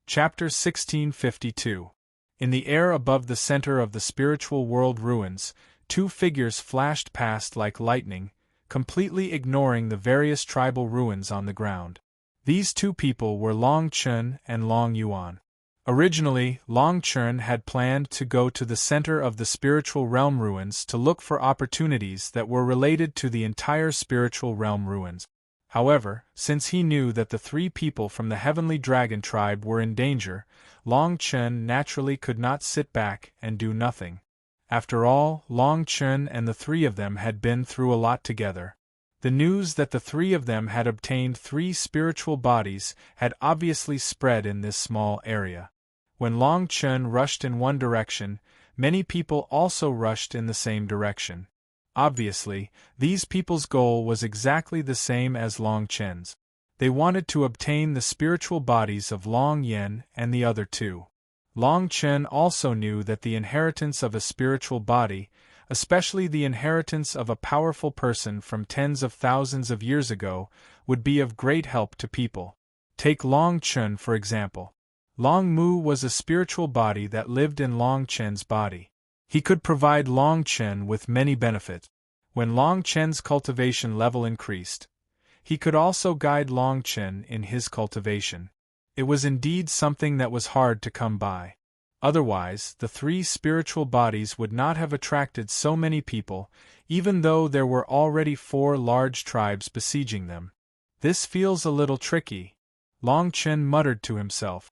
Chapter 1652. In the air above the center of the spiritual world ruins, two figures flashed past like lightning, completely ignoring the various tribal ruins on the ground. These two people were Long Chun and Long Yuan. Originally, Long Chun had planned to go to the center of the spiritual realm ruins to look for opportunities that were related to the entire spiritual realm ruins. However, since he knew that the three people from the Heavenly Dragon tribe were in danger, Long Chun naturally could not sit back and do nothing. After all, Long Chun and the three of them had been through a lot together. The news that the three of them had obtained 3 spiritual bodies had obviously spread in this small area. When Long Chun rushed in one direction, many people also rushed in the same direction. Obviously, these people's goal was exactly the same as Long Chun's. They wanted to obtain the spiritual bodies of Long Yen and the other two. Long Chun also knew that the inheritance of a spiritual body, especially the inheritance of a powerful person from tens of thousands of years ago, would be of great help to people. Take Long Chun for example. Long Mu was a spiritual body that lived in Long Chun's body. He could provide Long Chun with many benefits. When Long Chun's cultivation level increased, he could also guide Long Chun in his cultivation. It was indeed something that was hard to come by. Otherwise, the 3 spiritual bodies would not have attracted so many people, even though there were already 4 large tribes besieging them. This feels a little tricky, Long Chun muttered to himself.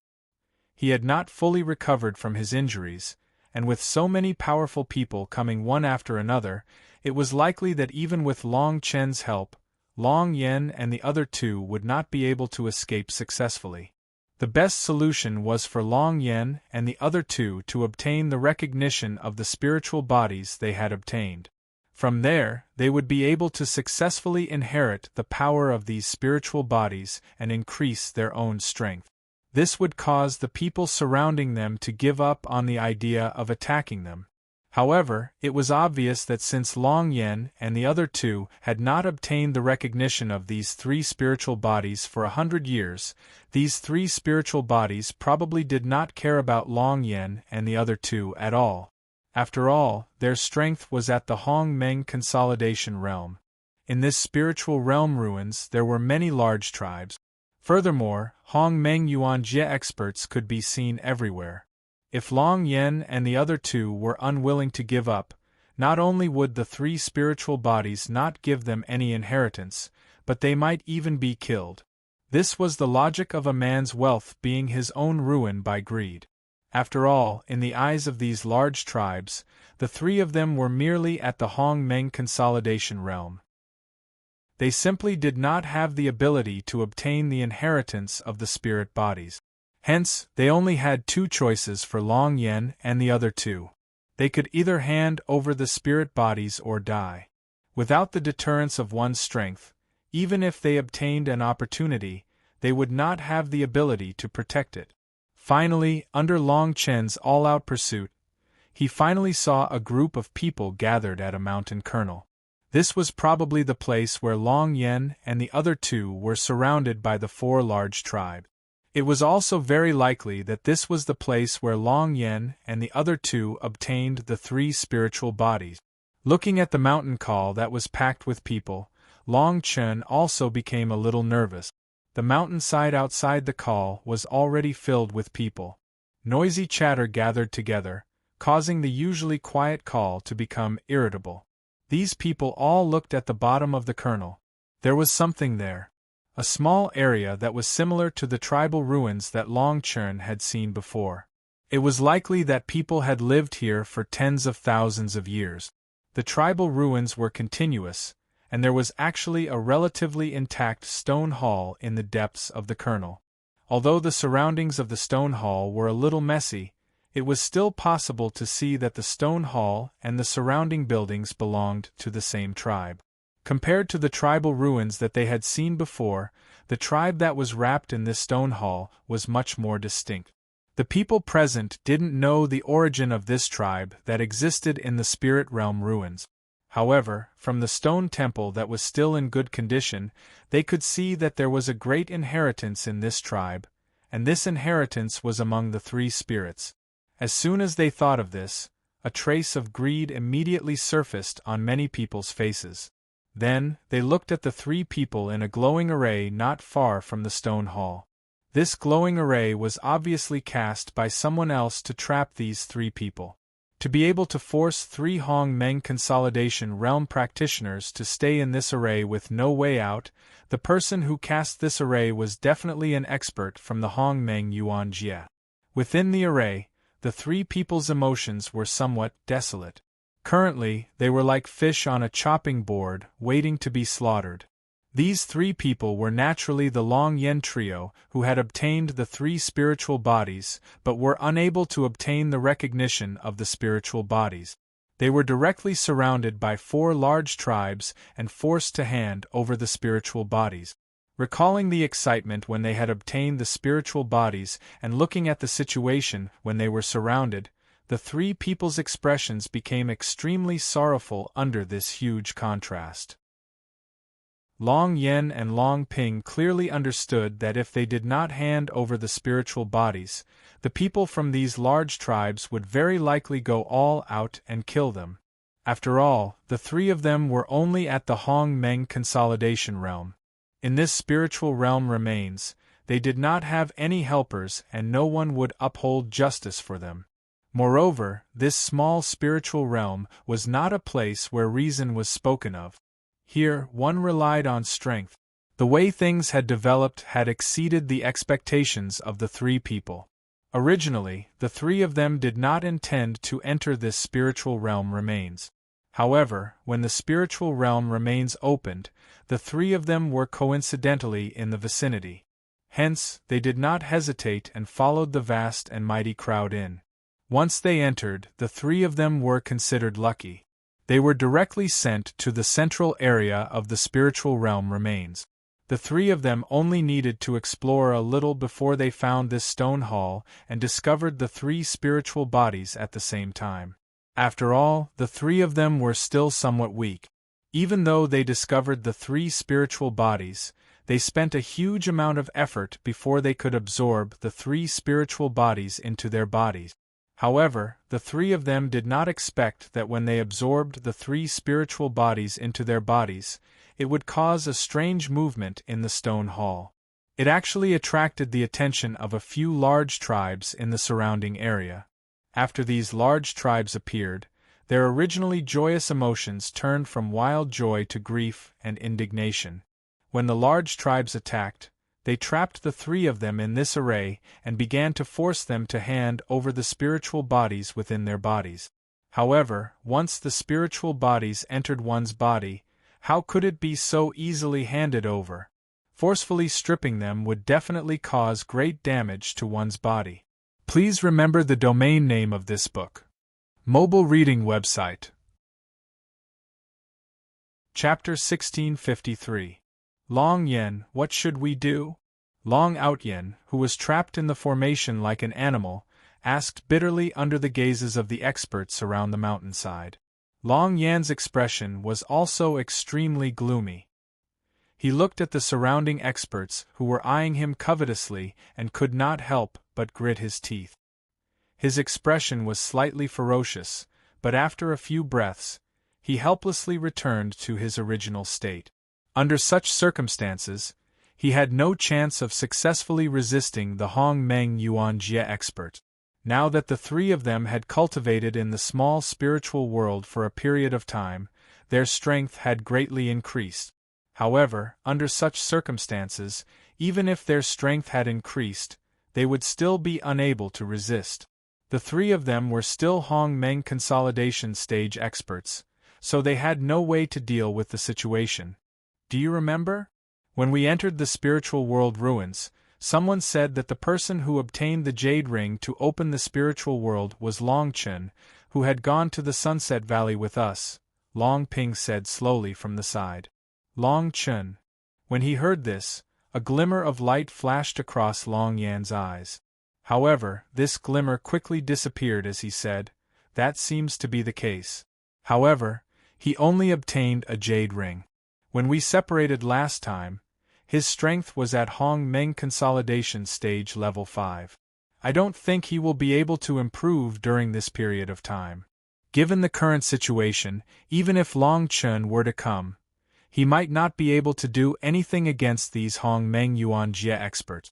He had not fully recovered from his injuries, and with so many powerful people coming one after another, it was likely that even with Long Chun's help, Long Yen and the other two would not be able to escape successfully. The best solution was for Long Yen and the other two to obtain the recognition of the spiritual bodies they had obtained. From there, they would be able to successfully inherit the power of these spiritual bodies and increase their own strength. This would cause the people surrounding them to give up on the idea of attacking them. However, it was obvious that since Long Yen and the other two had not obtained the recognition of these 3 spiritual bodies for 100 years, these 3 spiritual bodies probably did not care about Long Yen and the other two at all. After all, their strength was at the Hong Meng consolidation realm. In this spiritual realm ruins there were many large tribes. Furthermore, Hong Meng Yuan Jie experts could be seen everywhere. If Long Yen and the other two were unwilling to give up, not only would the 3 spiritual bodies not give them any inheritance, but they might even be killed. This was the logic of a man's wealth being his own ruin by greed. After all, in the eyes of these large tribes, the 3 of them were merely at the Hong Meng consolidation realm. They simply did not have the ability to obtain the inheritance of the spirit bodies. Hence, they only had 2 choices for Long Yen and the other two. They could either hand over the spirit bodies or die. Without the deterrence of one's strength, even if they obtained an opportunity, they would not have the ability to protect it. Finally, under Long Chun's all-out pursuit, he finally saw a group of people gathered at a mountain kernel. This was probably the place where Long Yen and the other two were surrounded by the 4 large tribes. It was also very likely that this was the place where Long Yen and the other two obtained the 3 spiritual bodies. Looking at the mountain call that was packed with people, Long Chun also became a little nervous. The mountainside outside the call was already filled with people. Noisy chatter gathered together, causing the usually quiet call to become irritable. These people all looked at the bottom of the kernel. There was something there. A small area that was similar to the tribal ruins that Long Chun had seen before. It was likely that people had lived here for tens of thousands of years. The tribal ruins were continuous, and there was actually a relatively intact stone hall in the depths of the kernel. Although the surroundings of the stone hall were a little messy, it was still possible to see that the stone hall and the surrounding buildings belonged to the same tribe. Compared to the tribal ruins that they had seen before, the tribe that was wrapped in this stone hall was much more distinct. The people present didn't know the origin of this tribe that existed in the spirit realm ruins. However, from the stone temple that was still in good condition, they could see that there was a great inheritance in this tribe, and this inheritance was among the three spirits. As soon as they thought of this, a trace of greed immediately surfaced on many people's faces. Then, they looked at the three people in a glowing array not far from the stone hall. This glowing array was obviously cast by someone else to trap these three people. To be able to force three Hong Meng Consolidation Realm practitioners to stay in this array with no way out, the person who cast this array was definitely an expert from the Hong Meng Yuan Jie. Within the array, the three people's emotions were somewhat desolate. Currently, they were like fish on a chopping board, waiting to be slaughtered. These three people were naturally the Long Yen trio who had obtained the three spiritual bodies but were unable to obtain the recognition of the spiritual bodies. They were directly surrounded by four large tribes and forced to hand over the spiritual bodies. Recalling the excitement when they had obtained the spiritual bodies and looking at the situation when they were surrounded, the three people's expressions became extremely sorrowful under this huge contrast. Long Yen and Long Ping clearly understood that if they did not hand over the spiritual bodies, the people from these large tribes would very likely go all out and kill them. After all, the three of them were only at the Hong Meng Consolidation Realm. In this spiritual realm remains, they did not have any helpers and no one would uphold justice for them. Moreover, this small spiritual realm was not a place where reason was spoken of. Here, one relied on strength. The way things had developed had exceeded the expectations of the three people. Originally, the three of them did not intend to enter this spiritual realm remains. However, when the spiritual realm remains opened, the three of them were coincidentally in the vicinity. Hence, they did not hesitate and followed the vast and mighty crowd in. Once they entered, the three of them were considered lucky. They were directly sent to the central area of the spiritual realm remains. The three of them only needed to explore a little before they found this stone hall and discovered the three spiritual bodies at the same time. After all, the three of them were still somewhat weak. Even though they discovered the three spiritual bodies, they spent a huge amount of effort before they could absorb the three spiritual bodies into their bodies. However, the three of them did not expect that when they absorbed the three spiritual bodies into their bodies, it would cause a strange movement in the stone hall. It actually attracted the attention of a few large tribes in the surrounding area. After these large tribes appeared, their originally joyous emotions turned from wild joy to grief and indignation. When the large tribes attacked, they trapped the three of them in this array and began to force them to hand over the spiritual bodies within their bodies. However, once the spiritual bodies entered one's body, how could it be so easily handed over? Forcefully stripping them would definitely cause great damage to one's body. Please remember the domain name of this book. Mobile reading website. Chapter 1653. Long Yen, what should we do? Long Out Yen, who was trapped in the formation like an animal, asked bitterly under the gazes of the experts around the mountainside. Long Yan's expression was also extremely gloomy. He looked at the surrounding experts who were eyeing him covetously and could not help but grit his teeth. His expression was slightly ferocious, but after a few breaths, he helplessly returned to his original state. Under such circumstances, he had no chance of successfully resisting the Hong Meng Yuan Jie expert. Now that the three of them had cultivated in the small spiritual world for a period of time, their strength had greatly increased. However, under such circumstances, even if their strength had increased, they would still be unable to resist. The three of them were still Hong Meng consolidation stage experts, so they had no way to deal with the situation. Do you remember? When we entered the spiritual world ruins, someone said that the person who obtained the jade ring to open the spiritual world was Long Chen, who had gone to the Sunset Valley with us, Long Ping said slowly from the side. Long Chen. When he heard this, a glimmer of light flashed across Long Yan's eyes. However, this glimmer quickly disappeared as he said, "That seems to be the case. However, he only obtained a jade ring. When we separated last time, His strength was at Hong Meng Consolidation Stage Level 5. I don't think he will be able to improve during this period of time. Given the current situation, even if Long Chun were to come, he might not be able to do anything against these Hong Meng Yuan Jie experts.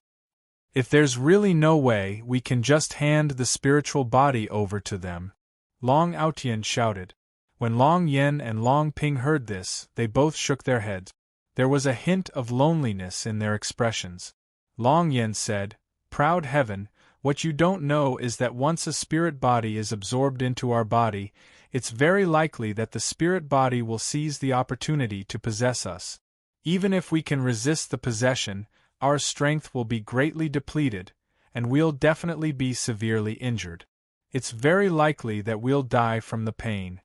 If there's really no way, we can just hand the spiritual body over to them, Long Aotian shouted. When Long Yen and Long Ping heard this, they both shook their heads. There was a hint of loneliness in their expressions. Long Yen said, "Proud heaven, what you don't know is that once a spirit body is absorbed into our body, it's very likely that the spirit body will seize the opportunity to possess us. Even if we can resist the possession, our strength will be greatly depleted, and we'll definitely be severely injured. It's very likely that we'll die from the pain."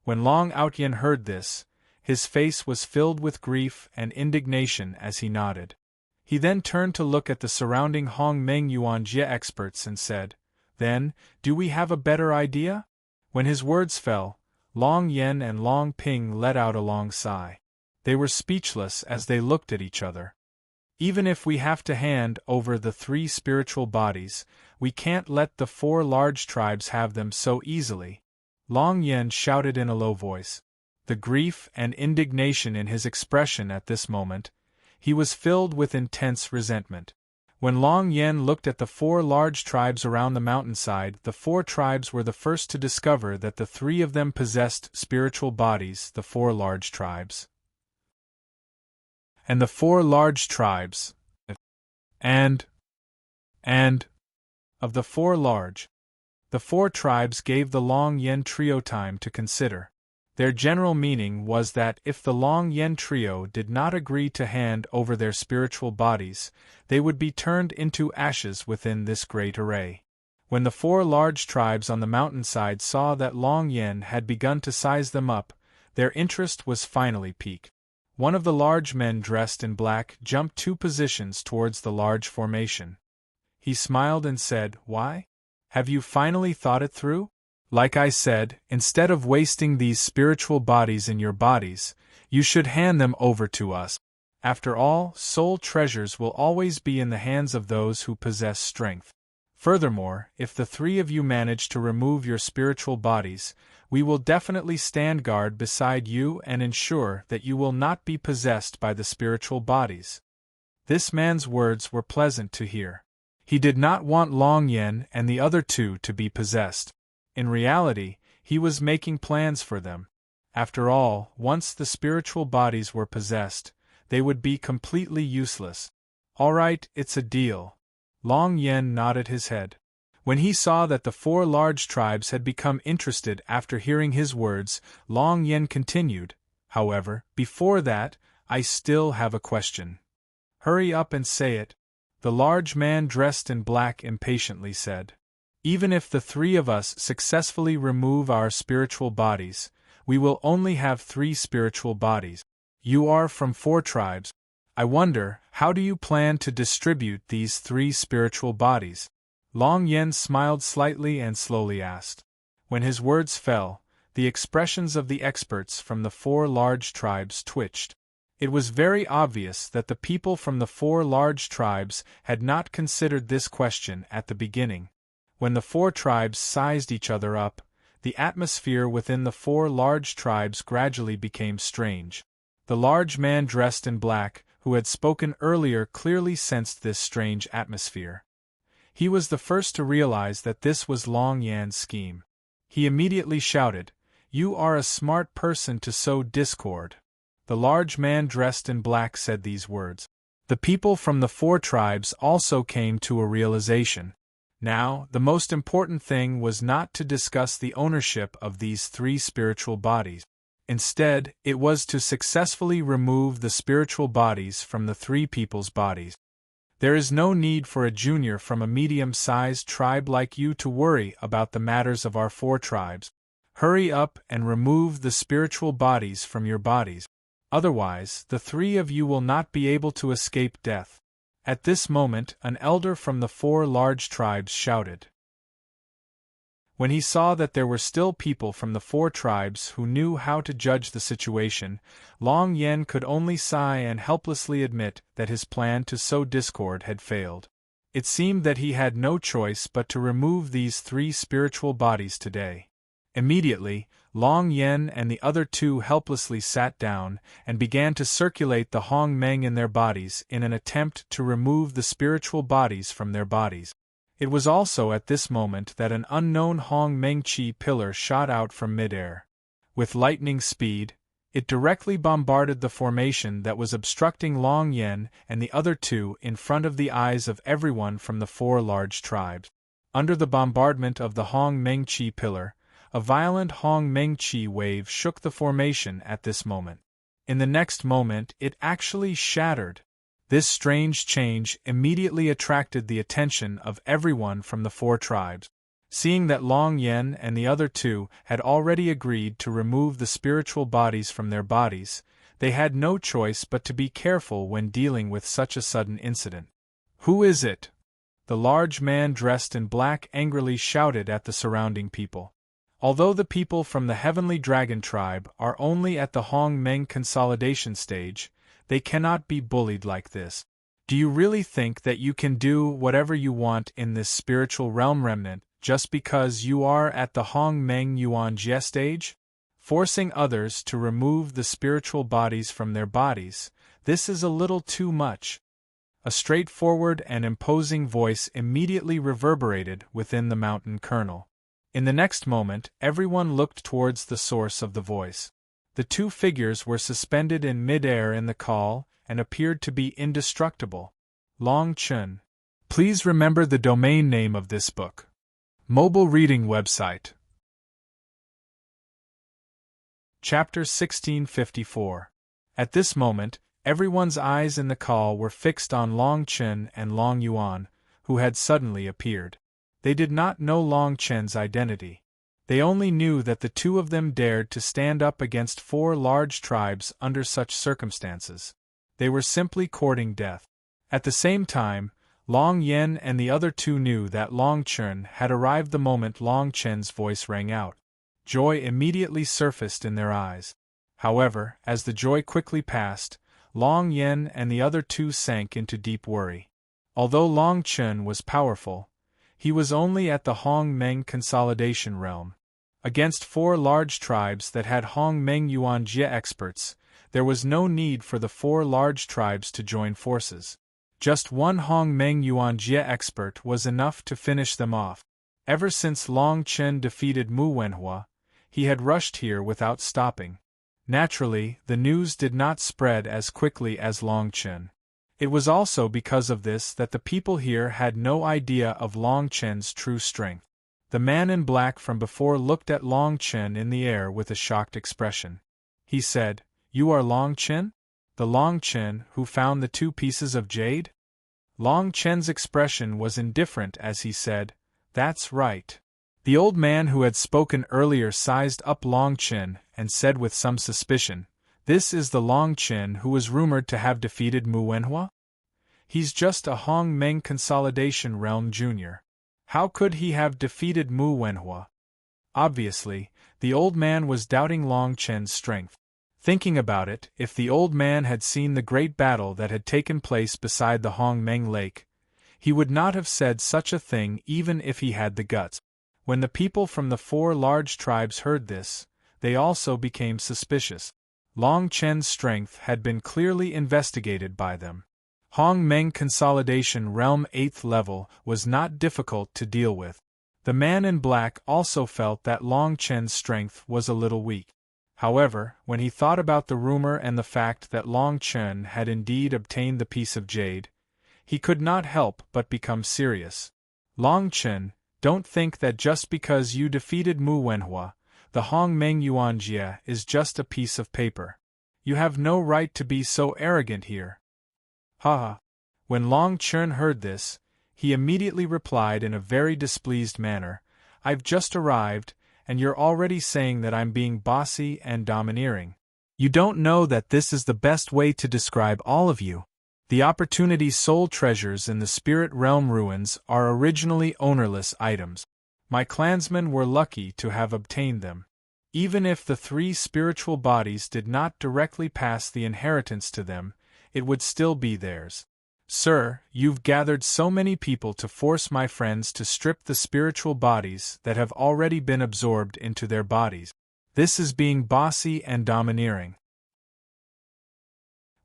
When Long Aotian heard this, his face was filled with grief and indignation as he nodded. He then turned to look at the surrounding Hong Meng Yuan Jie experts and said, "Then, do we have a better idea?" When his words fell, Long Yen and Long Ping let out a long sigh. They were speechless as they looked at each other. "Even if we have to hand over the 3 spiritual bodies, we can't let the 4 large tribes have them so easily," Long Yen shouted in a low voice. The grief and indignation in his expression at this moment, he was filled with intense resentment. When Long Yen looked at the 4 large tribes around the mountainside, the 4 tribes were the first to discover that the 3 of them possessed spiritual bodies, the 4 large tribes. And the 4 large tribes, and of the 4 large, the 4 tribes gave the Long Yen trio time to consider. Their general meaning was that if the Long Yen trio did not agree to hand over their spiritual bodies, they would be turned into ashes within this great array. When the 4 large tribes on the mountainside saw that Long Yen had begun to size them up, their interest was finally piqued. One of the large men dressed in black jumped 2 positions towards the large formation. He smiled and said, "Why? Have you finally thought it through? Like I said, instead of wasting these spiritual bodies in your bodies, you should hand them over to us. After all, soul treasures will always be in the hands of those who possess strength. Furthermore, if the 3 of you manage to remove your spiritual bodies, we will definitely stand guard beside you and ensure that you will not be possessed by the spiritual bodies." This man's words were pleasant to hear. He did not want Long Yen and the other 2 to be possessed. In reality, he was making plans for them. After all, once the spiritual bodies were possessed, they would be completely useless. "All right, it's a deal." Long Yen nodded his head. When he saw that the 4 large tribes had become interested after hearing his words, Long Yen continued, "However, before that, I still have a question." "Hurry up and say it," the large man dressed in black impatiently said. "Even if the 3 of us successfully remove our spiritual bodies, we will only have 3 spiritual bodies. You are from 4 tribes. I wonder, how do you plan to distribute these 3 spiritual bodies?" Long Yen smiled slightly and slowly asked. When his words fell, the expressions of the experts from the 4 large tribes twitched. It was very obvious that the people from the 4 large tribes had not considered this question at the beginning. When the 4 tribes sized each other up, the atmosphere within the 4 large tribes gradually became strange. The large man dressed in black, who had spoken earlier, clearly sensed this strange atmosphere. He was the first to realize that this was Long Yan's scheme. He immediately shouted, "You are a smart person to sow discord." The large man dressed in black said these words. The people from the 4 tribes also came to a realization. Now, the most important thing was not to discuss the ownership of these 3 spiritual bodies. Instead, it was to successfully remove the spiritual bodies from the 3 people's bodies. There is no need for a junior from a medium-sized tribe like you to worry about the matters of our 4 tribes. Hurry up and remove the spiritual bodies from your bodies. Otherwise, the 3 of you will not be able to escape death. At this moment, an elder from the 4 large tribes shouted. When he saw that there were still people from the 4 tribes who knew how to judge the situation, Long Yen could only sigh and helplessly admit that his plan to sow discord had failed. It seemed that he had no choice but to remove these 3 spiritual bodies today. Immediately, Long Yen and the other 2 helplessly sat down and began to circulate the Hong Meng in their bodies in an attempt to remove the spiritual bodies from their bodies. It was also at this moment that an unknown Hong Meng Chi pillar shot out from midair. With lightning speed, it directly bombarded the formation that was obstructing Long Yen and the other 2 in front of the eyes of everyone from the 4 large tribes. Under the bombardment of the Hong Meng Chi pillar, a violent Hong Meng Chi wave shook the formation at this moment. In the next moment it actually shattered. This strange change immediately attracted the attention of everyone from the 4 tribes. Seeing that Long Yen and the other 2 had already agreed to remove the spiritual bodies from their bodies, they had no choice but to be careful when dealing with such a sudden incident. "Who is it?" The large man dressed in black angrily shouted at the surrounding people. Although the people from the Heavenly Dragon tribe are only at the Hong Meng consolidation stage, they cannot be bullied like this. Do you really think that you can do whatever you want in this spiritual realm, Remnant, just because you are at the Hong Meng Yuan Jie stage? Forcing others to remove the spiritual bodies from their bodies, this is a little too much. A straightforward and imposing voice immediately reverberated within the mountain kernel. In the next moment, everyone looked towards the source of the voice. The 2 figures were suspended in mid-air in the call and appeared to be indestructible. Long Chun. Please remember the domain name of this book. Mobile reading website. Chapter 1654. At this moment, everyone's eyes in the call were fixed on Long Chen and Long Yuan, who had suddenly appeared. They did not know Long Chen's identity. They only knew that the 2 of them dared to stand up against 4 large tribes under such circumstances. They were simply courting death. At the same time, Long Yen and the other 2 knew that Long Chen had arrived the moment Long Chen's voice rang out. Joy immediately surfaced in their eyes. However, as the joy quickly passed, Long Yen and the other 2 sank into deep worry. Although Long Chen was powerful, he was only at the Hong Meng consolidation realm. Against 4 large tribes that had Hong Meng Yuan Jie experts, there was no need for the 4 large tribes to join forces. Just 1 Hong Meng Yuan Jie expert was enough to finish them off. Ever since Long Chen defeated Mu Wenhua, he had rushed here without stopping. Naturally, the news did not spread as quickly as Long Chen. It was also because of this that the people here had no idea of Long Chen's true strength. The man in black from before looked at Long Chen in the air with a shocked expression. He said, "You are Long Chen? The Long Chen who found the 2 pieces of jade?" Long Chen's expression was indifferent as he said, "That's right." The old man who had spoken earlier sized up Long Chen and said with some suspicion, "This is the Long Chen who was rumored to have defeated Mu Wenhua? He's just a Hong Meng consolidation realm junior. How could he have defeated Mu Wenhua?" Obviously, the old man was doubting Long Chen's strength. Thinking about it, if the old man had seen the great battle that had taken place beside the Hong Meng Lake, he would not have said such a thing even if he had the guts. When the people from the 4 large tribes heard this, they also became suspicious. Long Chen's strength had been clearly investigated by them. Hong Meng Consolidation Realm 8th level was not difficult to deal with. The man in black also felt that Long Chen's strength was a little weak. However, when he thought about the rumor and the fact that Long Chen had indeed obtained the piece of jade, he could not help but become serious. "Long Chen, don't think that just because you defeated Mu Wenhua, the Hong Meng Yuan Jie is just a piece of paper. You have no right to be so arrogant here." Ha ha. When Long Chen heard this, he immediately replied in a very displeased manner, "I've just arrived, and you're already saying that I'm being bossy and domineering. You don't know that this is the best way to describe all of you. The Opportunity Soul treasures in the Spirit Realm ruins are originally ownerless items. My clansmen were lucky to have obtained them. Even if the three spiritual bodies did not directly pass the inheritance to them, it would still be theirs. Sir, you've gathered so many people to force my friends to strip the spiritual bodies that have already been absorbed into their bodies. This is being bossy and domineering.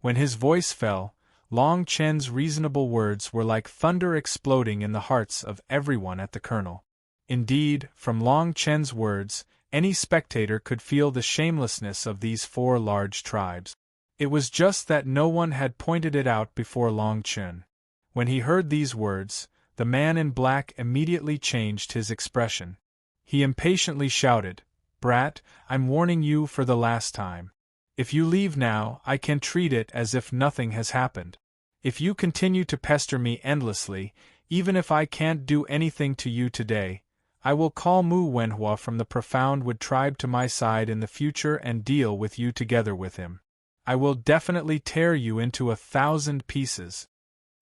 When his voice fell, Long Chen's reasonable words were like thunder exploding in the hearts of everyone at the Colonel. Indeed, from Long Chen's words, any spectator could feel the shamelessness of these four large tribes. It was just that no one had pointed it out before Long Chen. When he heard these words, the man in black immediately changed his expression. He impatiently shouted, "Brat, I'm warning you for the last time. If you leave now, I can treat it as if nothing has happened. If you continue to pester me endlessly, even if I can't do anything to you today, I will call Mu Wenhua from the Profound Wood tribe to my side in the future and deal with you together with him. I will definitely tear you into 1,000 pieces."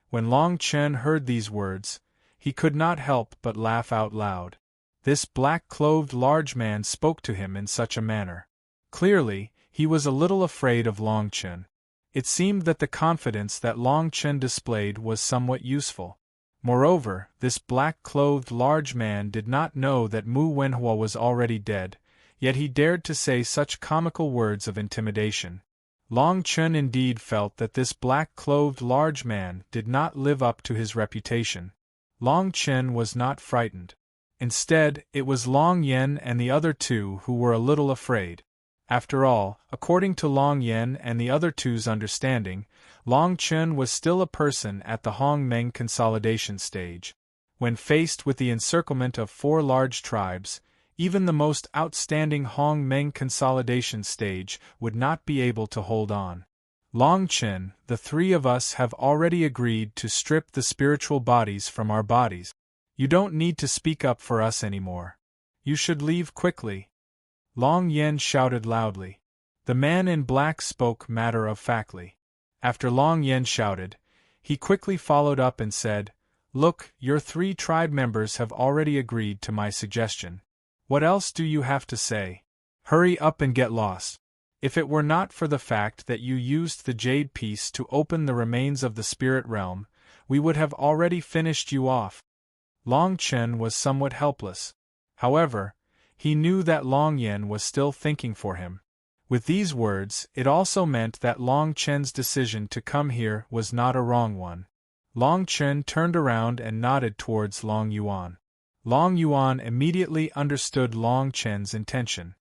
When Long Chen heard these words, he could not help but laugh out loud. This black-clothed large man spoke to him in such a manner. Clearly, he was a little afraid of Long Chen. It seemed that the confidence that Long Chen displayed was somewhat useful. Moreover, this black-clothed large man did not know that Mu Wenhua was already dead, yet he dared to say such comical words of intimidation. Long Chen indeed felt that this black-clothed large man did not live up to his reputation. Long Chen was not frightened. Instead, it was Long Yen and the other two who were a little afraid. After all, according to Long Yen and the other two's understanding, Long Chen was still a person at the Hong Meng consolidation stage. When faced with the encirclement of four large tribes, even the most outstanding Hong Meng consolidation stage would not be able to hold on. Long Chen, the three of us have already agreed to strip the spiritual bodies from our bodies. You don't need to speak up for us anymore. You should leave quickly. Long Yen shouted loudly. The man in black spoke matter-of-factly. After Long Yen shouted, he quickly followed up and said, "Look, your three tribe members have already agreed to my suggestion. What else do you have to say? Hurry up and get lost. If it were not for the fact that you used the jade piece to open the remains of the spirit realm, we would have already finished you off." Long Chen was somewhat helpless. However, he knew that Long Yen was still thinking for him. With these words, it also meant that Long Chen's decision to come here was not a wrong one. Long Chen turned around and nodded towards Long Yuan. Long Yuan immediately understood Long Chen's intention.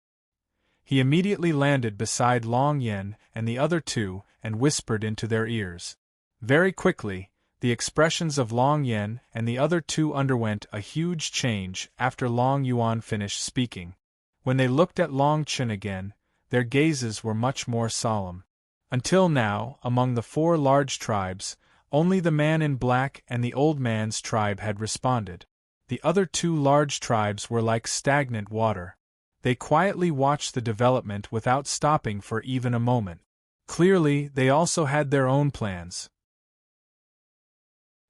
He immediately landed beside Long Yen and the other two and whispered into their ears. Very quickly, the expressions of Long Yen and the other two underwent a huge change after Long Yuan finished speaking. When they looked at Long Chen again, their gazes were much more solemn. Until now, among the four large tribes, only the man in black and the old man's tribe had responded. The other two large tribes were like stagnant water. They quietly watched the development without stopping for even a moment. Clearly, they also had their own plans.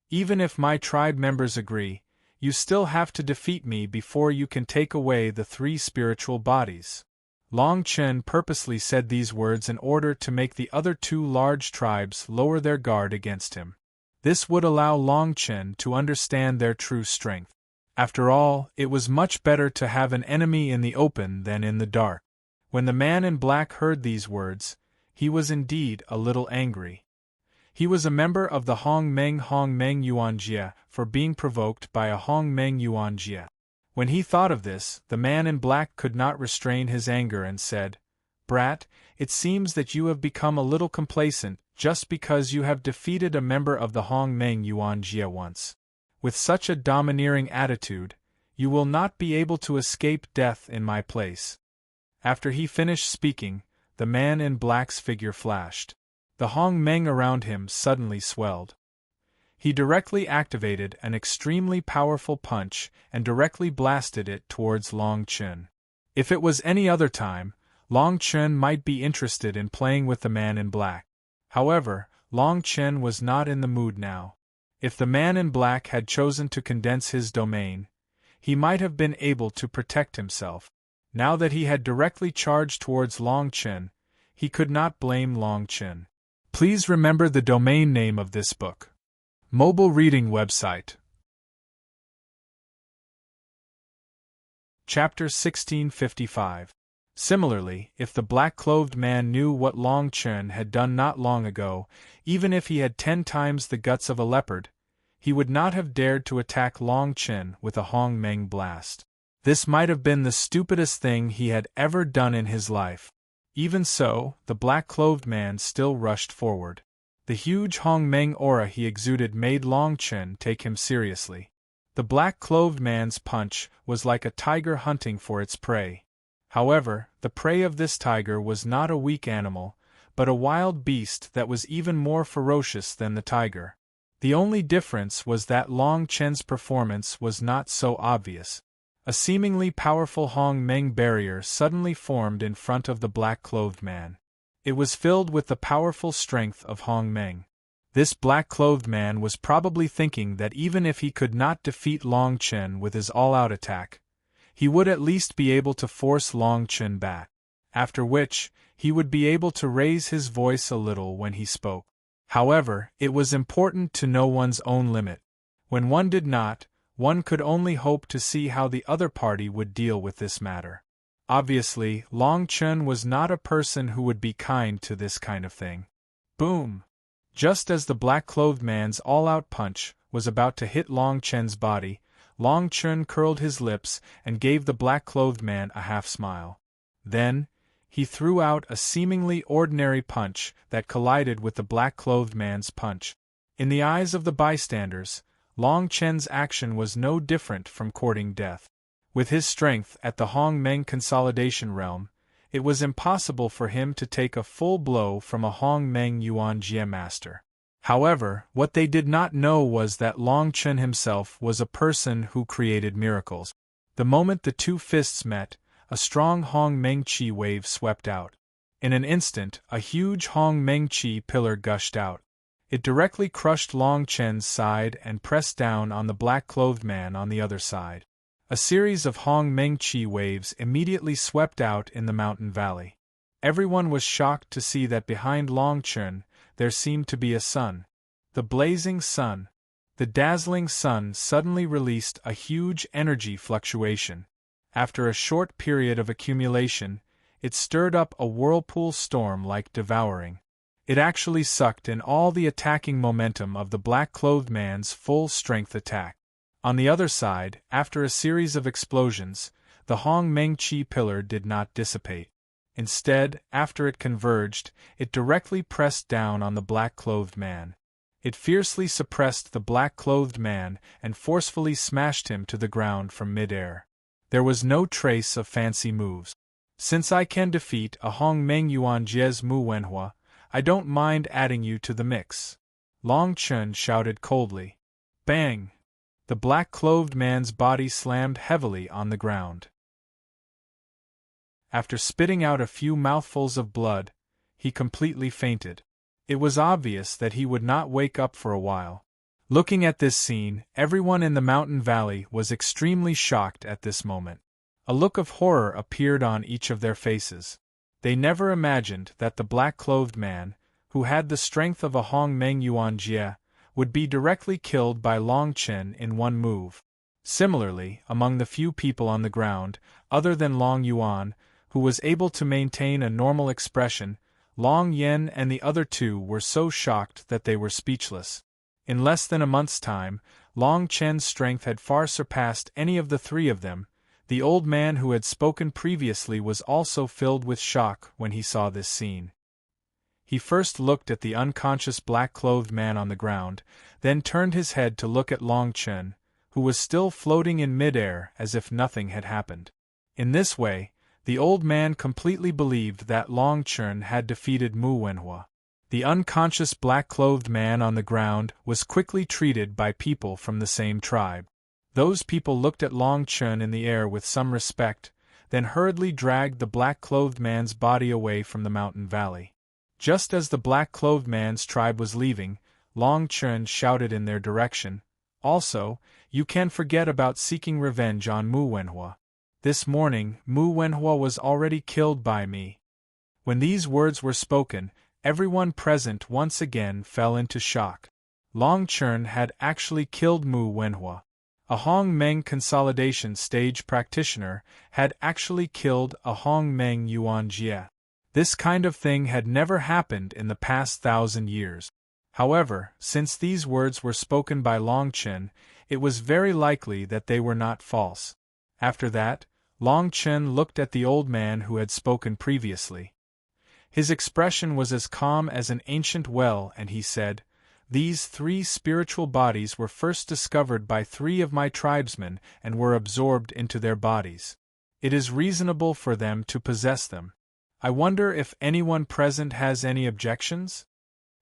"Even if my tribe members agree, you still have to defeat me before you can take away the three spiritual bodies." Long Chen purposely said these words in order to make the other two large tribes lower their guard against him. This would allow Long Chen to understand their true strength. After all, it was much better to have an enemy in the open than in the dark. When the man in black heard these words, he was indeed a little angry. He was a member of the Hong Meng Yuanjia for being provoked by a Hong Meng Yuanjia. When he thought of this, the man in black could not restrain his anger and said, "Brat, it seems that you have become a little complacent just because you have defeated a member of the Hong Meng Yuanjia once. With such a domineering attitude, you will not be able to escape death in my place." After he finished speaking, the man in black's figure flashed. The Hong Meng around him suddenly swelled. He directly activated an extremely powerful punch and directly blasted it towards Long Chen. If it was any other time, Long Chen might be interested in playing with the man in black. However, Long Chen was not in the mood now. If the man in black had chosen to condense his domain, he might have been able to protect himself. Now that he had directly charged towards Long Chen, he could not blame Long Chen. Please remember the domain name of this book. Mobile reading website. Chapter 1655. Similarly, if the black-clothed man knew what Long Chen had done not long ago, even if he had 10 times the guts of a leopard, he would not have dared to attack Long Chen with a Hong Meng blast. This might have been the stupidest thing he had ever done in his life. Even so, the black-clothed man still rushed forward. The huge Hong Meng aura he exuded made Long Chen take him seriously. The black-clothed man's punch was like a tiger hunting for its prey. However, the prey of this tiger was not a weak animal, but a wild beast that was even more ferocious than the tiger. The only difference was that Long Chen's performance was not so obvious. A seemingly powerful Hong Meng barrier suddenly formed in front of the black-clothed man. It was filled with the powerful strength of Hong Meng. This black-clothed man was probably thinking that even if he could not defeat Long Chen with his all-out attack, he would at least be able to force Long Chen back, after which, he would be able to raise his voice a little when he spoke. However, it was important to know one's own limit. When one did not, one could only hope to see how the other party would deal with this matter. Obviously, Long Chen was not a person who would be kind to this kind of thing. Boom! Just as the black-clothed man's all-out punch was about to hit Long Chen's body, Long Chen curled his lips and gave the black-clothed man a half-smile. Then, he threw out a seemingly ordinary punch that collided with the black-clothed man's punch. In the eyes of the bystanders, Long Chen's action was no different from courting death. With his strength at the Hong Meng consolidation realm, it was impossible for him to take a full blow from a Hong Meng Yuan Jie master. However, what they did not know was that Long Chen himself was a person who created miracles. The moment the two fists met, a strong Hong Meng Qi wave swept out. In an instant, a huge Hong Meng Qi pillar gushed out. It directly crushed Long Chen's side and pressed down on the black-clothed man on the other side. A series of Hong Meng Qi waves immediately swept out in the mountain valley. Everyone was shocked to see that behind Long Chen, there seemed to be a sun. The blazing sun. The dazzling sun suddenly released a huge energy fluctuation. After a short period of accumulation, it stirred up a whirlpool storm like devouring. It actually sucked in all the attacking momentum of the black-clothed man's full-strength attack. On the other side, after a series of explosions, the Hong Meng Qi pillar did not dissipate. Instead, after it converged, it directly pressed down on the black-clothed man. It fiercely suppressed the black-clothed man and forcefully smashed him to the ground from mid-air. There was no trace of fancy moves. Since I can defeat a Hong Meng Yuan Jie's Mu Wenhua, I don't mind adding you to the mix. Long Chen shouted coldly. Bang! The black-clothed man's body slammed heavily on the ground. After spitting out a few mouthfuls of blood, he completely fainted. It was obvious that he would not wake up for a while. Looking at this scene, everyone in the mountain valley was extremely shocked at this moment. A look of horror appeared on each of their faces. They never imagined that the black-clothed man, who had the strength of a Hong Meng Yuan Jie, would be directly killed by Long Chen in one move. Similarly, among the few people on the ground, other than Long Yuan, who was able to maintain a normal expression, Long Yen and the other two were so shocked that they were speechless. In less than a month's time, Long Chen's strength had far surpassed any of the three of them. The old man who had spoken previously was also filled with shock when he saw this scene. He first looked at the unconscious black-clothed man on the ground, then turned his head to look at Long Chen, who was still floating in mid-air as if nothing had happened. In this way, the old man completely believed that Long Chen had defeated Mu Wenhua. The unconscious black-clothed man on the ground was quickly treated by people from the same tribe. Those people looked at Long Chen in the air with some respect, then hurriedly dragged the black-clothed man's body away from the mountain valley. Just as the black-clothed man's tribe was leaving, Long Chen shouted in their direction, "Also, You can forget about seeking revenge on Mu Wenhua. This morning, Mu Wenhua was already killed by me." When these words were spoken, everyone present once again fell into shock. Long Chen had actually killed Mu Wenhua. A Hong Meng consolidation stage practitioner had actually killed a Hong Meng Yuan Jie. This kind of thing had never happened in the past 1,000 years. However, since these words were spoken by Long Chen, it was very likely that they were not false. After that, Long Chen looked at the old man who had spoken previously. His expression was as calm as an ancient well, and he said, "These 3 spiritual bodies were first discovered by 3 of my tribesmen and were absorbed into their bodies. It is reasonable for them to possess them. I wonder if anyone present has any objections?"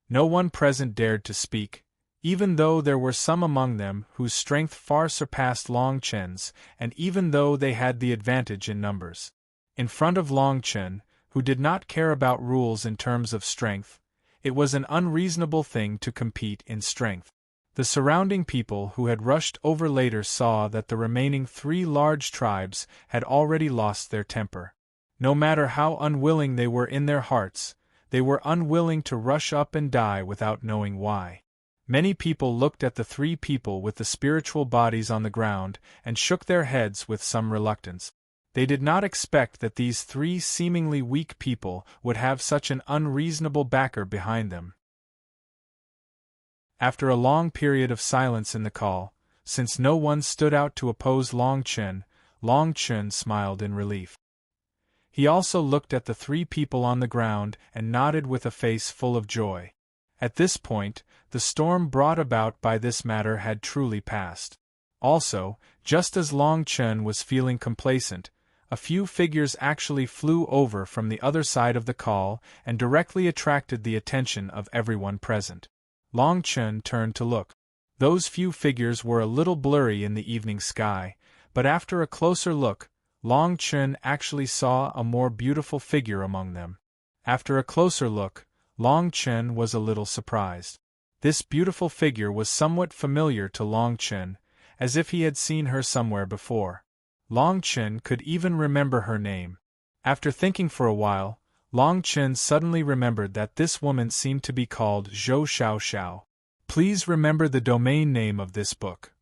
No one present dared to speak, even though there were some among them whose strength far surpassed Long Chen's, and even though they had the advantage in numbers. In front of Long Chen, who did not care about rules in terms of strength, it was an unreasonable thing to compete in strength. The surrounding people who had rushed over later saw that the remaining 3 large tribes had already lost their temper. No matter how unwilling they were in their hearts, they were unwilling to rush up and die without knowing why. Many people looked at the 3 people with the spiritual bodies on the ground and shook their heads with some reluctance. They did not expect that these 3 seemingly weak people would have such an unreasonable backer behind them. After a long period of silence in the call, since no one stood out to oppose Long Chen smiled in relief. He also looked at the 3 people on the ground and nodded with a face full of joy. At this point, the storm brought about by this matter had truly passed. Also, just as Long Chen was feeling complacent, a few figures actually flew over from the other side of the call and directly attracted the attention of everyone present. Long Chen turned to look. Those few figures were a little blurry in the evening sky, but after a closer look, Long Chen actually saw a more beautiful figure among them. After a closer look, Long Chen was a little surprised. This beautiful figure was somewhat familiar to Long Chen, as if he had seen her somewhere before. Long Chen could even remember her name. After thinking for a while, Long Chen suddenly remembered that this woman seemed to be called Zhou Xiaoxiao. Please remember the domain name of this book.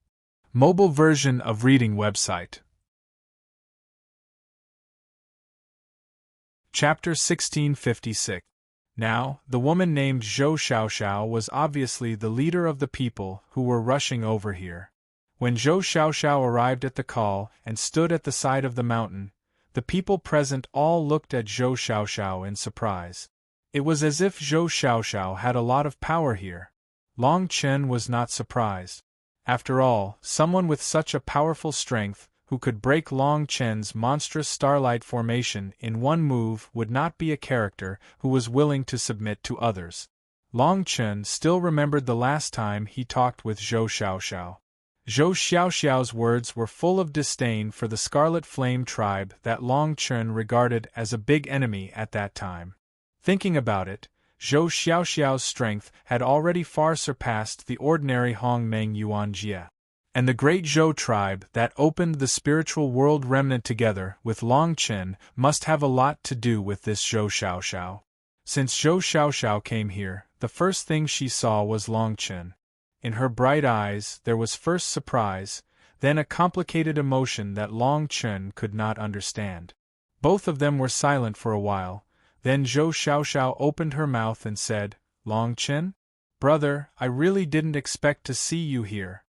Mobile version of reading website. Chapter 1656. Now, the woman named Zhou Xiaoxiao was obviously the leader of the people who were rushing over here. When Zhou Xiaoxiao arrived at the call and stood at the side of the mountain, the people present all looked at Zhou Xiaoxiao in surprise. It was as if Zhou Xiaoxiao had a lot of power here. Long Chen was not surprised. After all, someone with such a powerful strength, who could break Long Chen's monstrous starlight formation in one move, would not be a character who was willing to submit to others. Long Chen still remembered the last time he talked with Zhou Xiaoxiao. Zhou Xiaoxiao's words were full of disdain for the Scarlet Flame tribe that Long Chen regarded as a big enemy at that time. Thinking about it, Zhou Xiaoxiao's strength had already far surpassed the ordinary Hong Meng Yuan Jie. And the great Zhou tribe that opened the spiritual world remnant together with Long Chen must have a lot to do with this Zhou Xiaoxiao. Since Zhou Xiaoxiao came here, the first thing she saw was Long Chen. In her bright eyes there was first surprise, then a complicated emotion that Long Chen could not understand. Both of them were silent for a while, then Zhou Xiaoxiao opened her mouth and said, "Long Chen? Brother, I really didn't expect to see you here."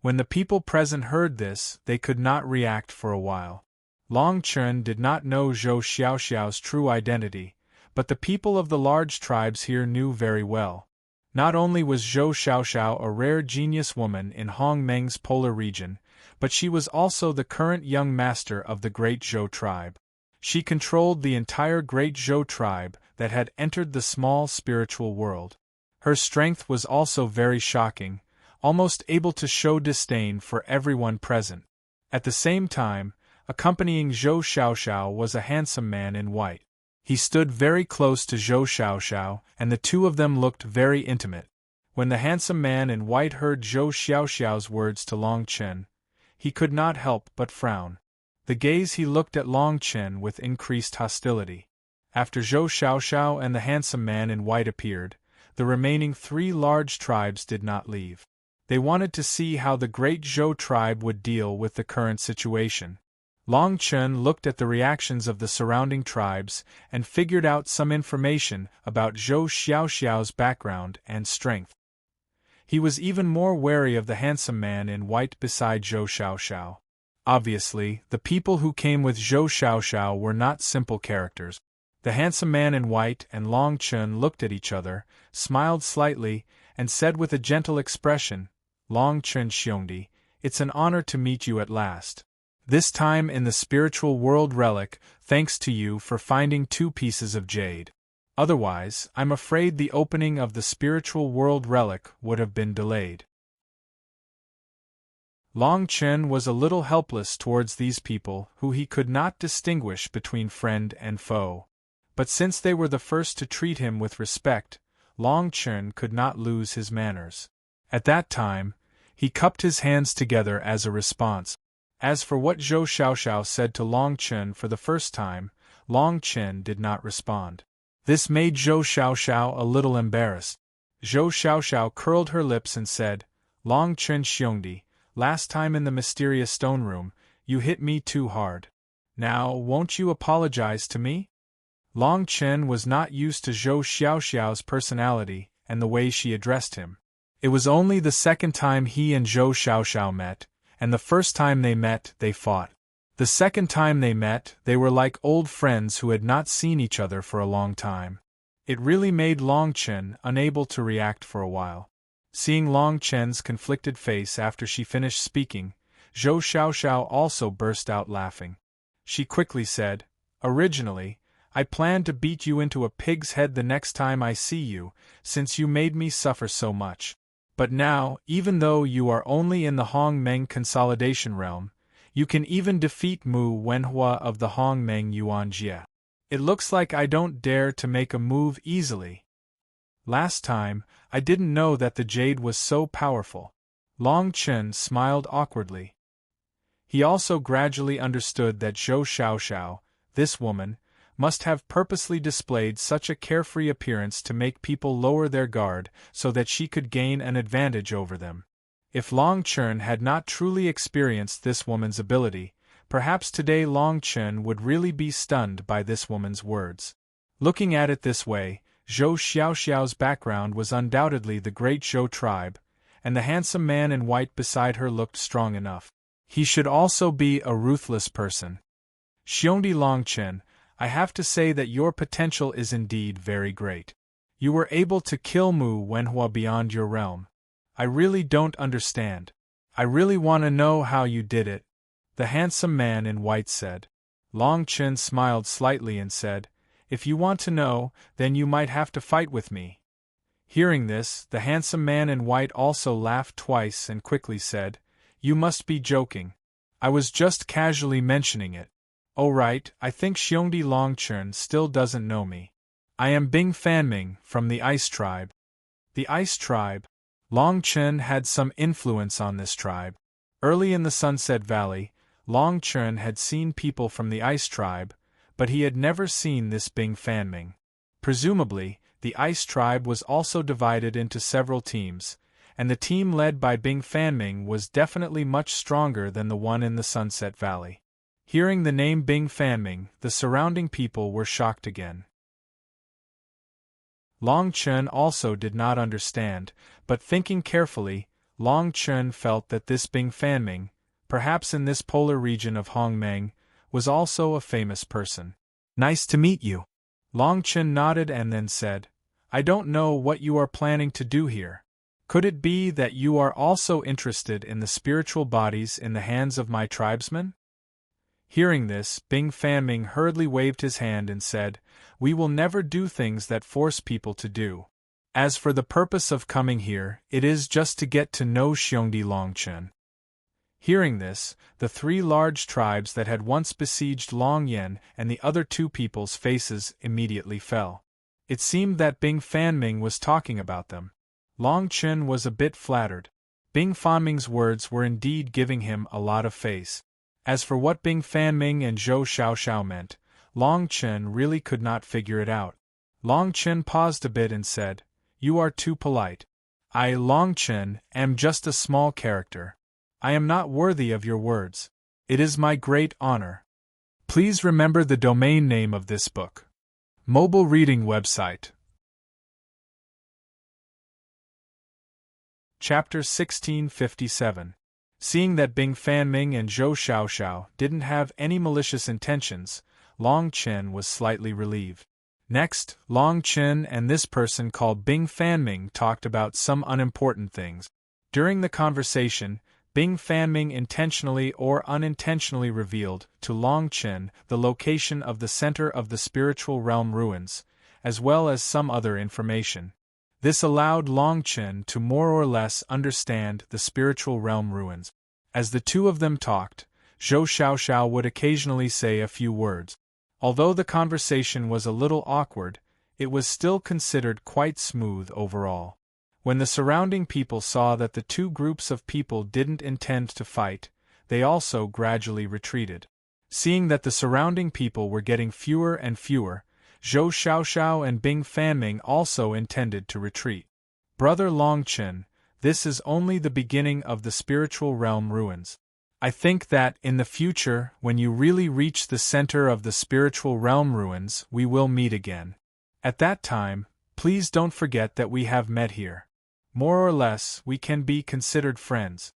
When the people present heard this, they could not react for a while. Long Chen did not know Zhou Xiaoxiao's true identity, but the people of the large tribes here knew very well. Not only was Zhou Xiaoxiao a rare genius woman in Hong Meng's polar region, but she was also the current young master of the Great Zhou tribe. She controlled the entire Great Zhou tribe that had entered the small spiritual world. Her strength was also very shocking, almost able to show disdain for everyone present. At the same time, accompanying Zhou Xiaoxiao was a handsome man in white. He stood very close to Zhou Xiaoxiao, and the two of them looked very intimate. When the handsome man in white heard Zhou Xiaoxiao's words to Long Chen, he could not help but frown. The gaze he looked at Long Chen with increased hostility. After Zhou Xiaoxiao and the handsome man in white appeared, the remaining 3 large tribes did not leave. They wanted to see how the great Zhou tribe would deal with the current situation. Long Chen looked at the reactions of the surrounding tribes and figured out some information about Zhou Xiaoxiao's background and strength. He was even more wary of the handsome man in white beside Zhou Xiaoxiao. Obviously, the people who came with Zhou Xiaoxiao were not simple characters. The handsome man in white and Long Chen looked at each other, smiled slightly, and said with a gentle expression, "Long Chen Xiongdi, it's an honor to meet you at last. This time in the spiritual world relic, thanks to you for finding 2 pieces of jade. Otherwise, I'm afraid the opening of the spiritual world relic would have been delayed." Long Chen was a little helpless towards these people who he could not distinguish between friend and foe. But since they were the first to treat him with respect, Long Chen could not lose his manners. At that time, he cupped his hands together as a response. As for what Zhou Xiaoxiao said to Long Chen for the first time, Long Chen did not respond. This made Zhou Xiaoxiao a little embarrassed. Zhou Xiaoxiao curled her lips and said, "Long Chen Xiongdi, last time in the mysterious stone room, you hit me too hard. Now, won't you apologize to me?" Long Chen was not used to Zhou Xiaoxiao's personality and the way she addressed him. It was only the second time he and Zhou Xiaoxiao met, and the first time they met, they fought. The second time they met, they were like old friends who had not seen each other for a long time. It really made Long Chen unable to react for a while. Seeing Long Chen's conflicted face after she finished speaking, Zhou Xiaoxiao also burst out laughing. She quickly said, "Originally, I planned to beat you into a pig's head the next time I see you, since you made me suffer so much. But now, even though you are only in the Hongmeng consolidation realm, you can even defeat Mu Wenhua of the Hongmeng Yuanjie. It looks like I don't dare to make a move easily. Last time, I didn't know that the jade was so powerful." Long Chen smiled awkwardly. He also gradually understood that Zhou Xiaoxiao, this woman, must have purposely displayed such a carefree appearance to make people lower their guard so that she could gain an advantage over them. If Long Chen had not truly experienced this woman's ability, perhaps today Long Chen would really be stunned by this woman's words. Looking at it this way, Zhou Xiaoxiao's background was undoubtedly the great Zhou tribe, and the handsome man in white beside her looked strong enough. He should also be a ruthless person. Xiongdi Long Chen, I have to say that your potential is indeed very great. You were able to kill Mu Wenhua beyond your realm. I really don't understand. I really want to know how you did it," the handsome man in white said. Long Chen smiled slightly and said, "If you want to know, then you might have to fight with me." Hearing this, the handsome man in white also laughed twice and quickly said, "You must be joking. I was just casually mentioning it. Oh right, I think Xiongdi Long Chen still doesn't know me. I am Bing Fanming, from the Ice Tribe." The Ice Tribe? Long Chen had some influence on this tribe. Early in the Sunset Valley, Long Chen had seen people from the Ice Tribe, but he had never seen this Bing Fanming. Presumably, the Ice Tribe was also divided into several teams, and the team led by Bing Fanming was definitely much stronger than the one in the Sunset Valley. Hearing the name Bing Fanming, the surrounding people were shocked again. Long Chen also did not understand, but thinking carefully, Long Chen felt that this Bing Fanming, perhaps in this polar region of Hongmeng, was also a famous person. "Nice to meet you." Long Chen nodded and then said, "I don't know what you are planning to do here. Could it be that you are also interested in the spiritual bodies in the hands of my tribesmen?" Hearing this, Bing Fanming hurriedly waved his hand and said, "We will never do things that force people to do. As for the purpose of coming here, it is just to get to know Xiongdi Long Chen." Hearing this, the 3 large tribes that had once besieged Long Yen and the other 2 people's faces immediately fell. It seemed that Bing Fanming was talking about them. Long Chen was a bit flattered. Bing Fanming's words were indeed giving him a lot of face. As for what Bing Fanming and Zhou Xiaoxiao meant, Long Chen really could not figure it out. Long Chen paused a bit and said, "You are too polite. I, Long Chen, am just a small character. I am not worthy of your words. It is my great honor." Please remember the domain name of this book. Mobile reading website. Chapter 1657. Seeing that Bing Fanming and Zhou Xiaoxiao didn't have any malicious intentions, Long Chen was slightly relieved. Next, Long Chen and this person called Bing Fanming talked about some unimportant things. During the conversation, Bing Fanming intentionally or unintentionally revealed to Long Chen the location of the center of the spiritual realm ruins, as well as some other information. This allowed Long Chen to more or less understand the spiritual realm ruins. As the two of them talked, Zhou Xiaoxiao would occasionally say a few words. Although the conversation was a little awkward, it was still considered quite smooth overall. When the surrounding people saw that the two groups of people didn't intend to fight, they also gradually retreated. Seeing that the surrounding people were getting fewer and fewer, Zhou Xiaoxiao and Bing Fanming also intended to retreat. Brother Long Chen, this is only the beginning of the spiritual realm ruins. I think that, in the future, when you really reach the center of the spiritual realm ruins, we will meet again. At that time, please don't forget that we have met here. More or less, we can be considered friends.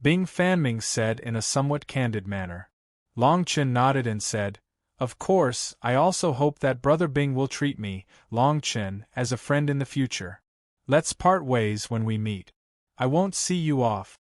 Bing Fanming said in a somewhat candid manner. Long Chen nodded and said, "Of course, I also hope that Brother Bing will treat me, Long Chen, as a friend in the future. Let's part ways when we meet. I won't see you off."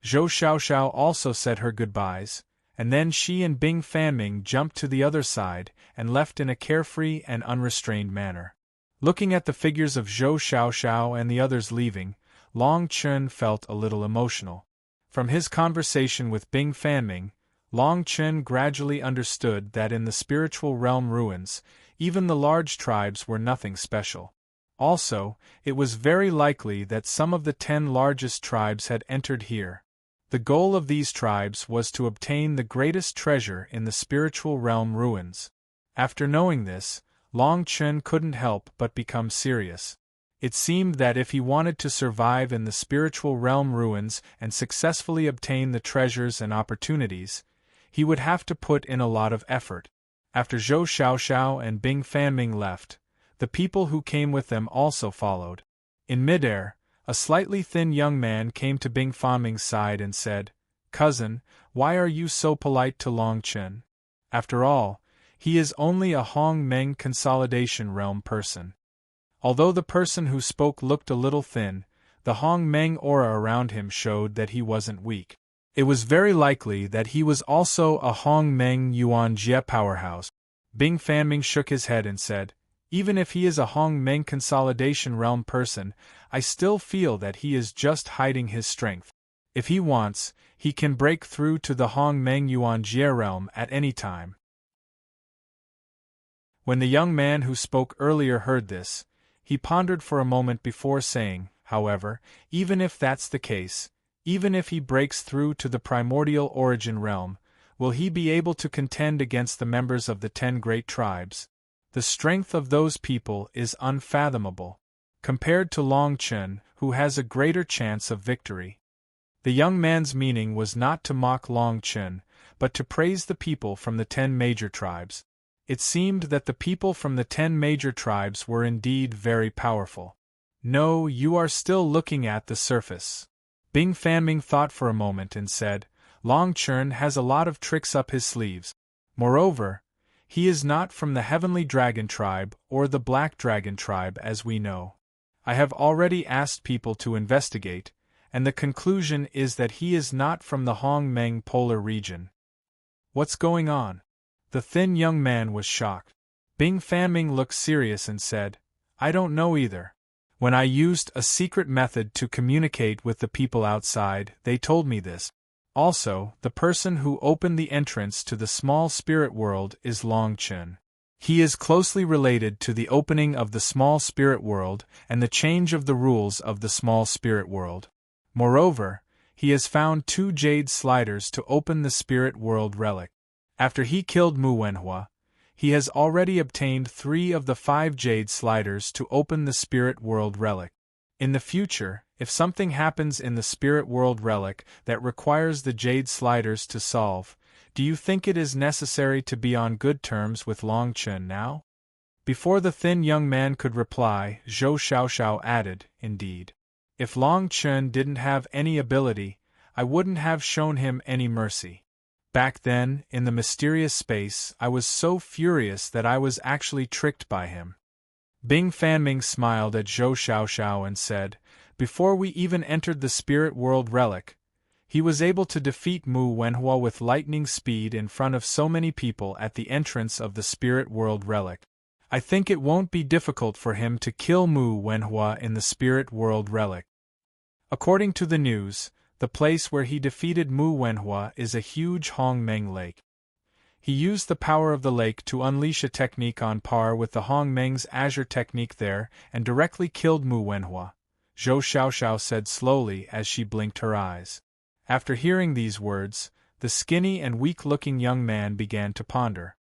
Zhou Xiaoxiao also said her goodbyes, and then she and Bing Fanming jumped to the other side and left in a carefree and unrestrained manner. Looking at the figures of Zhou Xiaoxiao and the others leaving, Long Chen felt a little emotional. From his conversation with Bing Fanming, Long Chen gradually understood that in the spiritual realm ruins, even the large tribes were nothing special. Also, it was very likely that some of the 10 largest tribes had entered here. The goal of these tribes was to obtain the greatest treasure in the spiritual realm ruins. After knowing this, Long Chen couldn't help but become serious. It seemed that if he wanted to survive in the spiritual realm ruins and successfully obtain the treasures and opportunities, he would have to put in a lot of effort. After Zhou Xiaoxiao and Bing Fanming left, the people who came with them also followed. In midair, a slightly thin young man came to Bing Fanming's side and said, "Cousin, why are you so polite to Long Chen? After all, he is only a Hong Meng consolidation realm person." Although the person who spoke looked a little thin, the Hong Meng aura around him showed that he wasn't weak. It was very likely that he was also a Hong Meng Yuan Jie powerhouse. Bing Fanming shook his head and said, "Even if he is a Hong Meng consolidation realm person, I still feel that he is just hiding his strength. If he wants, he can break through to the Hong Meng Yuan Jie realm at any time." When the young man who spoke earlier heard this, he pondered for a moment before saying, however, even if that's the case, even if he breaks through to the primordial origin realm, will he be able to contend against the members of the 10 great tribes? The strength of those people is unfathomable, compared to Long Chen, who has a greater chance of victory. The young man's meaning was not to mock Long Chen, but to praise the people from the 10 major tribes. It seemed that the people from the 10 major tribes were indeed very powerful. "No, you are still looking at the surface." Bing Fanming thought for a moment and said, "Long Chen has a lot of tricks up his sleeves. Moreover, he is not from the Heavenly Dragon tribe or the Black Dragon tribe as we know. I have already asked people to investigate, and the conclusion is that he is not from the Hong Meng polar region." "What's going on?" The thin young man was shocked. Bing Fanming looked serious and said, "I don't know either. When I used a secret method to communicate with the people outside, they told me this. Also, the person who opened the entrance to the small spirit world is Long Chen. He is closely related to the opening of the small spirit world and the change of the rules of the small spirit world. Moreover, he has found 2 jade sliders to open the spirit world relic. After he killed Mu Wenhua, he has already obtained 3 of the 5 jade sliders to open the spirit world relic. In the future, if something happens in the spirit world relic that requires the jade sliders to solve, do you think it is necessary to be on good terms with Long Chen now? Before the thin young man could reply, Zhou Xiaoxiao added, indeed. If Long Chen didn't have any ability, I wouldn't have shown him any mercy. Back then, in the mysterious space, I was so furious that I was actually tricked by him. Bing Fanming smiled at Zhou Xiaoxiao and said, before we even entered the spirit world relic, he was able to defeat Mu Wenhua with lightning speed in front of so many people at the entrance of the spirit world relic. I think it won't be difficult for him to kill Mu Wenhua in the spirit world relic. According to the news, the place where he defeated Mu Wenhua is a huge Hongmeng lake. He used the power of the lake to unleash a technique on par with the Hongmeng's Azure technique there and directly killed Mu Wenhua, Zhou Xiaoxiao said slowly as she blinked her eyes. After hearing these words, the skinny and weak-looking young man began to ponder.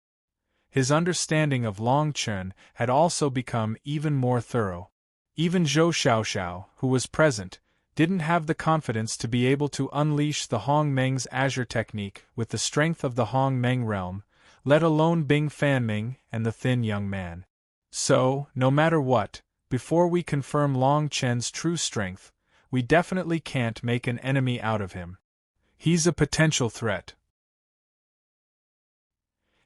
His understanding of Long Chen had also become even more thorough. Even Zhou Xiaoxiao, who was present, didn't have the confidence to be able to unleash the Hongmeng's Azure technique with the strength of the Hongmeng realm, let alone Bing Fanming and the thin young man. So, no matter what, before we confirm Long Chen's true strength, we definitely can't make an enemy out of him. He's a potential threat.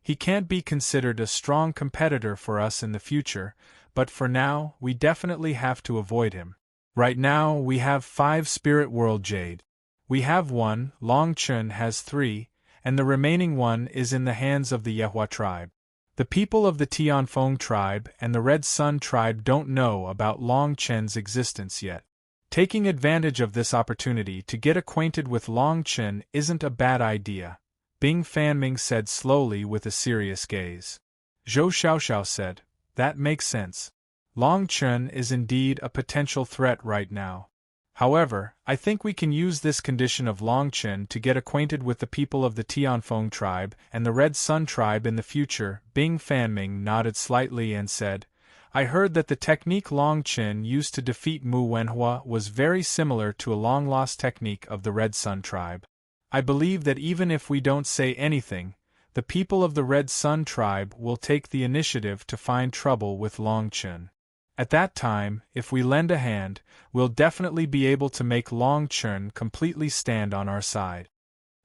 He can't be considered a strong competitor for us in the future, but for now, we definitely have to avoid him. Right now, we have 5 Spirit World Jade. We have 1, Long Chen has 3, and the remaining 1 is in the hands of the Yehua tribe. The people of the Tianfeng tribe and the Red Sun tribe don't know about Long Chen's existence yet. Taking advantage of this opportunity to get acquainted with Long Chen isn't a bad idea, Bing Fanming said slowly with a serious gaze. Zhou Xiaoxiao said, that makes sense. Long Chen is indeed a potential threat right now. However, I think we can use this condition of Long Chen to get acquainted with the people of the Tianfeng tribe and the Red Sun tribe in the future. Bing Fanming nodded slightly and said, I heard that the technique Long Chen used to defeat Mu Wenhua was very similar to a long-lost technique of the Red Sun tribe. I believe that even if we don't say anything, the people of the Red Sun tribe will take the initiative to find trouble with Long Chen. At that time, if we lend a hand, we'll definitely be able to make Long Chen completely stand on our side.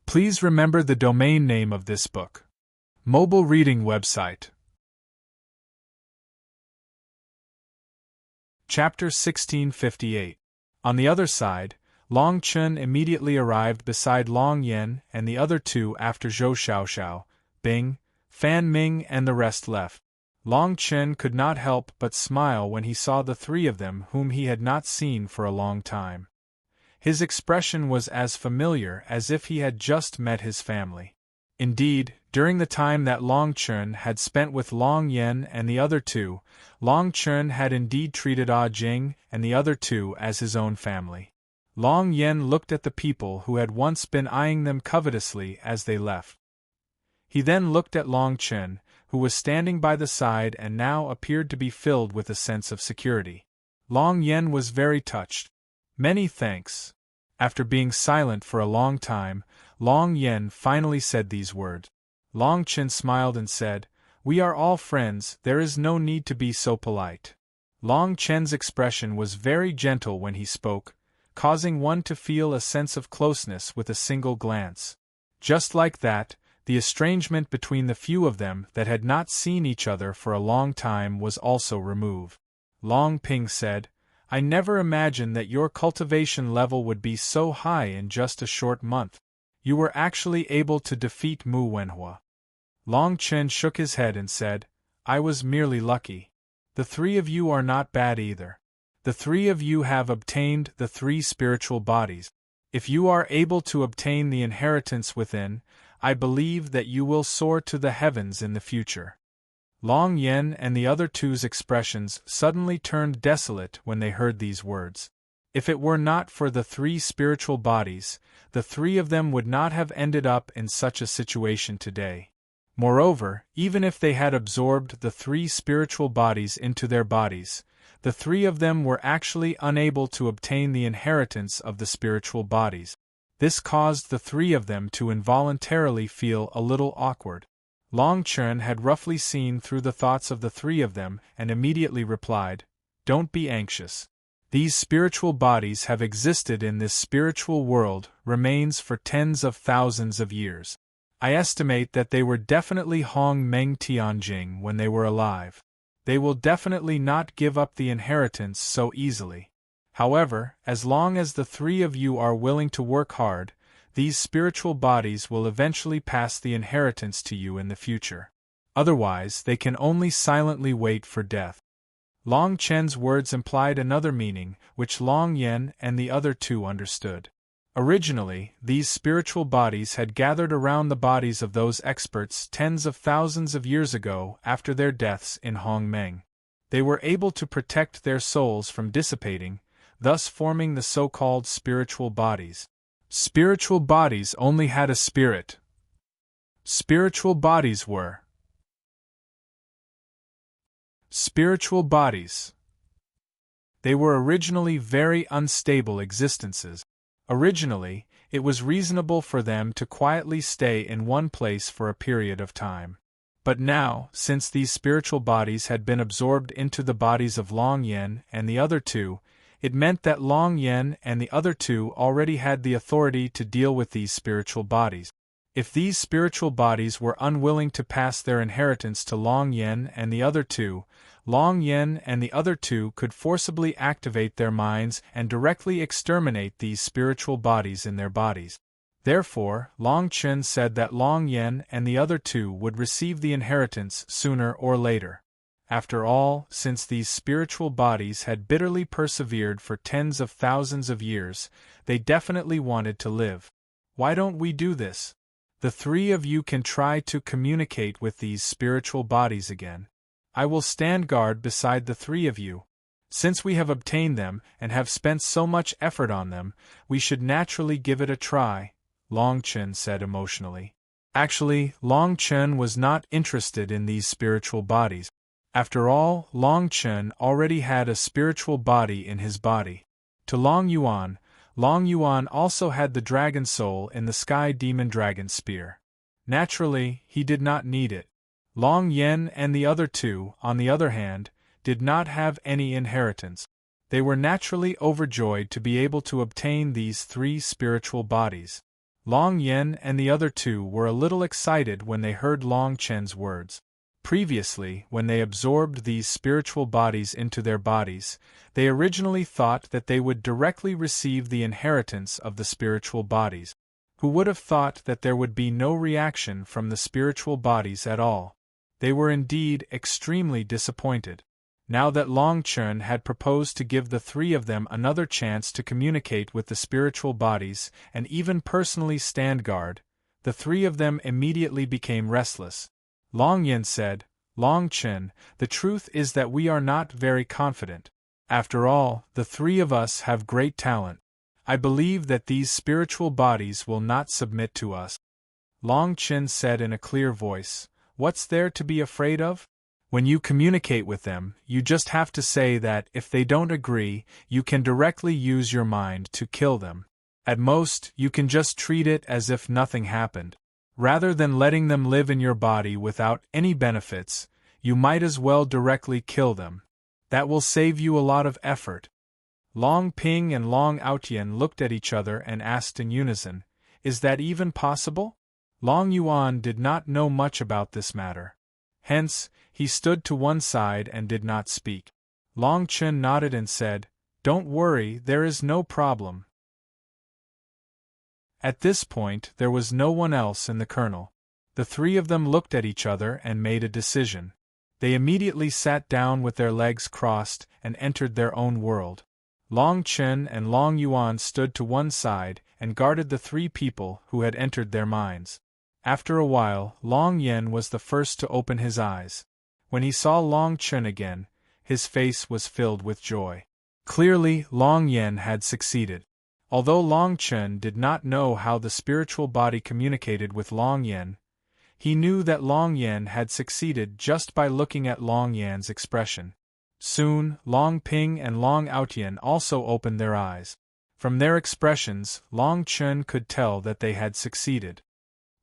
Please remember the domain name of this book. Mobile reading website. Chapter 1658. On the other side, Long Chen immediately arrived beside Long Yan and the other 2 after Zhou Xiaoxiao, Bing, Fan Ming and the rest left. Long Chen could not help but smile when he saw the 3 of them whom he had not seen for a long time. His expression was as familiar as if he had just met his family. Indeed, during the time that Long Chen had spent with Long Yan and the other 2, Long Chen had indeed treated Ah Jing and the other 2 as his own family. Long Yan looked at the people who had once been eyeing them covetously as they left. He then looked at Long Chen, who was standing by the side and now appeared to be filled with a sense of security. Long Yan was very touched. Many thanks. After being silent for a long time, Long Yan finally said these words. Long Chen smiled and said, We are all friends, there is no need to be so polite. Long Chen's expression was very gentle when he spoke, causing one to feel a sense of closeness with a single glance. Just like that, the estrangement between the few of them that had not seen each other for a long time was also removed. Long Ping said, I never imagined that your cultivation level would be so high in just a short month. You were actually able to defeat Mu Wenhua. Long Chen shook his head and said, I was merely lucky. The 3 of you are not bad either. The 3 of you have obtained the 3 spiritual bodies. If you are able to obtain the inheritance within, I believe that you will soar to the heavens in the future. Long Yen and the other two's expressions suddenly turned desolate when they heard these words. If it were not for the three spiritual bodies, the three of them would not have ended up in such a situation today. Moreover, even if they had absorbed the three spiritual bodies into their bodies, the three of them were actually unable to obtain the inheritance of the spiritual bodies. This caused the three of them to involuntarily feel a little awkward. Long Chen had roughly seen through the thoughts of the three of them and immediately replied, "Don't be anxious. These spiritual bodies have existed in this spiritual world, remains for tens of thousands of years. I estimate that they were definitely Hong Meng Tianjing when they were alive. They will definitely not give up the inheritance so easily. However, as long as the three of you are willing to work hard, these spiritual bodies will eventually pass the inheritance to you in the future. Otherwise, they can only silently wait for death." Long Chen's words implied another meaning, which Long Yen and the other two understood. Originally, these spiritual bodies had gathered around the bodies of those experts tens of thousands of years ago after their deaths in Hongmeng. They were able to protect their souls from dissipating, thus forming the so-called spiritual bodies. Spiritual bodies only had a spirit. Spiritual bodies were spiritual bodies. They were originally very unstable existences. Originally, it was reasonable for them to quietly stay in one place for a period of time. But now, since these spiritual bodies had been absorbed into the bodies of Long Yen and the other two, it meant that Long Yen and the other two already had the authority to deal with these spiritual bodies. If these spiritual bodies were unwilling to pass their inheritance to Long Yen and the other two, Long Yen and the other two could forcibly activate their minds and directly exterminate these spiritual bodies in their bodies. Therefore, Long Chen said that Long Yen and the other two would receive the inheritance sooner or later. After all, since these spiritual bodies had bitterly persevered for tens of thousands of years, they definitely wanted to live. Why don't we do this? The three of you can try to communicate with these spiritual bodies again. I will stand guard beside the three of you. Since we have obtained them and have spent so much effort on them, we should naturally give it a try, Long Chen said emotionally. Actually, Long Chen was not interested in these spiritual bodies. After all, Long Chen already had a spiritual body in his body. To Long Yuan also had the dragon soul in the sky demon dragon spear. Naturally, he did not need it. Long Yen and the other two, on the other hand, did not have any inheritance. They were naturally overjoyed to be able to obtain these three spiritual bodies. Long Yen and the other two were a little excited when they heard Long Chen's words. Previously, when they absorbed these spiritual bodies into their bodies, they originally thought that they would directly receive the inheritance of the spiritual bodies. Who would have thought that there would be no reaction from the spiritual bodies at all? They were indeed extremely disappointed. Now that Long Chen had proposed to give the three of them another chance to communicate with the spiritual bodies and even personally stand guard, the three of them immediately became restless. Long Yen said, "Long Chen, the truth is that we are not very confident. After all, the three of us have great talent. I believe that these spiritual bodies will not submit to us." Long Chen said in a clear voice, "What's there to be afraid of? When you communicate with them, you just have to say that if they don't agree, you can directly use your mind to kill them. At most, you can just treat it as if nothing happened. Rather than letting them live in your body without any benefits, you might as well directly kill them. That will save you a lot of effort." Long Ping and Long Outyen looked at each other and asked in unison, "Is that even possible?" Long Yuan did not know much about this matter. Hence, he stood to one side and did not speak. Long Chen nodded and said, "Don't worry, there is no problem." At this point, there was no one else in the kernel. The three of them looked at each other and made a decision. They immediately sat down with their legs crossed and entered their own world. Long Chen and Long Yuan stood to one side and guarded the three people who had entered their minds. After a while, Long Yen was the first to open his eyes. When he saw Long Chen again, his face was filled with joy. Clearly, Long Yen had succeeded. Although Long Chen did not know how the spiritual body communicated with Long Yen, he knew that Long Yen had succeeded just by looking at Long Yan's expression. Soon, Long Ping and Long Outyen also opened their eyes. From their expressions, Long Chen could tell that they had succeeded.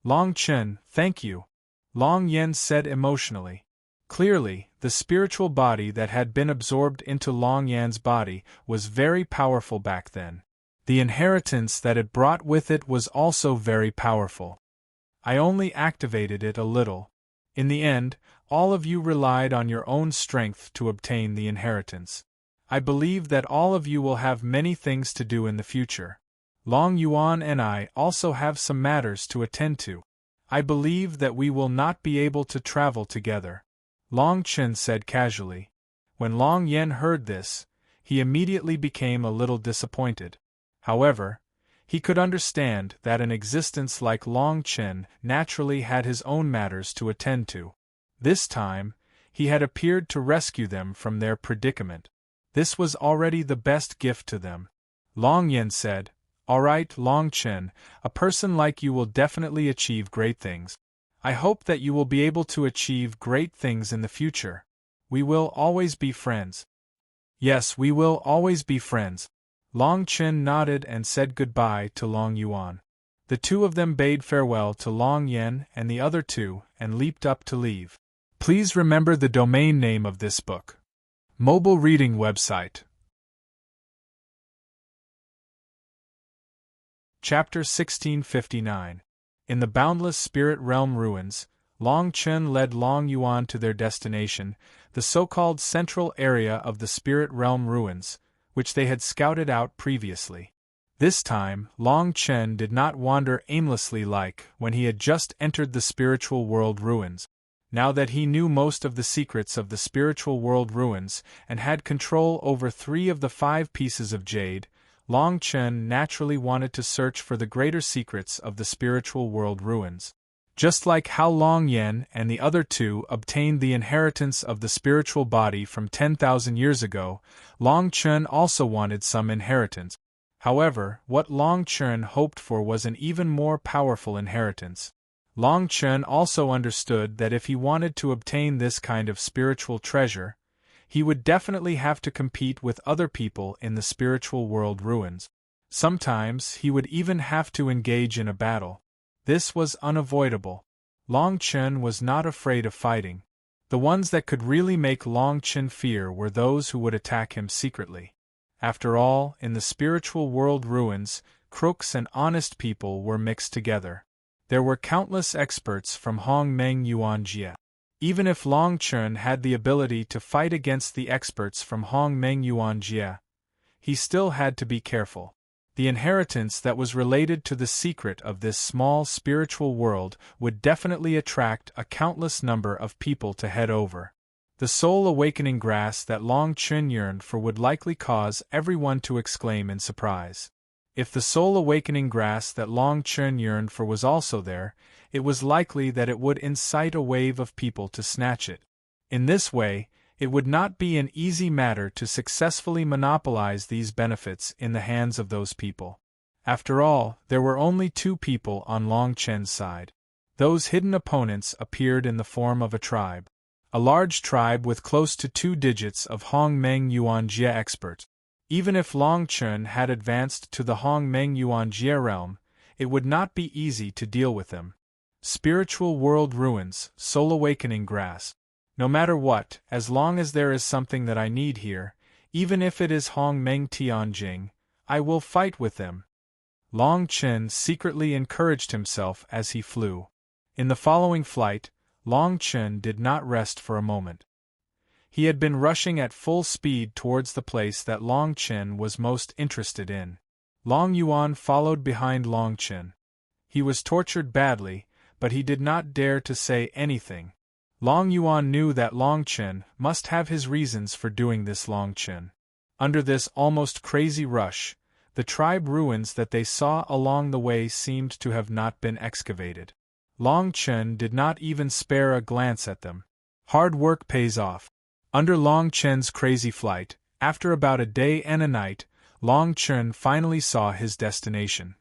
Long Chen, thank you, Long Yen said emotionally. Clearly, the spiritual body that had been absorbed into Long Yan's body was very powerful back then. The inheritance that it brought with it was also very powerful. I only activated it a little. In the end, all of you relied on your own strength to obtain the inheritance. I believe that all of you will have many things to do in the future. Long Yuan and I also have some matters to attend to. I believe that we will not be able to travel together, Long Chen said casually. When Long Yen heard this, he immediately became a little disappointed. However, he could understand that an existence like Long Chen naturally had his own matters to attend to. This time, he had appeared to rescue them from their predicament. This was already the best gift to them. Long Yen said, "All right, Long Chen, a person like you will definitely achieve great things. I hope that you will be able to achieve great things in the future. We will always be friends." "Yes, we will always be friends." Long Chen nodded and said goodbye to Long Yuan. The two of them bade farewell to Long Yen and the other two and leaped up to leave. Please remember the domain name of this book. Mobile reading website. Chapter 1659. In the boundless spirit realm ruins, Long Chen led Long Yuan to their destination, the so-called central area of the spirit realm ruins, which they had scouted out previously. This time, Long Chen did not wander aimlessly like when he had just entered the spiritual world ruins. Now that he knew most of the secrets of the spiritual world ruins and had control over 3 of the 5 pieces of jade, Long Chen naturally wanted to search for the greater secrets of the spiritual world ruins. Just like how Long Yen and the other two obtained the inheritance of the spiritual body from 10,000 years ago, Long Chen also wanted some inheritance. However, what Long Chen hoped for was an even more powerful inheritance. Long Chen also understood that if he wanted to obtain this kind of spiritual treasure, he would definitely have to compete with other people in the spiritual world ruins. Sometimes he would even have to engage in a battle. This was unavoidable. Long Chen was not afraid of fighting. The ones that could really make Long Chen fear were those who would attack him secretly. After all, in the spiritual world ruins, crooks and honest people were mixed together. There were countless experts from Hong Meng Yuan Jie. Even if Long Chen had the ability to fight against the experts from Hong Meng Yuan Jie, he still had to be careful. The inheritance that was related to the secret of this small spiritual world would definitely attract a countless number of people to head over. The soul awakening grass that Long Chen yearned for would likely cause everyone to exclaim in surprise. If the soul awakening grass that Long Chen yearned for was also there, it was likely that it would incite a wave of people to snatch it. In this way, it would not be an easy matter to successfully monopolize these benefits in the hands of those people. After all, there were only 2 people on Long Chen's side. Those hidden opponents appeared in the form of a tribe. A large tribe with close to 2 digits of Hong Meng Yuan Jie experts. Even if Long Chen had advanced to the Hong Meng Yuan Jie realm, it would not be easy to deal with them. Spiritual world ruins, soul awakening grass. No matter what, as long as there is something that I need here, even if it is Hong Meng Tianjing, I will fight with them. Long Chen secretly encouraged himself as he flew. In the following flight, Long Chen did not rest for a moment. He had been rushing at full speed towards the place that Long Chen was most interested in. Long Yuan followed behind Long Chen. He was tortured badly, but he did not dare to say anything. Long Yuan knew that Long Chen must have his reasons for doing this. Long Chen. Under this almost crazy rush, the tribe ruins that they saw along the way seemed to have not been excavated. Long Chen did not even spare a glance at them. Hard work pays off. Under Long Chen's crazy flight, after about a day and a night, Long Chen finally saw his destination.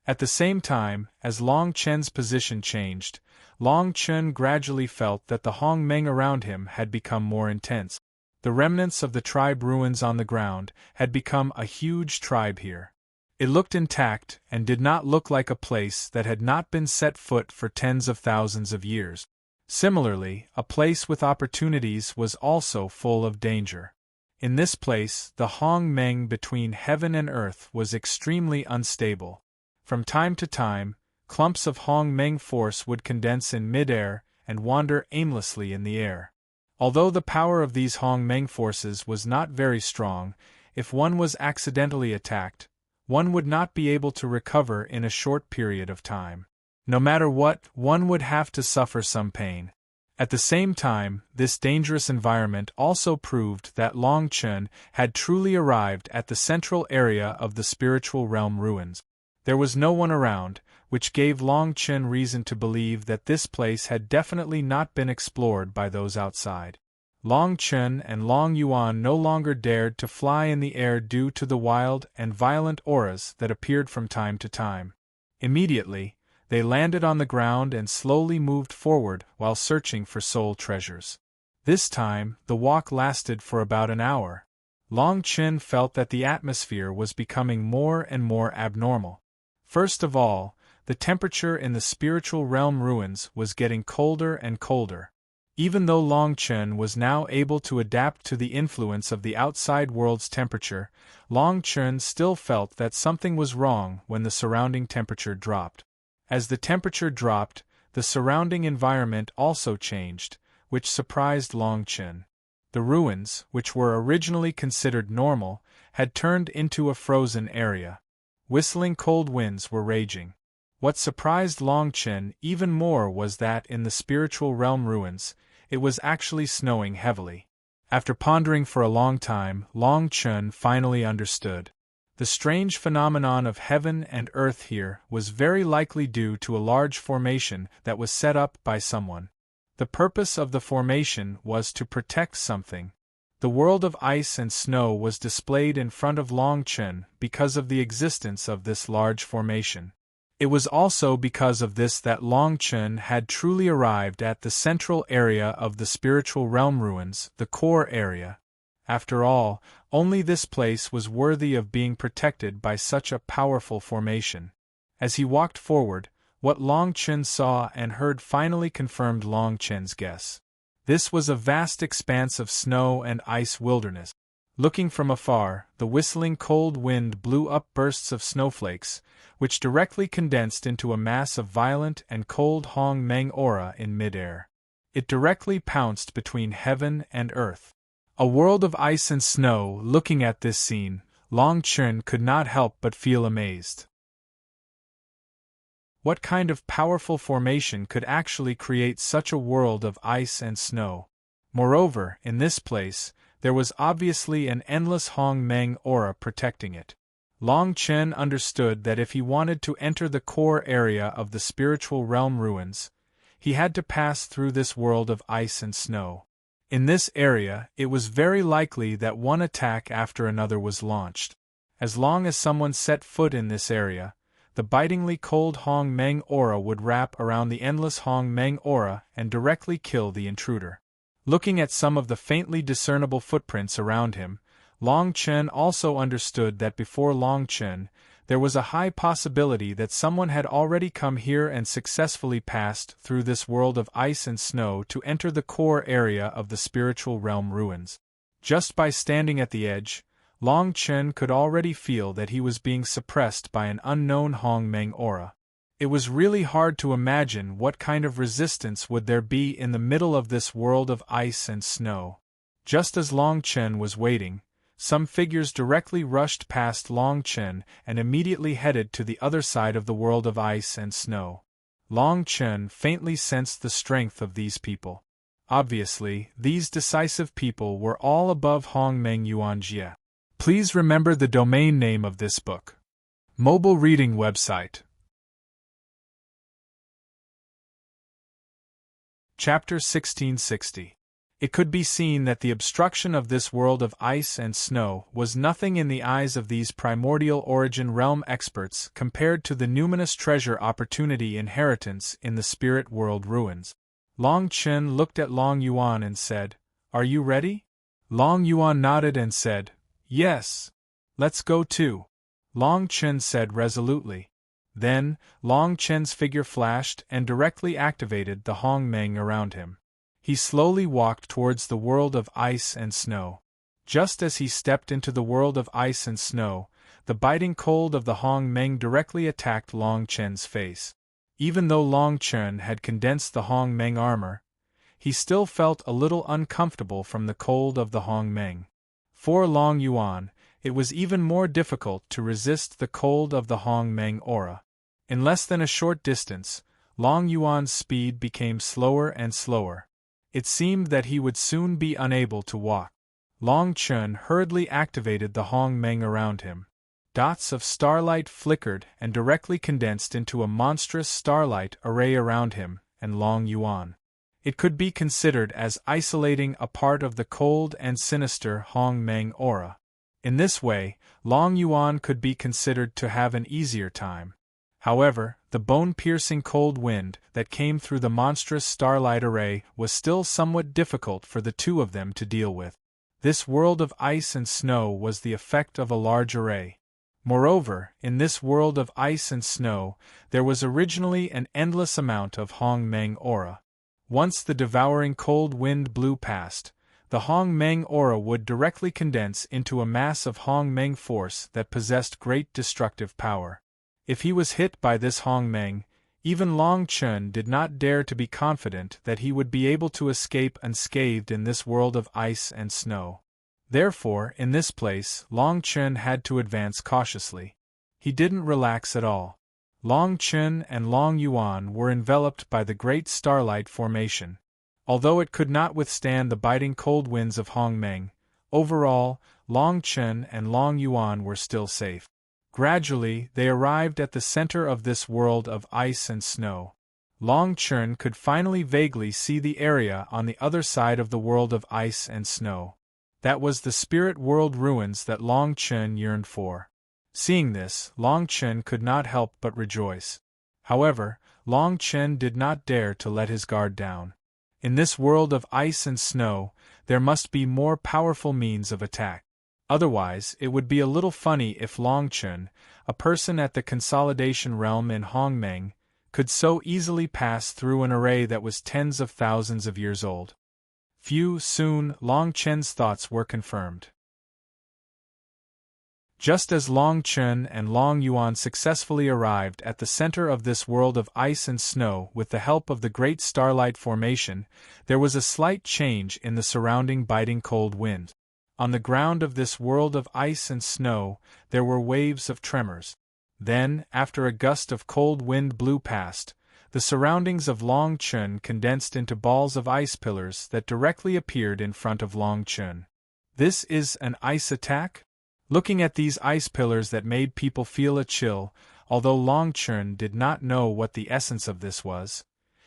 At the same time, as Long Chen's position changed, Long Chen gradually felt that the Hong Meng around him had become more intense. The remnants of the tribe ruins on the ground had become a huge tribe here. It looked intact and did not look like a place that had not been set foot for tens of thousands of years. Similarly, a place with opportunities was also full of danger. In this place, the Hong Meng between heaven and earth was extremely unstable. From time to time, clumps of Hong Meng force would condense in mid-air and wander aimlessly in the air. Although the power of these Hong Meng forces was not very strong, if one was accidentally attacked, one would not be able to recover in a short period of time. No matter what, one would have to suffer some pain. At the same time, this dangerous environment also proved that Long Chen had truly arrived at the central area of the spiritual realm ruins. There was no one around, which gave Long Chen reason to believe that this place had definitely not been explored by those outside. Long Chen and Long Yuan no longer dared to fly in the air due to the wild and violent auras that appeared from time to time. Immediately, they landed on the ground and slowly moved forward while searching for soul treasures. This time, the walk lasted for about an hour. Long Chen felt that the atmosphere was becoming more and more abnormal. First of all, the temperature in the spiritual realm ruins was getting colder and colder. Even though Long Chen was now able to adapt to the influence of the outside world's temperature, Long Chen still felt that something was wrong when the surrounding temperature dropped. As the temperature dropped, the surrounding environment also changed, which surprised Long Chen. The ruins, which were originally considered normal, had turned into a frozen area. Whistling cold winds were raging. What surprised Long Chen even more was that in the spiritual realm ruins, it was actually snowing heavily. After pondering for a long time, Long Chen finally understood. The strange phenomenon of heaven and earth here was very likely due to a large formation that was set up by someone. The purpose of the formation was to protect something. The world of ice and snow was displayed in front of Long Chen because of the existence of this large formation. It was also because of this that Long Chen had truly arrived at the central area of the spiritual realm ruins, the core area. After all, only this place was worthy of being protected by such a powerful formation. As he walked forward, what Long Chen saw and heard finally confirmed Long Chen's guess. This was a vast expanse of snow and ice wilderness. Looking from afar, the whistling cold wind blew up bursts of snowflakes, which directly condensed into a mass of violent and cold Hong Meng aura in midair. It directly pounced between heaven and earth. A world of ice and snow. Looking at this scene, Long Chen could not help but feel amazed. What kind of powerful formation could actually create such a world of ice and snow? Moreover, in this place, there was obviously an endless Hong Meng aura protecting it. Long Chen understood that if he wanted to enter the core area of the spiritual realm ruins, he had to pass through this world of ice and snow. In this area, it was very likely that one attack after another was launched. As long as someone set foot in this area, the bitingly cold Hong Meng aura would wrap around the endless Hong Meng aura and directly kill the intruder. Looking at some of the faintly discernible footprints around him, Long Chen also understood that before Long Chen, there was a high possibility that someone had already come here and successfully passed through this world of ice and snow to enter the core area of the spiritual realm ruins. Just by standing at the edge, Long Chen could already feel that he was being suppressed by an unknown Hong Meng aura. It was really hard to imagine what kind of resistance would there be in the middle of this world of ice and snow. Just as Long Chen was waiting, some figures directly rushed past Long Chen and immediately headed to the other side of the world of ice and snow. Long Chen faintly sensed the strength of these people. Obviously, these decisive people were all above Hong Meng Yuanjie. Please remember the domain name of this book. Mobile reading website. Chapter 1660. It could be seen that the obstruction of this world of ice and snow was nothing in the eyes of these primordial origin realm experts compared to the numinous treasure opportunity inheritance in the spirit world ruins. Long Chen looked at Long Yuan and said, "Are you ready?" Long Yuan nodded and said, "Yes. Let's go too," Long Chen said resolutely. Then, Long Chen's figure flashed and directly activated the Hong Meng around him. He slowly walked towards the world of ice and snow. Just as he stepped into the world of ice and snow, the biting cold of the Hong Meng directly attacked Long Chen's face. Even though Long Chen had condensed the Hong Meng armor, he still felt a little uncomfortable from the cold of the Hong Meng. For Long Yuan, it was even more difficult to resist the cold of the Hong Meng aura. In less than a short distance, Long Yuan's speed became slower and slower. It seemed that he would soon be unable to walk. Long Chen hurriedly activated the Hong Meng around him. Dots of starlight flickered and directly condensed into a monstrous starlight array around him and Long Yuan. It could be considered as isolating a part of the cold and sinister Hong Meng aura. In this way, Long Yuan could be considered to have an easier time. However, the bone-piercing cold wind that came through the monstrous starlight array was still somewhat difficult for the two of them to deal with. This world of ice and snow was the effect of a large array. Moreover, in this world of ice and snow, there was originally an endless amount of Hong Meng aura. Once the devouring cold wind blew past, the Hong Meng aura would directly condense into a mass of Hong Meng force that possessed great destructive power. If he was hit by this Hong Meng, even Long Chen did not dare to be confident that he would be able to escape unscathed in this world of ice and snow. Therefore, in this place, Long Chen had to advance cautiously. He didn't relax at all. Long Chen and Long Yuan were enveloped by the great starlight formation. Although it could not withstand the biting cold winds of Hong Meng, overall, Long Chen and Long Yuan were still safe. Gradually, they arrived at the center of this world of ice and snow. Long Chen could finally vaguely see the area on the other side of the world of ice and snow. That was the spirit world ruins that Long Chen yearned for. Seeing this, Long Chen could not help but rejoice. However, Long Chen did not dare to let his guard down. In this world of ice and snow, there must be more powerful means of attack. Otherwise, it would be a little funny if Long Chen, a person at the consolidation realm in Hong Meng, could so easily pass through an array that was tens of thousands of years old. Soon, Long Chen's thoughts were confirmed. Just as Long Chen and Long Yuan successfully arrived at the center of this world of ice and snow with the help of the great starlight formation, there was a slight change in the surrounding biting cold wind. On the ground of this world of ice and snow, there were waves of tremors. Then, after a gust of cold wind blew past, the surroundings of Long Chen condensed into balls of ice pillars that directly appeared in front of Long Chen. This is an ice attack? Looking at these ice pillars that made people feel a chill, although Long Chen did not know what the essence of this was,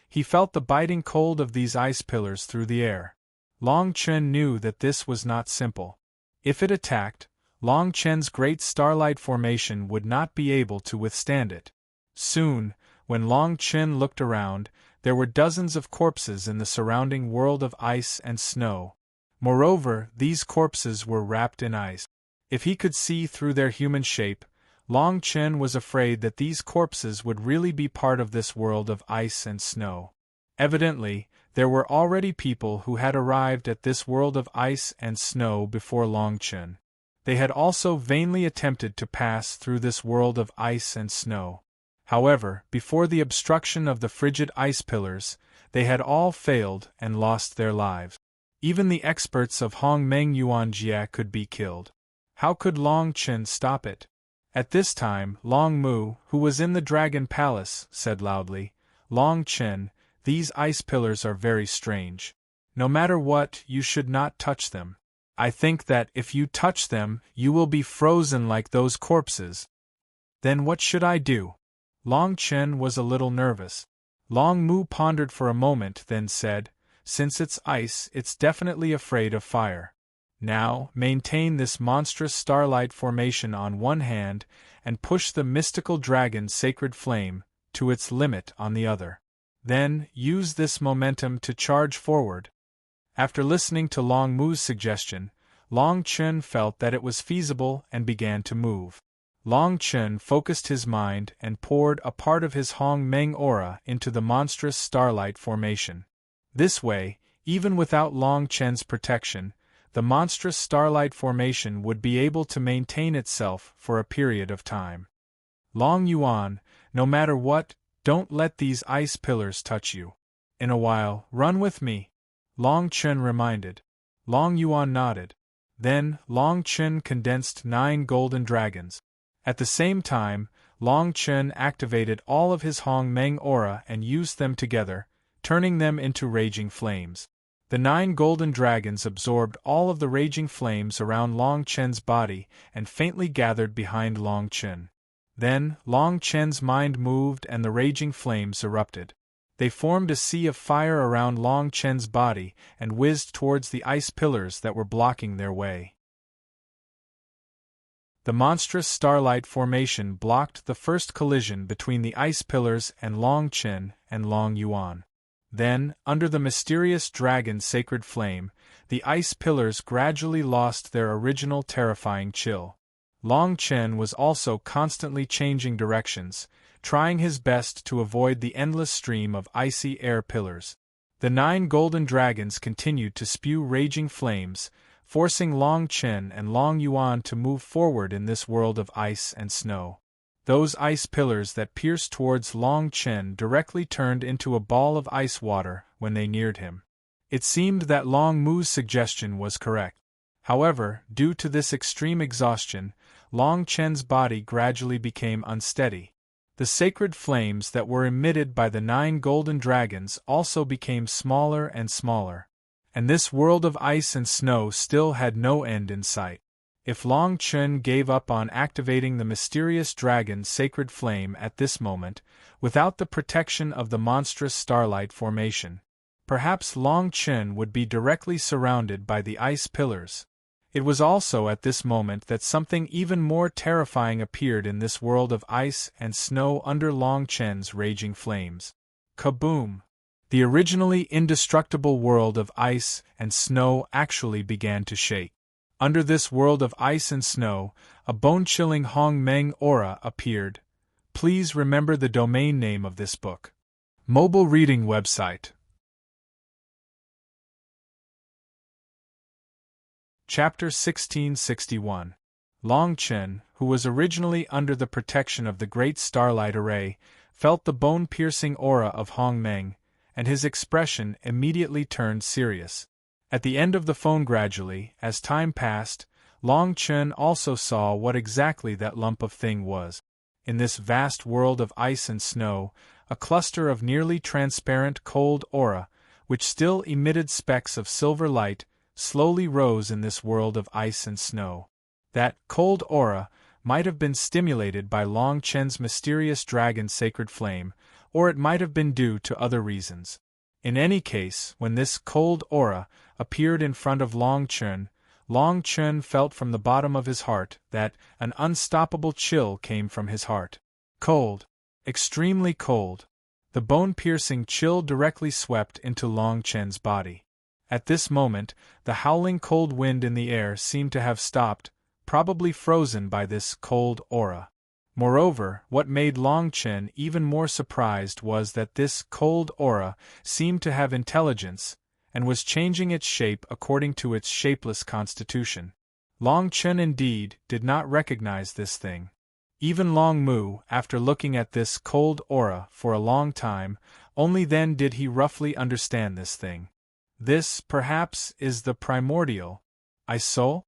he felt the biting cold of these ice pillars through the air. Long Chen knew that this was not simple. If it attacked, Long Chen's great starlight formation would not be able to withstand it. Soon, when Long Chen looked around, there were dozens of corpses in the surrounding world of ice and snow. Moreover, these corpses were wrapped in ice. If he could see through their human shape, Long Chen was afraid that these corpses would really be part of this world of ice and snow. Evidently, there were already people who had arrived at this world of ice and snow before Long Chen. They had also vainly attempted to pass through this world of ice and snow. However, before the obstruction of the frigid ice pillars, they had all failed and lost their lives. Even the experts of Hong Meng Yuanjia could be killed. How could Long Chen stop it? At this time, Long Mu, who was in the Dragon Palace, said loudly, "Long Chen, these ice pillars are very strange. No matter what, you should not touch them. I think that if you touch them, you will be frozen like those corpses." Then what should I do? Long Chen was a little nervous. Long Mu pondered for a moment, then said, "Since it's ice, it's definitely afraid of fire. Now, maintain this monstrous starlight formation on one hand, and push the mystical dragon's sacred flame to its limit on the other. Then, use this momentum to charge forward." After listening to Long Mu's suggestion, Long Chen felt that it was feasible and began to move. Long Chen focused his mind and poured a part of his Hong Meng aura into the monstrous starlight formation. This way, even without Long Chen's protection, the monstrous starlight formation would be able to maintain itself for a period of time. Long Yuan, no matter what, don't let these ice pillars touch you. In a while, run with me, Long Chen reminded. Long Yuan nodded. Then, Long Chen condensed 9 golden dragons. At the same time, Long Chen activated all of his Hong Meng aura and used them together, turning them into raging flames. The 9 golden dragons absorbed all of the raging flames around Long Chen's body and faintly gathered behind Long Chen. Then, Long Chen's mind moved and the raging flames erupted. They formed a sea of fire around Long Chen's body and whizzed towards the ice pillars that were blocking their way. The monstrous starlight formation blocked the first collision between the ice pillars and Long Chen and Long Yuan. Then, under the mysterious dragon's sacred flame, the ice pillars gradually lost their original terrifying chill. Long Chen was also constantly changing directions, trying his best to avoid the endless stream of icy air pillars. The 9 golden dragons continued to spew raging flames, forcing Long Chen and Long Yuan to move forward in this world of ice and snow. Those ice pillars that pierced towards Long Chen directly turned into a ball of ice water when they neared him. It seemed that Long Mu's suggestion was correct. However, due to this extreme exhaustion, Long Chen's body gradually became unsteady. The sacred flames that were emitted by the 9 golden dragons also became smaller and smaller. And this world of ice and snow still had no end in sight. If Long Chen gave up on activating the mysterious dragon's sacred flame at this moment, without the protection of the monstrous starlight formation, perhaps Long Chen would be directly surrounded by the ice pillars. It was also at this moment that something even more terrifying appeared in this world of ice and snow under Long Chen's raging flames. Kaboom! The originally indestructible world of ice and snow actually began to shake. Under this world of ice and snow, a bone-chilling Hong Meng aura appeared. Please remember the domain name of this book. Mobile reading website. Chapter 1661. Long Chen, who was originally under the protection of the Great Starlight Array, felt the bone-piercing aura of Hong Meng, and his expression immediately turned serious. At the end of the phone gradually, as time passed, Long Chen also saw what exactly that lump of thing was. In this vast world of ice and snow, a cluster of nearly transparent cold aura, which still emitted specks of silver light, slowly rose in this world of ice and snow. That cold aura might have been stimulated by Long Chen's mysterious dragon's sacred flame, or it might have been due to other reasons. In any case, when this cold aura appeared in front of Long Chen felt from the bottom of his heart that an unstoppable chill came from his heart. Cold. Extremely cold. The bone-piercing chill directly swept into Long Chen's body. At this moment, the howling cold wind in the air seemed to have stopped, probably frozen by this cold aura. Moreover, what made Long Chen even more surprised was that this cold aura seemed to have intelligence, and was changing its shape according to its shapeless constitution. Long Chen indeed did not recognize this thing. Even Long Mu, after looking at this cold aura for a long time, only then did he roughly understand this thing. This, perhaps, is the primordial ice soul?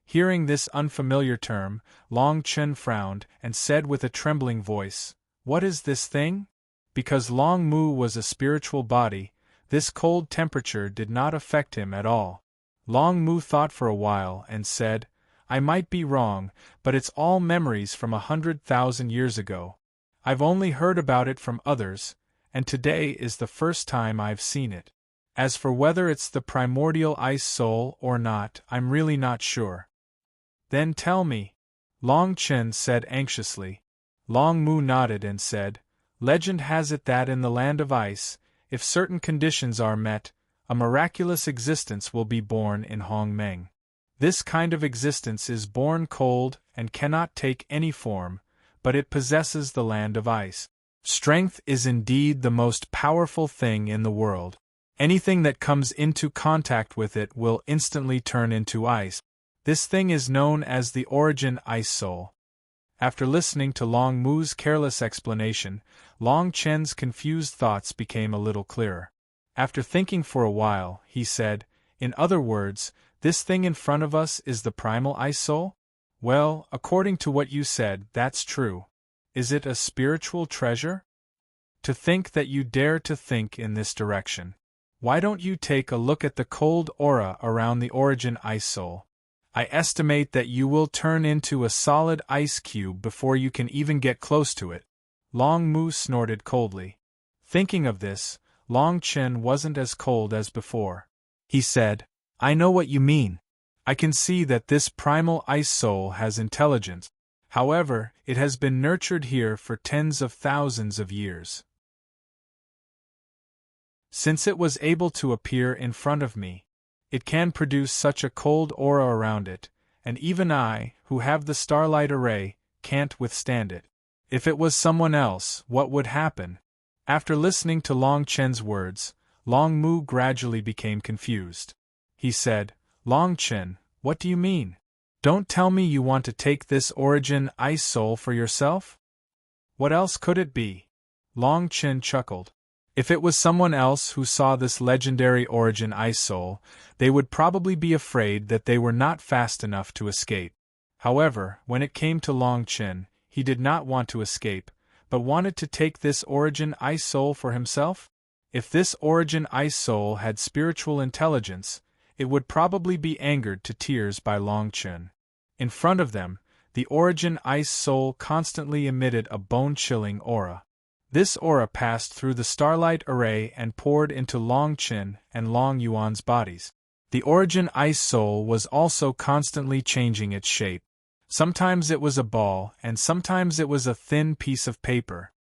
Hearing this unfamiliar term, Long Chen frowned and said with a trembling voice, "What is this thing?" Because Long Mu was a spiritual body, this cold temperature did not affect him at all. Long Mu thought for a while and said, "I might be wrong, but it's all memories from 100,000 years ago. I've only heard about it from others, and today is the first time I've seen it. As for whether it's the primordial ice soul or not, I'm really not sure. Then tell me, Long Chen said anxiously. Long Mu nodded and said, legend has it that in the land of ice, if certain conditions are met, a miraculous existence will be born in Hong Meng. This kind of existence is born cold and cannot take any form, but it possesses the land of ice. Strength is indeed the most powerful thing in the world. Anything that comes into contact with it will instantly turn into ice. This thing is known as the Origin Ice Soul. After listening to Long Mu's careless explanation, Long Chen's confused thoughts became a little clearer. After thinking for a while, he said, in other words, this thing in front of us is the primal ice soul? Well, according to what you said, that's true. Is it a spiritual treasure? To think that you dare to think in this direction. Why don't you take a look at the cold aura around the Origin Ice Soul? I estimate that you will turn into a solid ice cube before you can even get close to it. Long Mu snorted coldly. Thinking of this, Long Chen wasn't as cold as before. He said, I know what you mean. I can see that this primal ice soul has intelligence. However, it has been nurtured here for tens of thousands of years. Since it was able to appear in front of me, it can produce such a cold aura around it, and even I, who have the starlight array, can't withstand it. If it was someone else, what would happen? After listening to Long Chen's words, Long Mu gradually became confused. He said, Long Chen, what do you mean? Don't tell me you want to take this Origin Ice Soul for yourself? What else could it be? Long Chen chuckled. If it was someone else who saw this legendary Origin Ice Soul, they would probably be afraid that they were not fast enough to escape. However, when it came to Long Chen, he did not want to escape, but wanted to take this Origin Ice Soul for himself? If this Origin Ice Soul had spiritual intelligence, it would probably be angered to tears by Long Chen. In front of them, the Origin Ice Soul constantly emitted a bone-chilling aura. This aura passed through the starlight array and poured into Long Chen and Long Yuan's bodies. The Origin Ice Soul was also constantly changing its shape. Sometimes it was a ball, and sometimes it was a thin piece of paper.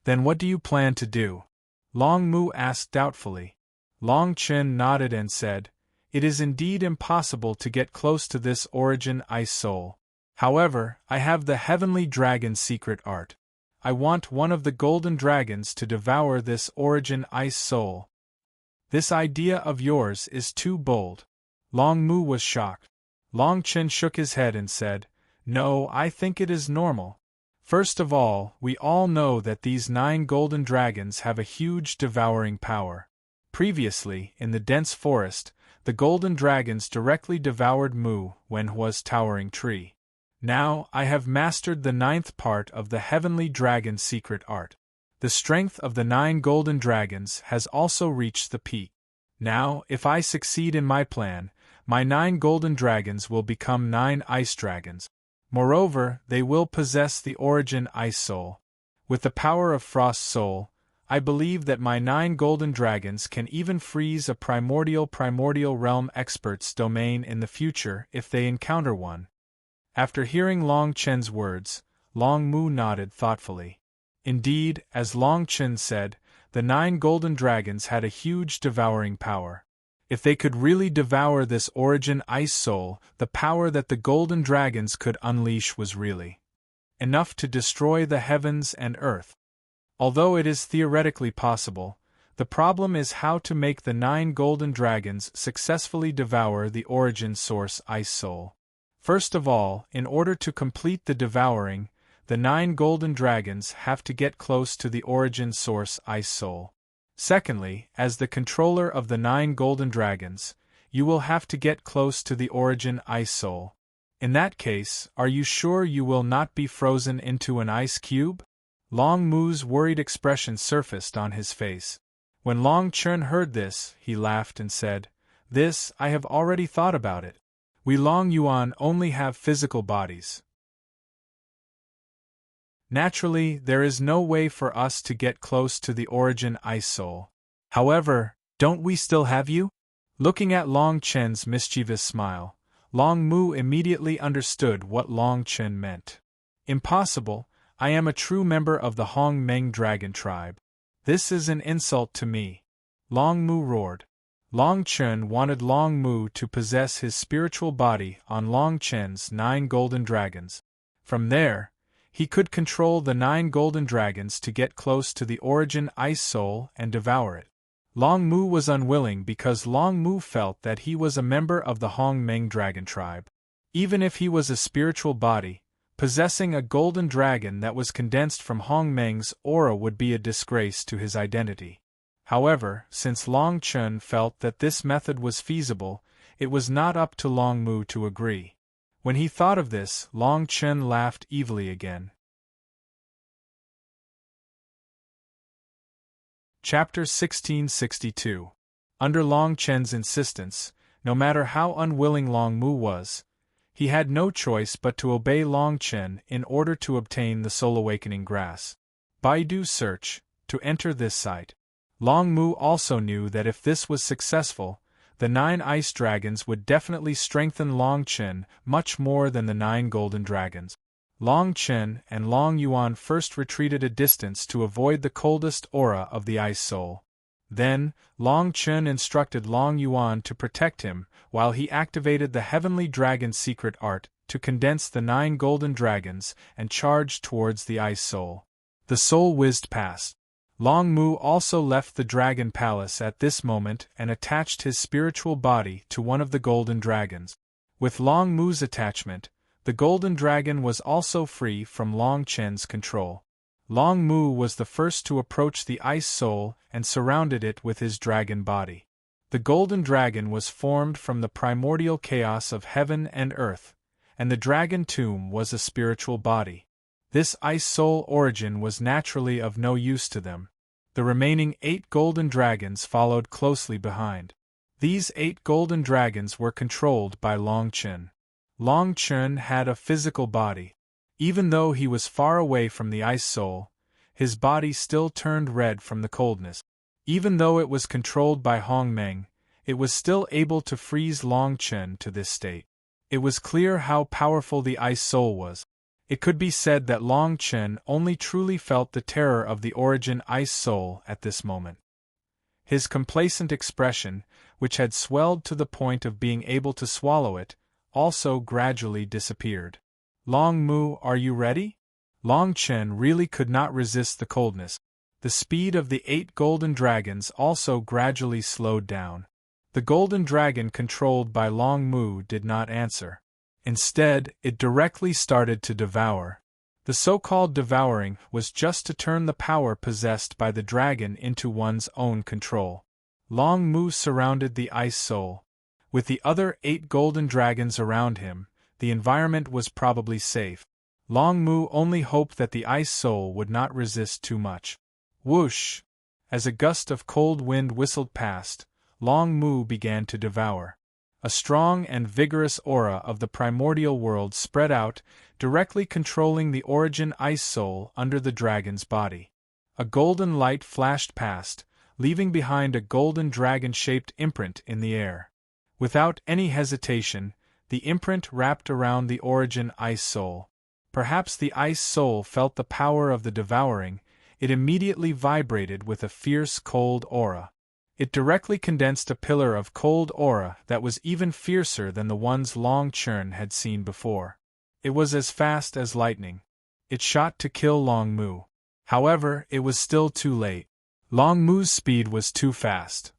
Then what do you plan to do? Long Mu asked doubtfully. Long Chen nodded and said, it is indeed impossible to get close to this Origin Ice Soul. However, I have the Heavenly Dragon's secret art. I want one of the golden dragons to devour this Origin Ice Soul. This idea of yours is too bold. Long Mu was shocked. Long Chen shook his head and said, no, I think it is normal. First of all, we all know that these 9 golden dragons have a huge devouring power. Previously, in the dense forest, the golden dragons directly devoured Mu when was towering tree. Now, I have mastered the 9th part of the Heavenly Dragon's secret art. The strength of the 9 golden dragons has also reached the peak. Now, if I succeed in my plan, my 9 golden dragons will become 9 ice dragons. Moreover, they will possess the Origin Ice Soul. With the power of Frost Soul, I believe that my 9 golden dragons can even freeze a primordial realm expert's domain in the future if they encounter one. After hearing Long Chen's words, Long Mu nodded thoughtfully. Indeed, as Long Chen said, the 9 golden dragons had a huge devouring power. If they could really devour this Origin Ice Soul, the power that the golden dragons could unleash was really enough to destroy the heavens and earth. Although it is theoretically possible, the problem is how to make the 9 golden dragons successfully devour the Origin Source Ice Soul. First of all, in order to complete the devouring, the 9 golden dragons have to get close to the Origin Source Ice Soul. Secondly, as the controller of the 9 golden dragons, you will have to get close to the Origin Ice Soul. In that case, are you sure you will not be frozen into an ice cube? Long Mu's worried expression surfaced on his face. When Long Chen heard this, he laughed and said, this, I have already thought about it. We Long Yuan only have physical bodies. Naturally, there is no way for us to get close to the origin ice soul. However, don't we still have you? Looking at Long Chen's mischievous smile, Long Mu immediately understood what Long Chen meant. Impossible, I am a true member of the Hong Meng dragon tribe. This is an insult to me. Long Mu roared. Long Chen wanted Long Mu to possess his spiritual body on Long Chen's 9 golden dragons. From there, he could control the 9 golden dragons to get close to the origin ice soul and devour it. Long Mu was unwilling because Long Mu felt that he was a member of the Hong Meng dragon tribe. Even if he was a spiritual body, possessing a golden dragon that was condensed from Hong Meng's aura would be a disgrace to his identity. However, since Long Chen felt that this method was feasible, it was not up to Long Mu to agree. When he thought of this, Long Chen laughed evilly again. Chapter 1662. Under Long Chen's insistence, no matter how unwilling Long Mu was, he had no choice but to obey Long Chen in order to obtain the Soul Awakening Grass. Baidu search, to enter this site. Long Mu also knew that if this was successful, the 9 ice dragons would definitely strengthen Long Chen much more than the 9 golden dragons. Long Chen and Long Yuan first retreated a distance to avoid the coldest aura of the ice soul. Then, Long Chen instructed Long Yuan to protect him while he activated the Heavenly Dragon's secret art to condense the 9 golden dragons and charged towards the ice soul. The soul whizzed past. Long Mu also left the Dragon Palace at this moment and attached his spiritual body to one of the golden dragons. With Long Mu's attachment, the golden dragon was also free from Long Chen's control. Long Mu was the first to approach the ice soul and surrounded it with his dragon body. The golden dragon was formed from the primordial chaos of heaven and earth, and the dragon tomb was a spiritual body. This ice soul origin was naturally of no use to them. The remaining 8 golden dragons followed closely behind. These 8 golden dragons were controlled by Long Chen. Long Chen had a physical body. Even though he was far away from the ice soul, his body still turned red from the coldness. Even though it was controlled by Hong Meng, it was still able to freeze Long Chen to this state. It was clear how powerful the ice soul was. It could be said that Long Chen only truly felt the terror of the origin ice soul at this moment. His complacent expression, which had swelled to the point of being able to swallow it, also gradually disappeared. Long Mu, are you ready? Long Chen really could not resist the coldness. The speed of the 8 golden dragons also gradually slowed down. The golden dragon controlled by Long Mu did not answer. Instead, it directly started to devour. The so-called devouring was just to turn the power possessed by the dragon into one's own control. Long Mu surrounded the ice soul. With the other 8 golden dragons around him, the environment was probably safe. Long Mu only hoped that the ice soul would not resist too much. Whoosh! As a gust of cold wind whistled past, Long Mu began to devour. A strong and vigorous aura of the primordial world spread out, directly controlling the origin ice soul under the dragon's body. A golden light flashed past, leaving behind a golden dragon-shaped imprint in the air. Without any hesitation, the imprint wrapped around the origin ice soul. Perhaps the ice soul felt the power of the devouring. It immediately vibrated with a fierce cold aura. It directly condensed a pillar of cold aura that was even fiercer than the ones Long Chen had seen before. It was as fast as lightning. It shot to kill Long Mu. However, it was still too late. Long Mu's speed was too fast.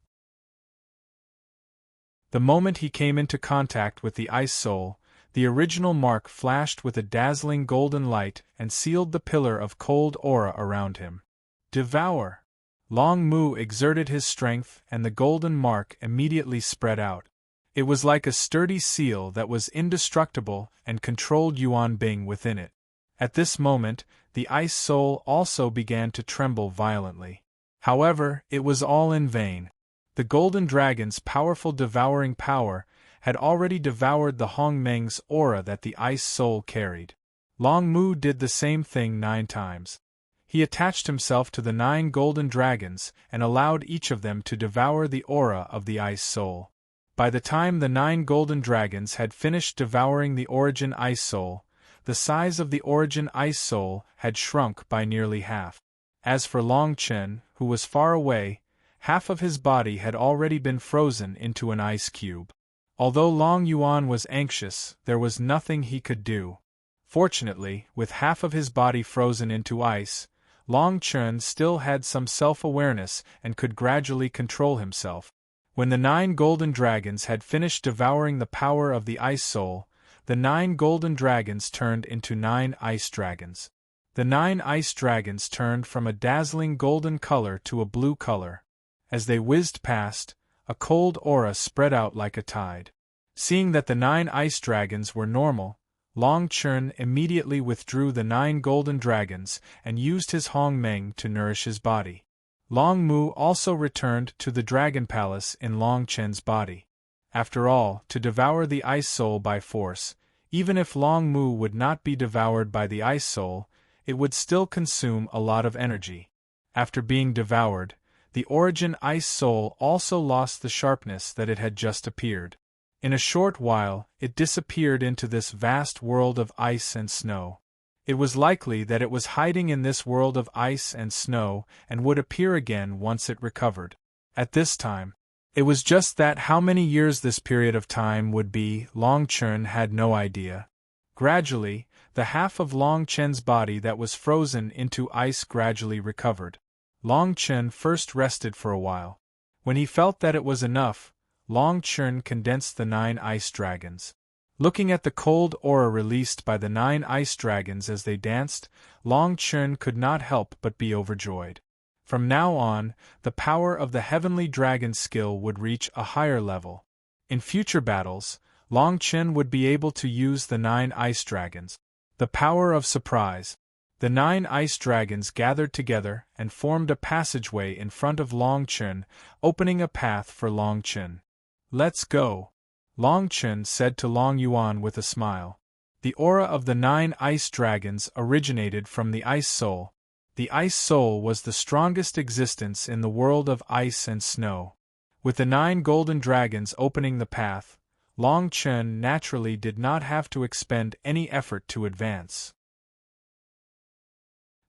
The moment he came into contact with the ice soul, the original mark flashed with a dazzling golden light and sealed the pillar of cold aura around him. Devour! Long Mu exerted his strength and the golden mark immediately spread out. It was like a sturdy seal that was indestructible and controlled Yuan Bing within it. At this moment, the ice soul also began to tremble violently. However, it was all in vain. The golden dragon's powerful devouring power had already devoured the Hong Meng's aura that the ice soul carried. Long Mu did the same thing 9 times. He attached himself to the 9 golden dragons and allowed each of them to devour the aura of the Ice Soul. By the time the 9 golden dragons had finished devouring the Origin Ice Soul, the size of the Origin Ice Soul had shrunk by nearly half. As for Long Chen, who was far away, half of his body had already been frozen into an ice cube. Although Long Yuan was anxious, there was nothing he could do. Fortunately, with half of his body frozen into ice, Long Chen still had some self-awareness and could gradually control himself. When the 9 golden dragons had finished devouring the power of the Ice Soul, the 9 golden dragons turned into 9 ice dragons. The 9 ice dragons turned from a dazzling golden color to a blue color. As they whizzed past, a cold aura spread out like a tide. Seeing that the 9 ice dragons were normal, Long Chen immediately withdrew the 9 golden dragons and used his Hong Meng to nourish his body. Long Mu also returned to the Dragon Palace in Long Chen's body. After all, to devour the Ice Soul by force, even if Long Mu would not be devoured by the Ice Soul, it would still consume a lot of energy. After being devoured, the Origin Ice Soul also lost the sharpness that it had just appeared. In a short while, it disappeared into this vast world of ice and snow. It was likely that it was hiding in this world of ice and snow and would appear again once it recovered. At this time, it was just that how many years this period of time would be, Long Chen had no idea. Gradually, the half of Long Chen's body that was frozen into ice gradually recovered. Long Chen first rested for a while. When he felt that it was enough, Long Chen condensed the 9 ice dragons. Looking at the cold aura released by the 9 ice dragons as they danced, Long Chen could not help but be overjoyed. From now on, the power of the heavenly dragon skill would reach a higher level. In future battles, Long Chen would be able to use the 9 ice dragons. The power of surprise. The 9 ice dragons gathered together and formed a passageway in front of Long Chen, opening a path for Long Chen. "Let's go," Long Chen said to Long Yuan with a smile. The aura of the 9 ice dragons originated from the Ice Soul. The Ice Soul was the strongest existence in the world of ice and snow. With the 9 golden dragons opening the path, Long Chen naturally did not have to expend any effort to advance.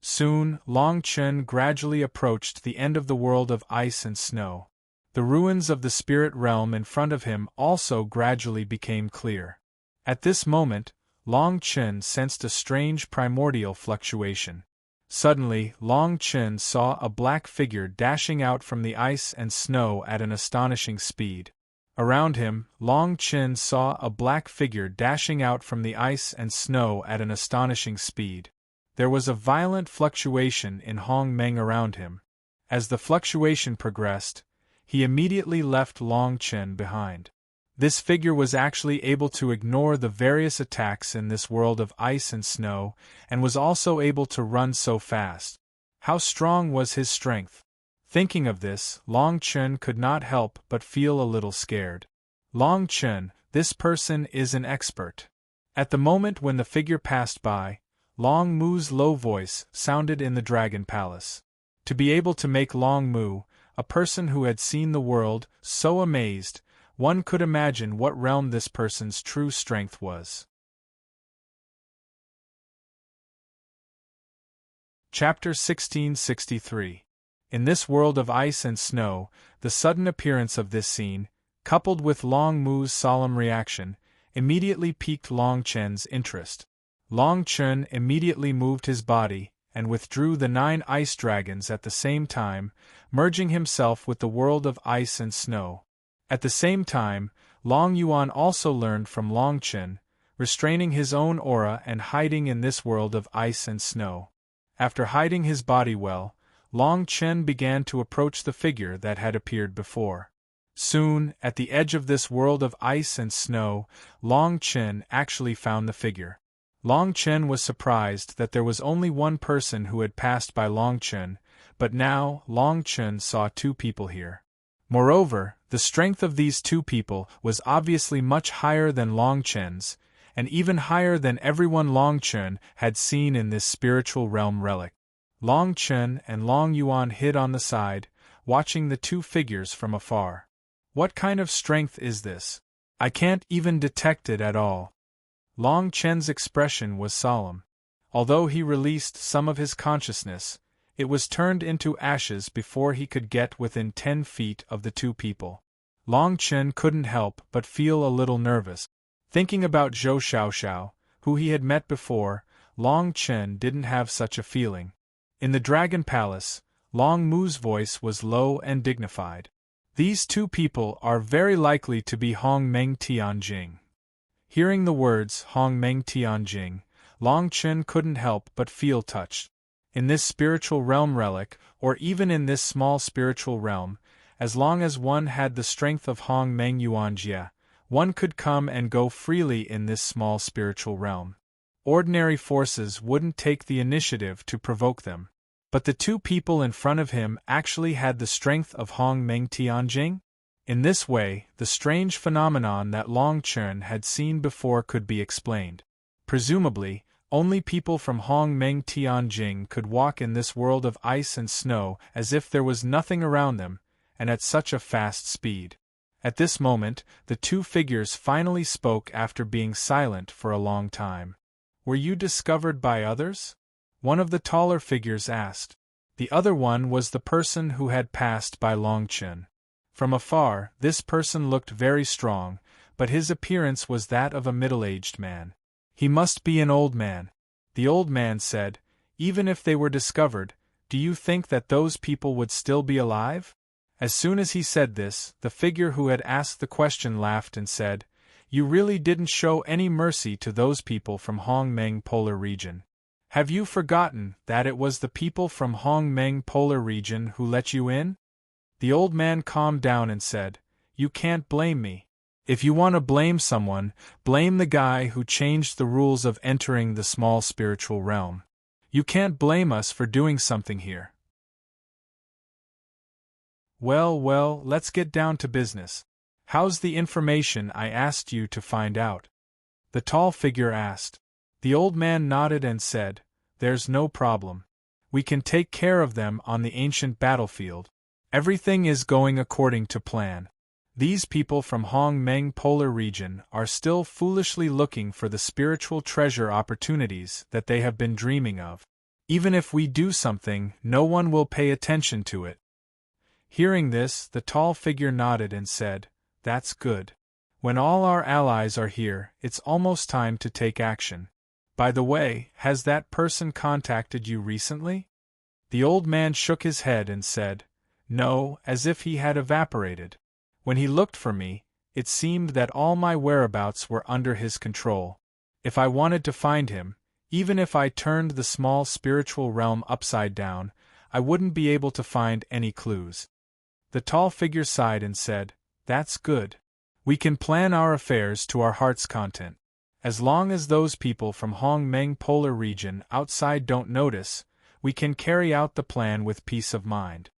Soon, Long Chen gradually approached the end of the world of ice and snow. The ruins of the spirit realm in front of him also gradually became clear. At this moment, Long Chen sensed a strange primordial fluctuation. Suddenly, Long Chen saw a black figure dashing out from the ice and snow at an astonishing speed. Around him, Long Chen saw a black figure dashing out from the ice and snow at an astonishing speed. There was a violent fluctuation in Hong Meng around him. As the fluctuation progressed, he immediately left Long Chen behind. This figure was actually able to ignore the various attacks in this world of ice and snow, and was also able to run so fast. How strong was his strength? Thinking of this, Long Chen could not help but feel a little scared. Long Chen, this person is an expert. At the moment when the figure passed by, Long Mu's low voice sounded in the Dragon Palace. To be able to make Long Mu, a person who had seen the world, so amazed, one could imagine what realm this person's true strength was. Chapter 1663. In this world of ice and snow, the sudden appearance of this scene, coupled with Long Mu's solemn reaction, immediately piqued Long Chen's interest. Long Chen immediately moved his body, and withdrew the 9 ice dragons at the same time, merging himself with the world of ice and snow. At the same time, Long Yuan also learned from Long Chen, restraining his own aura and hiding in this world of ice and snow. After hiding his body well, Long Chen began to approach the figure that had appeared before. Soon, at the edge of this world of ice and snow, Long Chen actually found the figure. Long Chen was surprised that there was only one person who had passed by Long Chen, but now Long Chen saw 2 people here. Moreover, the strength of these 2 people was obviously much higher than Long Chen's, and even higher than everyone Long Chen had seen in this spiritual realm relic. Long Chen and Long Yuan hid on the side, watching the two figures from afar. What kind of strength is this? I can't even detect it at all. Long Chen's expression was solemn. Although he released some of his consciousness, it was turned into ashes before he could get within 10 feet of the two people. Long Chen couldn't help but feel a little nervous. Thinking about Zhou Xiaoxiao, who he had met before, Long Chen didn't have such a feeling. In the Dragon Palace, Long Mu's voice was low and dignified. These two people are very likely to be Hong Meng Tianjing. Hearing the words Hong Meng Tianjing, Long Chen couldn't help but feel touched. In this spiritual realm relic, or even in this small spiritual realm, as long as one had the strength of Hong Meng Yuanjia, one could come and go freely in this small spiritual realm. Ordinary forces wouldn't take the initiative to provoke them. But the two people in front of him actually had the strength of Hong Meng Tianjing? In this way, the strange phenomenon that Long Chen had seen before could be explained. Presumably, only people from Hong Meng Tianjing could walk in this world of ice and snow as if there was nothing around them, and at such a fast speed. At this moment, the two figures finally spoke after being silent for a long time. "Were you discovered by others?" one of the taller figures asked. The other one was the person who had passed by Long Chen. From afar, this person looked very strong, but his appearance was that of a middle-aged man. "He must be an old man," the old man said. "Even if they were discovered, do you think that those people would still be alive?" As soon as he said this, the figure who had asked the question laughed and said, "You really didn't show any mercy to those people from Hong Meng Polar Region. Have you forgotten that it was the people from Hong Meng Polar Region who let you in?" The old man calmed down and said, "You can't blame me. If you want to blame someone, blame the guy who changed the rules of entering the small spiritual realm. You can't blame us for doing something here." Well, let's get down to business. How's the information I asked you to find out?" the tall figure asked. The old man nodded and said, "There's no problem. We can take care of them on the ancient battlefield. Everything is going according to plan. These people from Hong Meng Polar Region are still foolishly looking for the spiritual treasure opportunities that they have been dreaming of. Even if we do something, no one will pay attention to it." Hearing this, the tall figure nodded and said, "That's good. When all our allies are here, it's almost time to take action. By the way, has that person contacted you recently?" The old man shook his head and said, "No," as if he had evaporated. "When he looked for me, it seemed that all my whereabouts were under his control. If I wanted to find him, even if I turned the small spiritual realm upside down, I wouldn't be able to find any clues." The tall figure sighed and said, "That's good. We can plan our affairs to our heart's content. As long as those people from Hong Meng Polar Region outside don't notice, we can carry out the plan with peace of mind."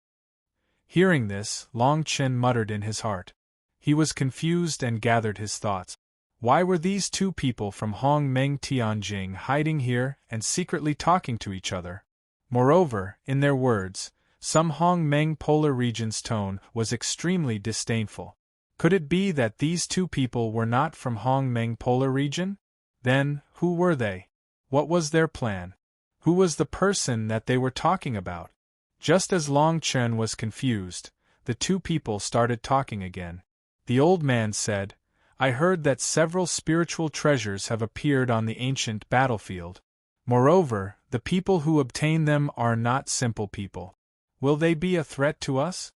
Hearing this, Long Chen muttered in his heart. He was confused and gathered his thoughts. Why were these two people from Hong Meng Tianjing hiding here and secretly talking to each other? Moreover, in their words, some Hong Meng Polar Region's tone was extremely disdainful. Could it be that these two people were not from Hong Meng Polar Region? Then, who were they? What was their plan? Who was the person that they were talking about? Just as Long Chen was confused, the two people started talking again. The old man said, "I heard that several spiritual treasures have appeared on the ancient battlefield. Moreover, the people who obtain them are not simple people. Will they be a threat to us?"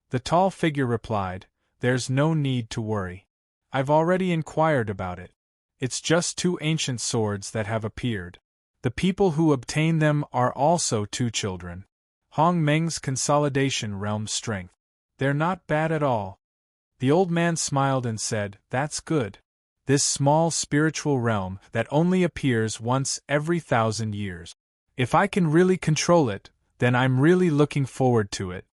The tall figure replied, "There's no need to worry. I've already inquired about it. It's just two ancient swords that have appeared. The people who obtain them are also two children. Hong Meng's consolidation realm strength. They're not bad at all." The old man smiled and said, "That's good. This small spiritual realm that only appears once every 1,000 years. If I can really control it, then I'm really looking forward to it."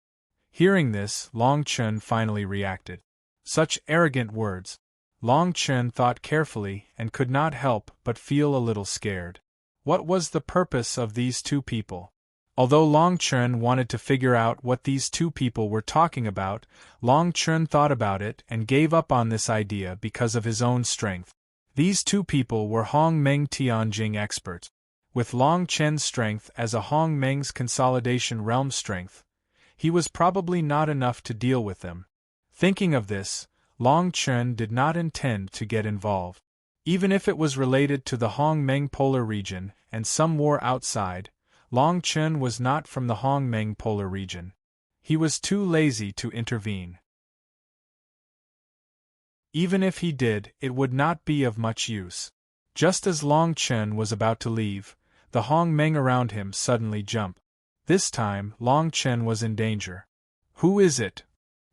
Hearing this, Long Chen finally reacted. Such arrogant words. Long Chen thought carefully and could not help but feel a little scared. What was the purpose of these two people? Although Long Chen wanted to figure out what these two people were talking about, Long Chen thought about it and gave up on this idea because of his own strength. These two people were Hong Meng Tianjing experts. With Long Chen's strength as a Hong Meng's consolidation realm strength, he was probably not enough to deal with them. Thinking of this, Long Chen did not intend to get involved. Even if it was related to the Hong Meng polar region and some war outside, Long Chen was not from the Hong Meng polar region. He was too lazy to intervene. Even if he did, it would not be of much use. Just as Long Chen was about to leave, the Hong Meng around him suddenly jumped. This time, Long Chen was in danger. Who is it?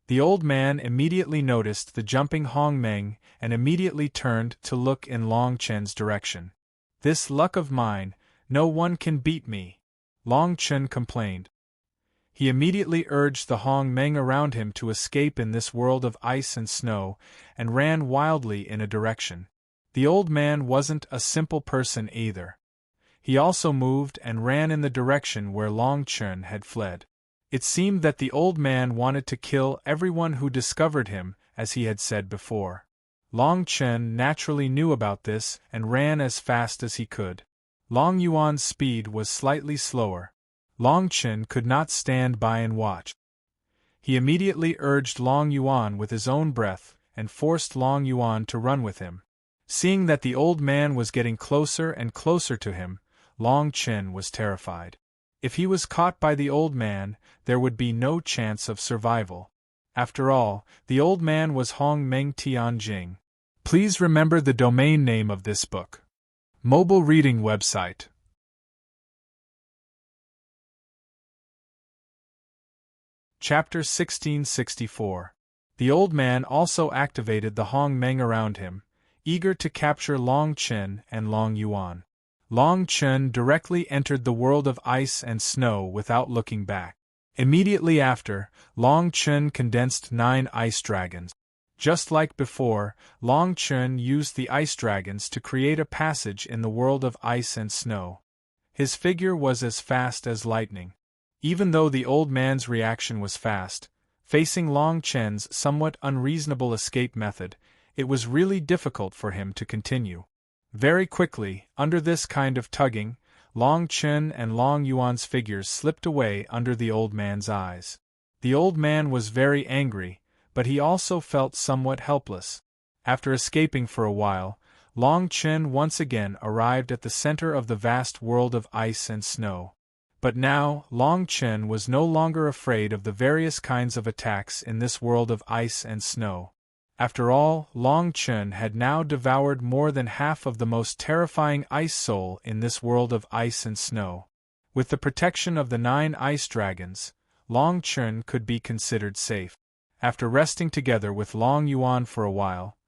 The old man immediately noticed the jumping Hong Meng and immediately turned to look in Long Chen's direction. This luck of mine, no one can beat me, Long Chen complained. He immediately urged the Hong Meng around him to escape in this world of ice and snow, and ran wildly in a direction. The old man wasn't a simple person either. He also moved and ran in the direction where Long Chen had fled. It seemed that the old man wanted to kill everyone who discovered him, as he had said before. Long Chen naturally knew about this and ran as fast as he could. Long Yuan's speed was slightly slower. Long Chen could not stand by and watch. He immediately urged Long Yuan with his own breath and forced Long Yuan to run with him. Seeing that the old man was getting closer and closer to him, Long Chen was terrified. If he was caught by the old man, there would be no chance of survival. After all, the old man was Hong Meng Tianjing. Please remember the domain name of this book. Mobile reading website. Chapter 1664. The old man also activated the Hong Meng around him, eager to capture Long Chen and Long Yuan. Long Chen directly entered the world of ice and snow without looking back. Immediately after, Long Chen condensed 9 ice dragons. Just like before, Long Chen used the ice dragons to create a passage in the world of ice and snow. His figure was as fast as lightning. Even though the old man's reaction was fast, facing Long Chen's somewhat unreasonable escape method, it was really difficult for him to continue. Very quickly, under this kind of tugging, Long Chen and Long Yuan's figures slipped away under the old man's eyes. The old man was very angry, but he also felt somewhat helpless. After escaping for a while, Long Chen once again arrived at the center of the vast world of ice and snow. But now, Long Chen was no longer afraid of the various kinds of attacks in this world of ice and snow. After all, Long Chen had now devoured more than half of the most terrifying ice soul in this world of ice and snow. With the protection of the 9 ice dragons, Long Chen could be considered safe. After resting together with Long Yuan for a while,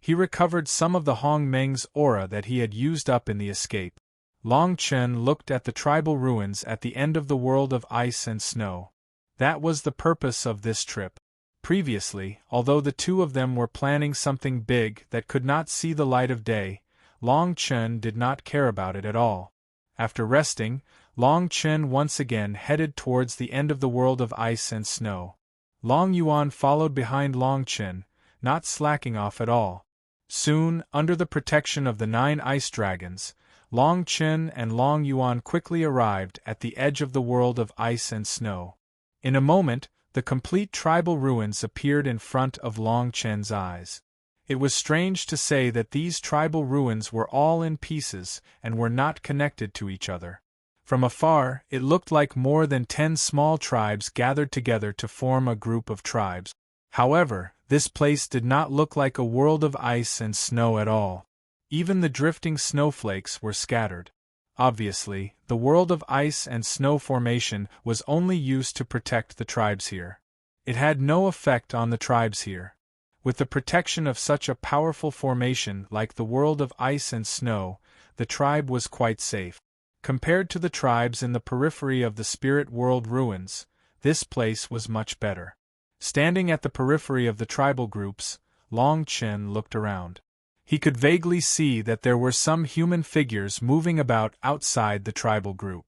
he recovered some of the Hong Meng's aura that he had used up in the escape. Long Chen looked at the tribal ruins at the end of the world of ice and snow. That was the purpose of this trip. Previously, although the two of them were planning something big that could not see the light of day, Long Chen did not care about it at all. After resting, Long Chen once again headed towards the end of the world of ice and snow. Long Yuan followed behind Long Chen, not slacking off at all. Soon, under the protection of the 9 ice dragons, Long Chen and Long Yuan quickly arrived at the edge of the world of ice and snow. In a moment, the complete tribal ruins appeared in front of Long Chen's eyes. It was strange to say that these tribal ruins were all in pieces and were not connected to each other. From afar, it looked like more than 10 small tribes gathered together to form a group of tribes. However, this place did not look like a world of ice and snow at all. Even the drifting snowflakes were scattered. Obviously, the world of ice and snow formation was only used to protect the tribes here. It had no effect on the tribes here. With the protection of such a powerful formation like the world of ice and snow, the tribe was quite safe. Compared to the tribes in the periphery of the spirit world ruins, this place was much better. Standing at the periphery of the tribal groups, Long Chen looked around. He could vaguely see that there were some human figures moving about outside the tribal group.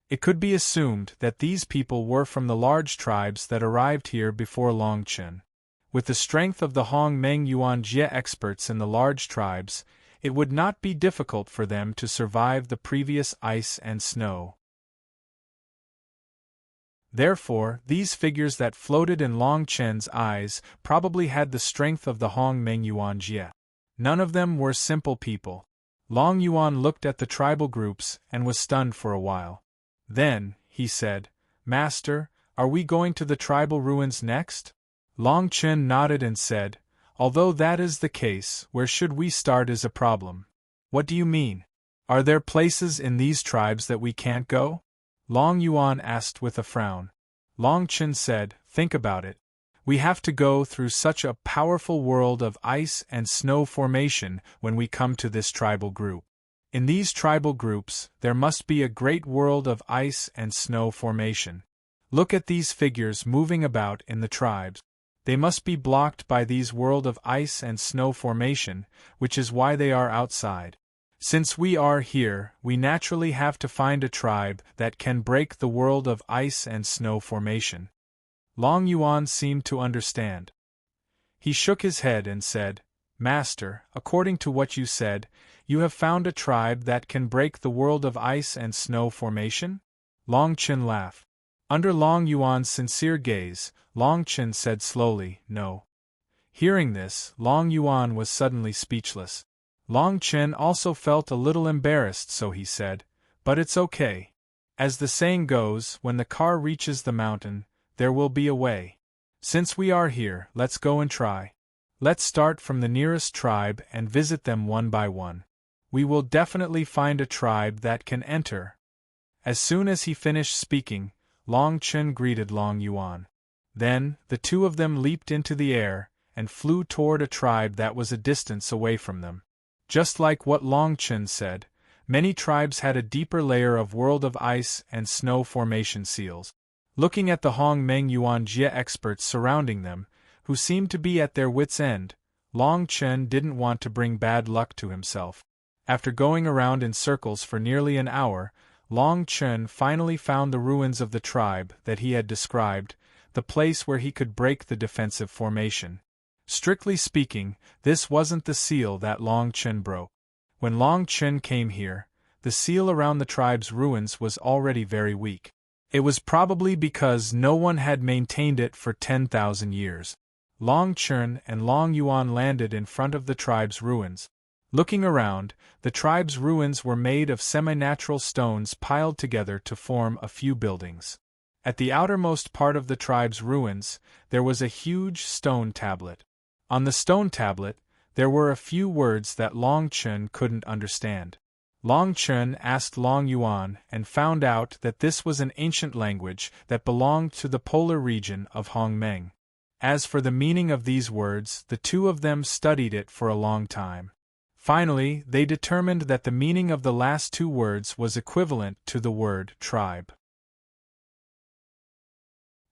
It could be assumed that these people were from the large tribes that arrived here before Long Chen. With the strength of the Hong Meng Yuan Jie experts in the large tribes, it would not be difficult for them to survive the previous ice and snow. Therefore, these figures that floated in Long Chen's eyes probably had the strength of the Hong Meng Yuan Jie. None of them were simple people. Long Yuan looked at the tribal groups and was stunned for a while. Then, he said, "Master, are we going to the tribal ruins next?" Long Chen nodded and said, "Although that is the case, where should we start is a problem." "What do you mean? Are there places in these tribes that we can't go?" Long Yuan asked with a frown. Long Chen said, "Think about it. We have to go through such a powerful world of ice and snow formation when we come to this tribal group. In these tribal groups, there must be a great world of ice and snow formation. Look at these figures moving about in the tribes. They must be blocked by these world of ice and snow formation, which is why they are outside. Since we are here, we naturally have to find a tribe that can break the world of ice and snow formation." Long Yuan seemed to understand. He shook his head and said, "Master, according to what you said, you have found a tribe that can break the world of ice and snow formation?" Long Chen laughed. Under Long Yuan's sincere gaze, Long Chen said slowly, "No." Hearing this, Long Yuan was suddenly speechless. Long Chen also felt a little embarrassed, so he said, "But it's okay. As the saying goes, when the car reaches the mountain, there will be a way. Since we are here, let's go and try. Let's start from the nearest tribe and visit them one by one. We will definitely find a tribe that can enter." As soon as he finished speaking, Long Chen greeted Long Yuan. Then, the two of them leaped into the air and flew toward a tribe that was a distance away from them. Just like what Long Chen said, many tribes had a deeper layer of world of ice and snow formation seals. Looking at the Hong Meng Yuan Jie experts surrounding them, who seemed to be at their wits' end, Long Chen didn't want to bring bad luck to himself. After going around in circles for nearly an hour, Long Chen finally found the ruins of the tribe that he had described, the place where he could break the defensive formation. Strictly speaking, this wasn't the seal that Long Chen broke. When Long Chen came here, the seal around the tribe's ruins was already very weak. It was probably because no one had maintained it for 10,000 years. Long Chen and Long Yuan landed in front of the tribe's ruins. Looking around, the tribe's ruins were made of semi-natural stones piled together to form a few buildings. At the outermost part of the tribe's ruins, there was a huge stone tablet. On the stone tablet, there were a few words that Long Chen couldn't understand. Long Chen asked Long Yuan and found out that this was an ancient language that belonged to the polar region of Hong Meng. As for the meaning of these words, the two of them studied it for a long time. Finally, they determined that the meaning of the last two words was equivalent to the word tribe.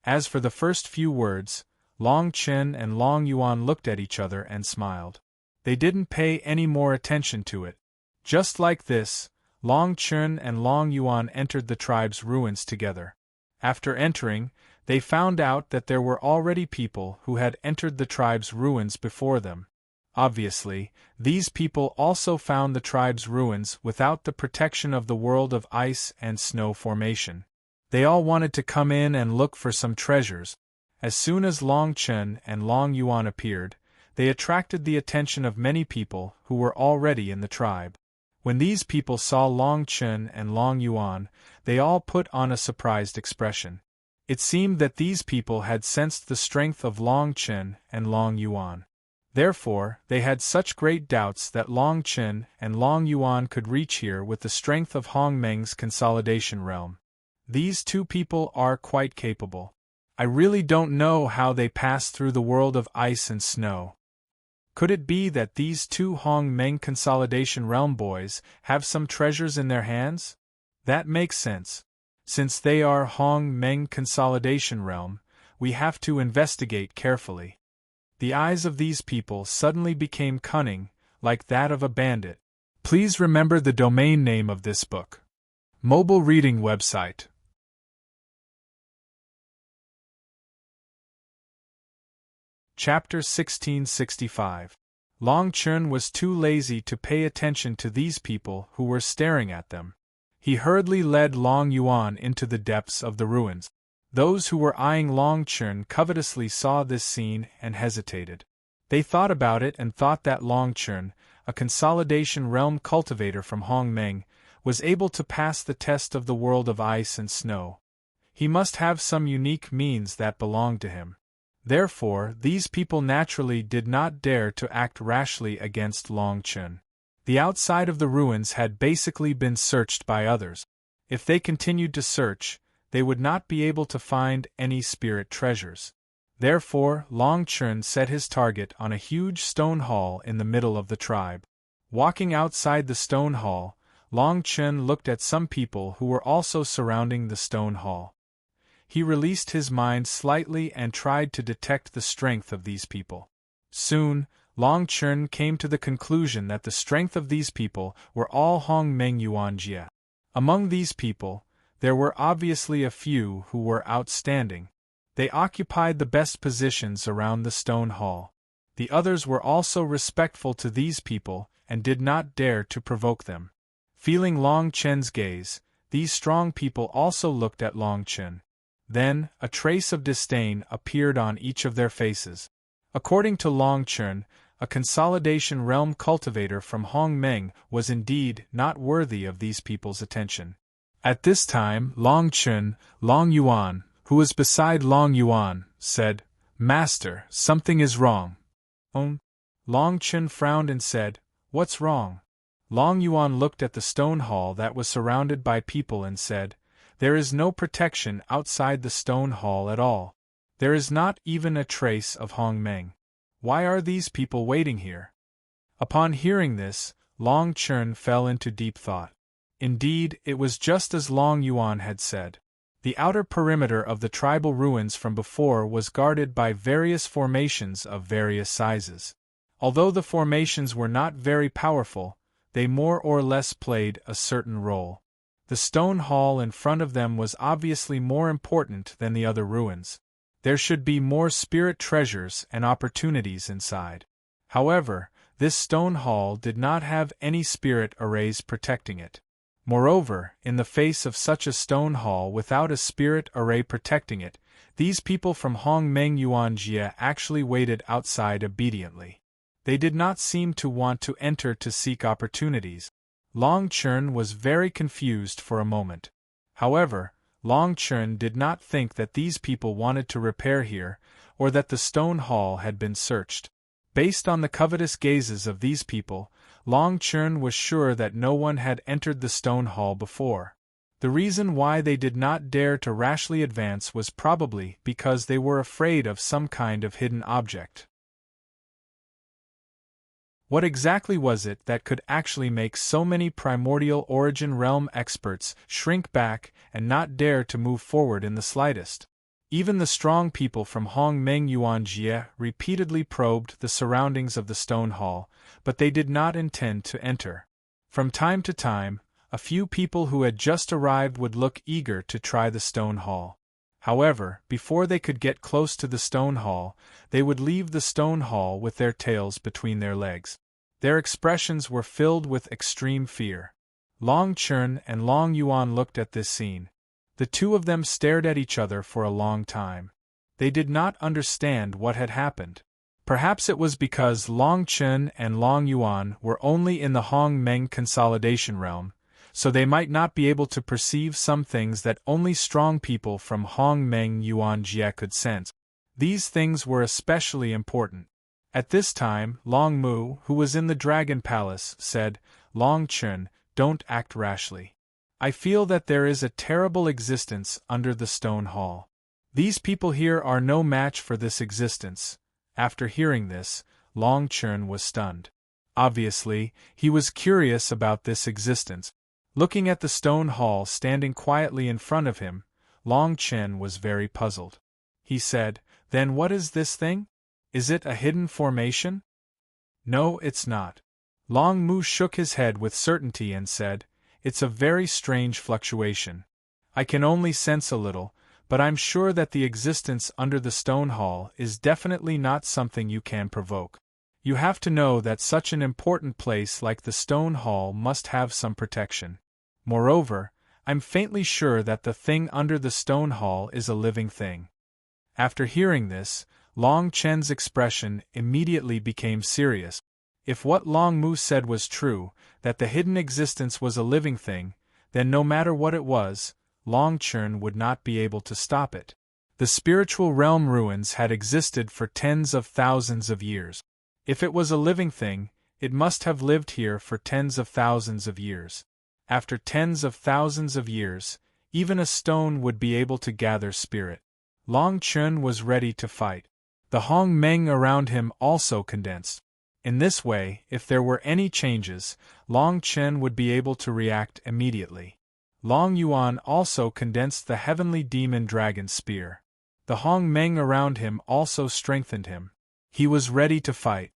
As for the first few words, Long Chen and Long Yuan looked at each other and smiled. They didn't pay any more attention to it. Just like this, Long Chen and Long Yuan entered the tribe's ruins together. After entering, they found out that there were already people who had entered the tribe's ruins before them. Obviously, these people also found the tribe's ruins without the protection of the world of ice and snow formation. They all wanted to come in and look for some treasures. As soon as Long Chen and Long Yuan appeared, they attracted the attention of many people who were already in the tribe. When these people saw Long Chen and Long Yuan, they all put on a surprised expression. It seemed that these people had sensed the strength of Long Chen and Long Yuan. Therefore, they had such great doubts that Long Chen and Long Yuan could reach here with the strength of Hong Meng's consolidation realm. These two people are quite capable. I really don't know how they passed through the world of ice and snow. Could it be that these two Hong Meng consolidation realm boys have some treasures in their hands? That makes sense. Since they are Hong Meng consolidation realm, we have to investigate carefully. The eyes of these people suddenly became cunning, like that of a bandit. Please remember the domain name of this book. Mobile reading website. Chapter 1665. Long Chun was too lazy to pay attention to these people who were staring at them. He hurriedly led Long Yuan into the depths of the ruins. Those who were eyeing Long Chun covetously saw this scene and hesitated. They thought about it and thought that Long Chun, a consolidation realm cultivator from Hong Meng, was able to pass the test of the world of ice and snow. He must have some unique means that belonged to him. Therefore, these people naturally did not dare to act rashly against Long Chun. The outside of the ruins had basically been searched by others. If they continued to search, they would not be able to find any spirit treasures. Therefore, Long Chun set his target on a huge stone hall in the middle of the tribe. Walking outside the stone hall, Long Chun looked at some people who were also surrounding the stone hall. He released his mind slightly and tried to detect the strength of these people. Soon, Long Chun came to the conclusion that the strength of these people were all Hong Meng Yuan Jia. Among these people, there were obviously a few who were outstanding. They occupied the best positions around the stone hall. The others were also respectful to these people and did not dare to provoke them. Feeling Long Chun's gaze, these strong people also looked at Long Chun. Then, a trace of disdain appeared on each of their faces. According to Long Chun, a consolidation realm cultivator from Hong Meng was indeed not worthy of these people's attention. At this time, Long Chun, Long Yuan, who was beside Long Yuan, said, "Master, something is wrong." Long Chun frowned and said, "What's wrong?" Long Yuan looked at the stone hall that was surrounded by people and said, "There is no protection outside the stone hall at all. There is not even a trace of Hong Meng. Why are these people waiting here?" Upon hearing this, Long Chun fell into deep thought. Indeed, it was just as Long Yuan had said. The outer perimeter of the tribal ruins from before was guarded by various formations of various sizes. Although the formations were not very powerful, they more or less played a certain role. The stone hall in front of them was obviously more important than the other ruins. There should be more spirit treasures and opportunities inside. However, this stone hall did not have any spirit arrays protecting it. Moreover, in the face of such a stone hall without a spirit array protecting it, these people from Hong Meng Yuan Jia actually waited outside obediently. They did not seem to want to enter to seek opportunities. Long Chun was very confused for a moment. However, Long Chun did not think that these people wanted to repair here, or that the stone hall had been searched. Based on the covetous gazes of these people, Long Chun was sure that no one had entered the stone hall before. The reason why they did not dare to rashly advance was probably because they were afraid of some kind of hidden object. What exactly was it that could actually make so many primordial origin realm experts shrink back and not dare to move forward in the slightest? Even the strong people from Hong Meng Yuan Jia repeatedly probed the surroundings of the stone hall, but they did not intend to enter. From time to time, a few people who had just arrived would look eager to try the stone hall. However, before they could get close to the stone hall, they would leave the stone hall with their tails between their legs. Their expressions were filled with extreme fear. Long Chun and Long Yuan looked at this scene. The two of them stared at each other for a long time. They did not understand what had happened. Perhaps it was because Long Chun and Long Yuan were only in the Hong Meng consolidation realm, so they might not be able to perceive some things that only strong people from Hong Meng Yuan Jia could sense. These things were especially important. At this time, Long Mu, who was in the Dragon Palace, said, "Long Chun, don't act rashly. I feel that there is a terrible existence under the stone hall. These people here are no match for this existence." After hearing this, Long Chun was stunned. Obviously, he was curious about this existence. Looking at the stone hall standing quietly in front of him, Long Chun was very puzzled. He said, "Then what is this thing?" Is it a hidden formation? No, it's not. Long Mu shook his head with certainty and said, It's a very strange fluctuation. I can only sense a little, but I'm sure that the existence under the stone hall is definitely not something you can provoke. You have to know that such an important place like the stone hall must have some protection. Moreover, I'm faintly sure that the thing under the stone hall is a living thing. After hearing this, Long Chen's expression immediately became serious. If what Long Mu said was true, that the hidden existence was a living thing, then no matter what it was, Long Chen would not be able to stop it. The spiritual realm ruins had existed for tens of thousands of years. If it was a living thing, it must have lived here for tens of thousands of years. After tens of thousands of years, even a stone would be able to gather spirit. Long Chen was ready to fight. The Hong Meng around him also condensed. In this way, if there were any changes, Long Chen would be able to react immediately. Long Yuan also condensed the heavenly demon dragon spear. The Hong Meng around him also strengthened him. He was ready to fight.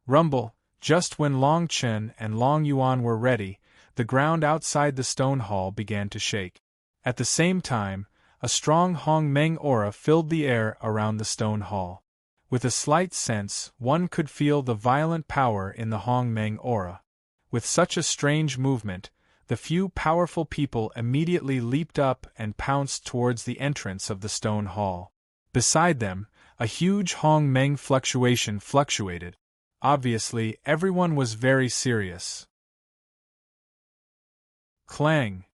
Rumble, just when Long Chen and Long Yuan were ready, the ground outside the stone hall began to shake. At the same time, a strong Hong Meng aura filled the air around the stone hall. With a slight sense, one could feel the violent power in the Hong Meng aura. With such a strange movement, the few powerful people immediately leaped up and pounced towards the entrance of the stone hall. Beside them, a huge Hong Meng fluctuation fluctuated. Obviously, everyone was very serious. Clang!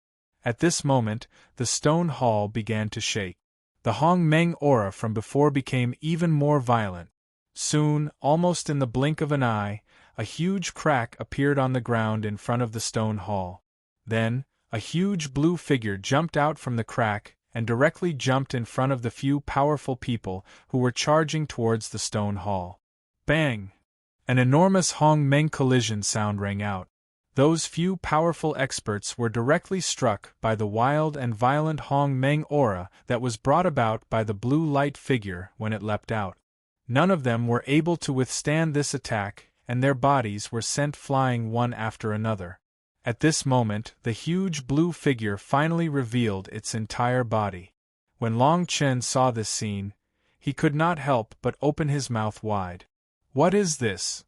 At this moment, the stone hall began to shake. The Hong Meng aura from before became even more violent. Soon, almost in the blink of an eye, a huge crack appeared on the ground in front of the stone hall. Then, a huge blue figure jumped out from the crack and directly jumped in front of the few powerful people who were charging towards the stone hall. Bang! An enormous Hong Meng collision sound rang out. Those few powerful experts were directly struck by the wild and violent Hong Meng aura that was brought about by the blue light figure when it leapt out. None of them were able to withstand this attack, and their bodies were sent flying one after another. At this moment, the huge blue figure finally revealed its entire body. When Long Chen saw this scene, he could not help but open his mouth wide. "What is this?"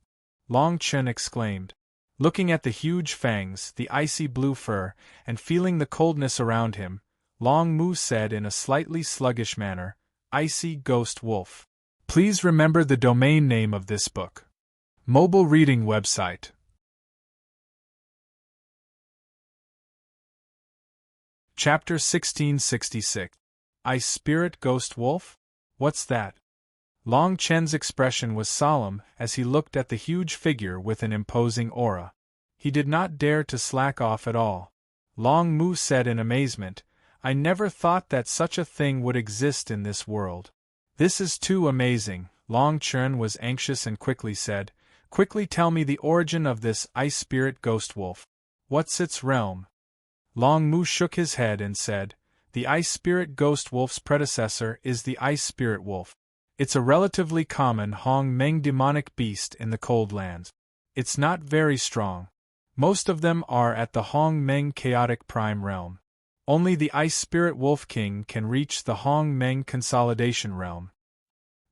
Long Chen exclaimed. Looking at the huge fangs, the icy blue fur, and feeling the coldness around him, Long Mu said in a slightly sluggish manner, "Icy Ghost Wolf." Please remember the domain name of this book. Mobile reading website. Chapter 1666. Ice Spirit Ghost Wolf? What's that? Long Chen's expression was solemn as he looked at the huge figure with an imposing aura. He did not dare to slack off at all. Long Mu said in amazement, "I never thought that such a thing would exist in this world. This is too amazing." Long Chen was anxious and quickly said, "Quickly tell me the origin of this Ice Spirit Ghost Wolf. What's its realm?" Long Mu shook his head and said, "The Ice Spirit Ghost Wolf's predecessor is the Ice Spirit Wolf. It's a relatively common Hong Meng demonic beast in the Cold Lands. It's not very strong. Most of them are at the Hong Meng Chaotic Prime Realm. Only the Ice Spirit Wolf King can reach the Hong Meng Consolidation Realm."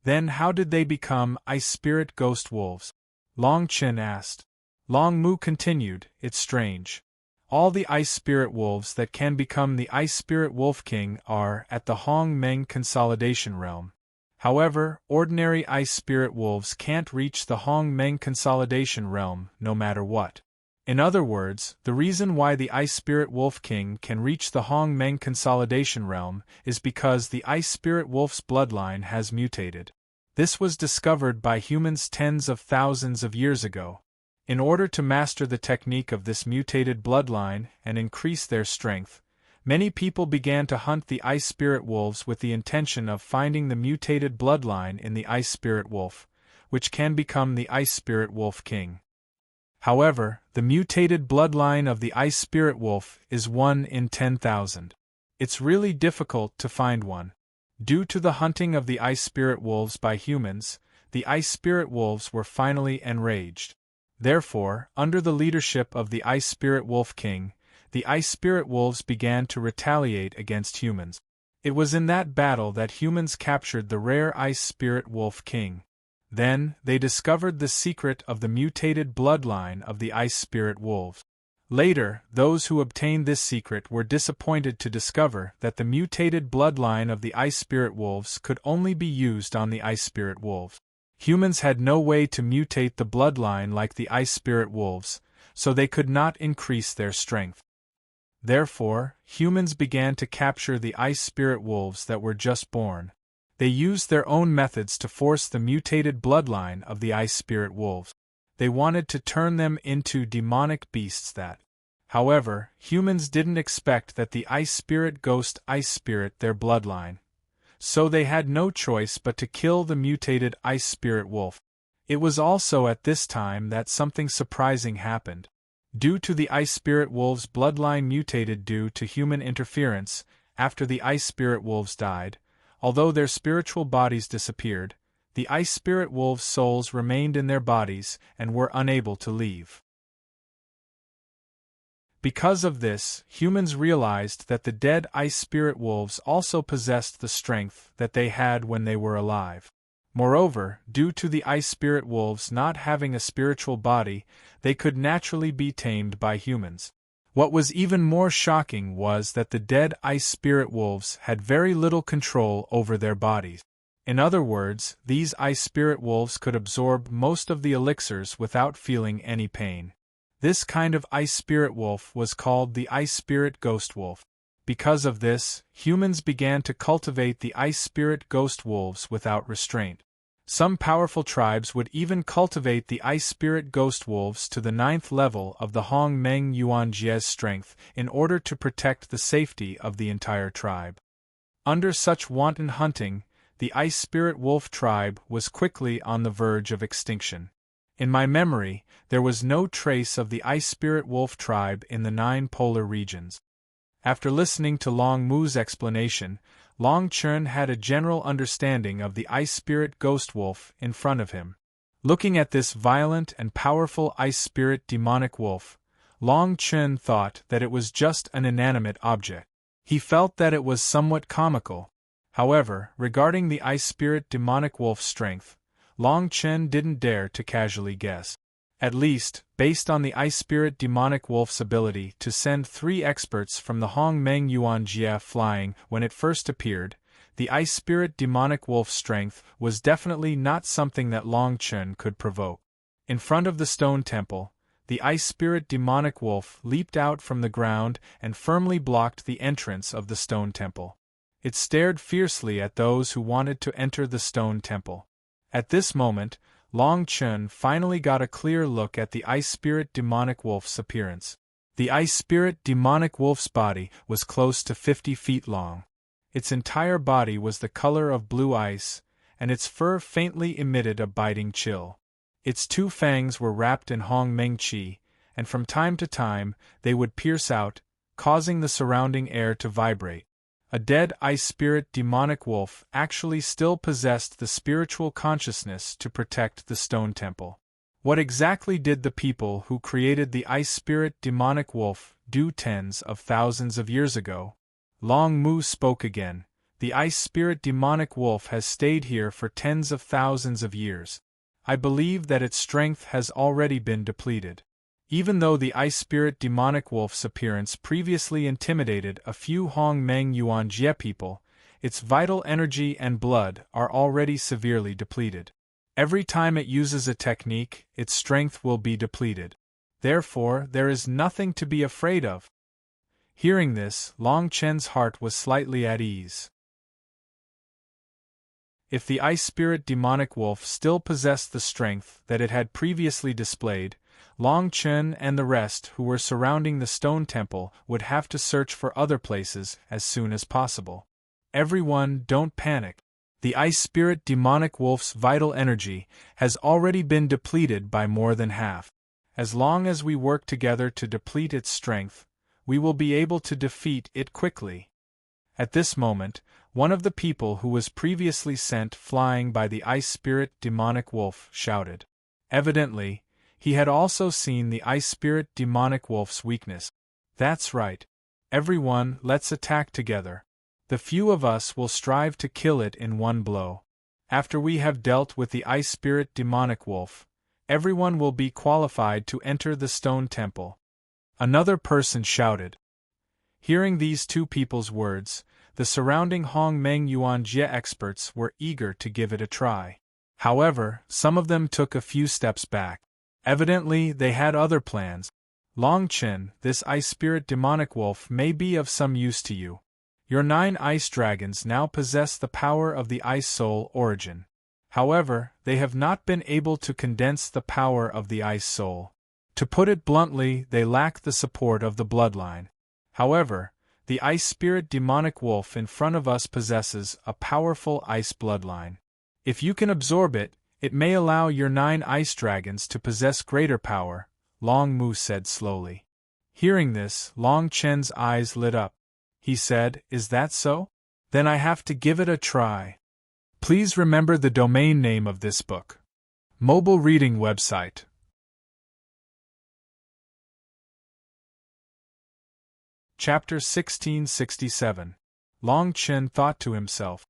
"Then how did they become Ice Spirit Ghost Wolves?" Long Chen asked. Long Mu continued, "It's strange. All the Ice Spirit Wolves that can become the Ice Spirit Wolf King are at the Hong Meng Consolidation Realm. However, ordinary Ice Spirit Wolves can't reach the Hong Meng Consolidation Realm no matter what. In other words, the reason why the Ice Spirit Wolf King can reach the Hong Meng Consolidation Realm is because the Ice Spirit Wolf's bloodline has mutated. This was discovered by humans tens of thousands of years ago. In order to master the technique of this mutated bloodline and increase their strength, many people began to hunt the Ice Spirit Wolves with the intention of finding the mutated bloodline in the Ice Spirit Wolf, which can become the Ice Spirit Wolf King. However, the mutated bloodline of the Ice Spirit Wolf is 1 in 10,000. It's really difficult to find one. Due to the hunting of the Ice Spirit Wolves by humans, the Ice Spirit Wolves were finally enraged. Therefore, under the leadership of the Ice Spirit Wolf King, the Ice Spirit Wolves began to retaliate against humans. It was in that battle that humans captured the rare Ice Spirit Wolf King. Then, they discovered the secret of the mutated bloodline of the Ice Spirit Wolves. Later, those who obtained this secret were disappointed to discover that the mutated bloodline of the Ice Spirit Wolves could only be used on the Ice Spirit Wolves. Humans had no way to mutate the bloodline like the Ice Spirit Wolves, so they could not increase their strength. Therefore, humans began to capture the Ice Spirit Wolves that were just born. They used their own methods to force the mutated bloodline of the Ice Spirit Wolves. They wanted to turn them into demonic beasts that. However, humans didn't expect that the Ice Spirit Ghost Ice Spirit their bloodline. So they had no choice but to kill the mutated Ice Spirit Wolf. It was also at this time that something surprising happened. Due to the Ice Spirit Wolves' bloodline mutated due to human interference, after the Ice Spirit Wolves died, although their spiritual bodies disappeared, the Ice Spirit Wolves' souls remained in their bodies and were unable to leave. Because of this, humans realized that the dead Ice Spirit Wolves also possessed the strength that they had when they were alive. Moreover, due to the Ice Spirit Wolves not having a spiritual body, they could naturally be tamed by humans. What was even more shocking was that the dead Ice Spirit Wolves had very little control over their bodies. In other words, these Ice Spirit Wolves could absorb most of the elixirs without feeling any pain. This kind of Ice Spirit Wolf was called the Ice Spirit Ghost Wolf. Because of this, humans began to cultivate the Ice Spirit Ghost Wolves without restraint. Some powerful tribes would even cultivate the Ice Spirit Ghost Wolves to the 9th level of the Hong Meng Yuan Jie's strength in order to protect the safety of the entire tribe. Under such wanton hunting, the Ice Spirit Wolf tribe was quickly on the verge of extinction. In my memory, there was no trace of the Ice Spirit Wolf tribe in the 9 polar regions. After listening to Long Mu's explanation, Long Chun had a general understanding of the Ice Spirit Ghost Wolf in front of him. Looking at this violent and powerful Ice Spirit Demonic Wolf, Long Chun thought that it was just an inanimate object. He felt that it was somewhat comical. However, regarding the Ice Spirit Demonic Wolf's strength, Long Chun didn't dare to casually guess. At least, based on the Ice Spirit Demonic Wolf's ability to send 3 experts from the Hong Meng Yuan Jie flying when it first appeared, the Ice Spirit Demonic Wolf's strength was definitely not something that Long Chun could provoke. In front of the stone temple, the Ice Spirit Demonic Wolf leaped out from the ground and firmly blocked the entrance of the stone temple. It stared fiercely at those who wanted to enter the stone temple. At this moment, Long Chun finally got a clear look at the Ice Spirit Demonic Wolf's appearance. The Ice Spirit Demonic Wolf's body was close to 50 feet long. Its entire body was the color of blue ice, and its fur faintly emitted a biting chill. Its 2 fangs were wrapped in Hong Meng Qi, and from time to time they would pierce out, causing the surrounding air to vibrate. A dead Ice Spirit Demonic Wolf actually still possessed the spiritual consciousness to protect the stone temple. What exactly did the people who created the Ice Spirit Demonic Wolf do tens of thousands of years ago? Long Mu spoke again. The Ice Spirit Demonic Wolf has stayed here for tens of thousands of years. I believe that its strength has already been depleted. Even though the Ice Spirit Demonic Wolf's appearance previously intimidated a few Hong Meng Yuan Jie people, its vital energy and blood are already severely depleted. Every time it uses a technique, its strength will be depleted. Therefore, there is nothing to be afraid of. Hearing this, Long Chen's heart was slightly at ease. If the Ice Spirit Demonic Wolf still possessed the strength that it had previously displayed, Long Chen and the rest who were surrounding the stone temple would have to search for other places as soon as possible. Everyone, don't panic. The Ice Spirit Demonic Wolf's vital energy has already been depleted by more than half. As long as we work together to deplete its strength, we will be able to defeat it quickly. At this moment, one of the people who was previously sent flying by the ice spirit demonic wolf shouted. Evidently, he had also seen the ice spirit demonic wolf's weakness. That's right. Everyone, let's attack together. The few of us will strive to kill it in one blow. After we have dealt with the ice spirit demonic wolf, everyone will be qualified to enter the stone temple. Another person shouted. Hearing these two people's words, the surrounding Hong Meng Yuanjie experts were eager to give it a try. However, some of them took a few steps back. Evidently, they had other plans. Long Chen, this ice spirit demonic wolf may be of some use to you. Your 9 ice dragons now possess the power of the ice soul origin. However, they have not been able to condense the power of the ice soul. To put it bluntly, they lack the support of the bloodline. However, the ice spirit demonic wolf in front of us possesses a powerful ice bloodline. If you can absorb it, it may allow your 9 ice dragons to possess greater power, Long Mu said slowly. Hearing this, Long Chen's eyes lit up. He said, "Is that so? Then I have to give it a try." Please remember the domain name of this book. Mobile reading website. Chapter 1667. Long Chen thought to himself.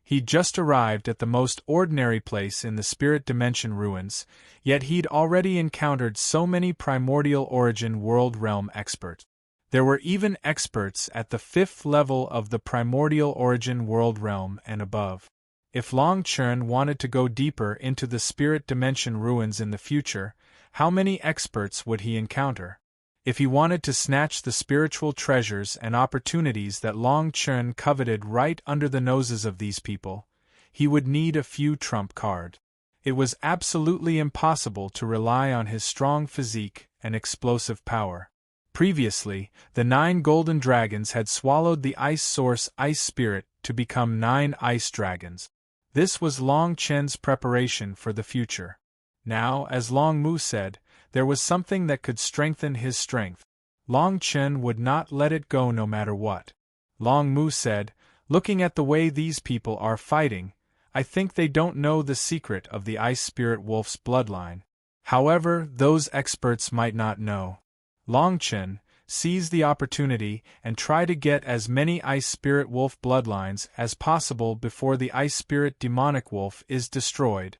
He'd just arrived at the most ordinary place in the spirit dimension ruins, yet he'd already encountered so many primordial origin world realm experts. There were even experts at the 5th level of the primordial origin world realm and above. If Long Chen wanted to go deeper into the spirit dimension ruins in the future, how many experts would he encounter? If he wanted to snatch the spiritual treasures and opportunities that Long Chen coveted right under the noses of these people, he would need a few trump cards. It was absolutely impossible to rely on his strong physique and explosive power. Previously, the 9 golden dragons had swallowed the ice source ice spirit to become 9 ice dragons. This was Long Chen's preparation for the future. Now, as Long Mu said, there was something that could strengthen his strength. Long Chen would not let it go no matter what. Long Mu said, "Looking at the way these people are fighting, I think they don't know the secret of the ice spirit wolf's bloodline. However, those experts might not know. Long Chen, seize the opportunity and try to get as many ice spirit wolf bloodlines as possible before the ice spirit demonic wolf is destroyed."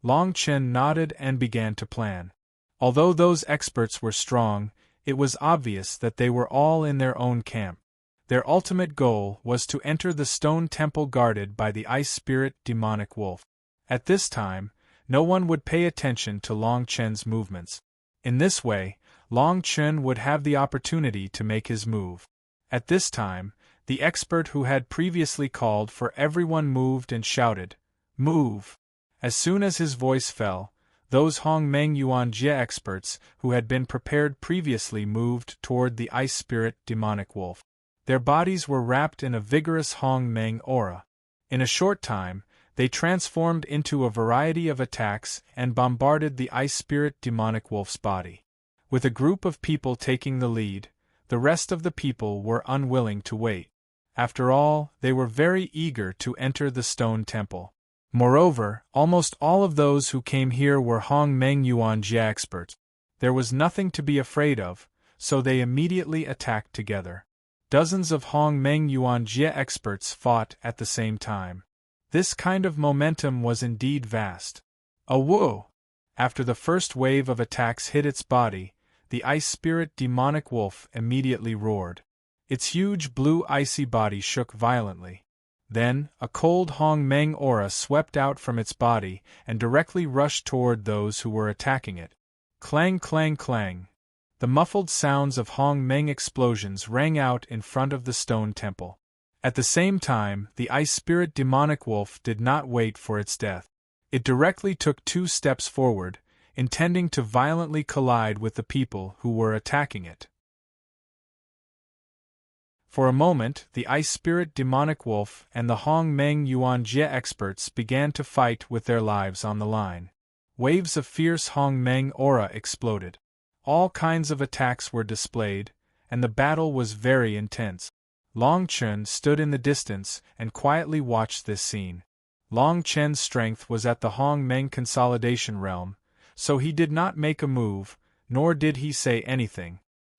Long Chen nodded and began to plan. Although those experts were strong, it was obvious that they were all in their own camp. Their ultimate goal was to enter the stone temple guarded by the ice spirit demonic wolf. At this time, no one would pay attention to Long Chen's movements. In this way, Long Chen would have the opportunity to make his move. At this time, the expert who had previously called for everyone moved and shouted, "Move!" As soon as his voice fell, those Hong Meng Yuanjie experts who had been prepared previously moved toward the ice spirit demonic wolf. Their bodies were wrapped in a vigorous Hong Meng aura. In a short time, they transformed into a variety of attacks and bombarded the ice spirit demonic wolf's body. With a group of people taking the lead, the rest of the people were unwilling to wait. After all, they were very eager to enter the stone temple. Moreover, almost all of those who came here were Hong Meng Yuanjie experts. There was nothing to be afraid of, so they immediately attacked together. Dozens of Hong Meng Yuanjie experts fought at the same time. This kind of momentum was indeed vast. Whoa! After the first wave of attacks hit its body, the ice spirit demonic wolf immediately roared. Its huge blue icy body shook violently. Then, a cold Hong Meng aura swept out from its body and directly rushed toward those who were attacking it. Clang, clang, clang. The muffled sounds of Hong Meng explosions rang out in front of the stone temple. At the same time, the ice spirit demonic wolf did not wait for its death. It directly took 2 steps forward, intending to violently collide with the people who were attacking it. For a moment, the ice spirit demonic wolf and the Hong Meng Yuanjie experts began to fight with their lives on the line. Waves of fierce Hong Meng aura exploded. All kinds of attacks were displayed, and the battle was very intense. Long Chen stood in the distance and quietly watched this scene. Long Chen's strength was at the Hong Meng consolidation realm, so he did not make a move, nor did he say anything.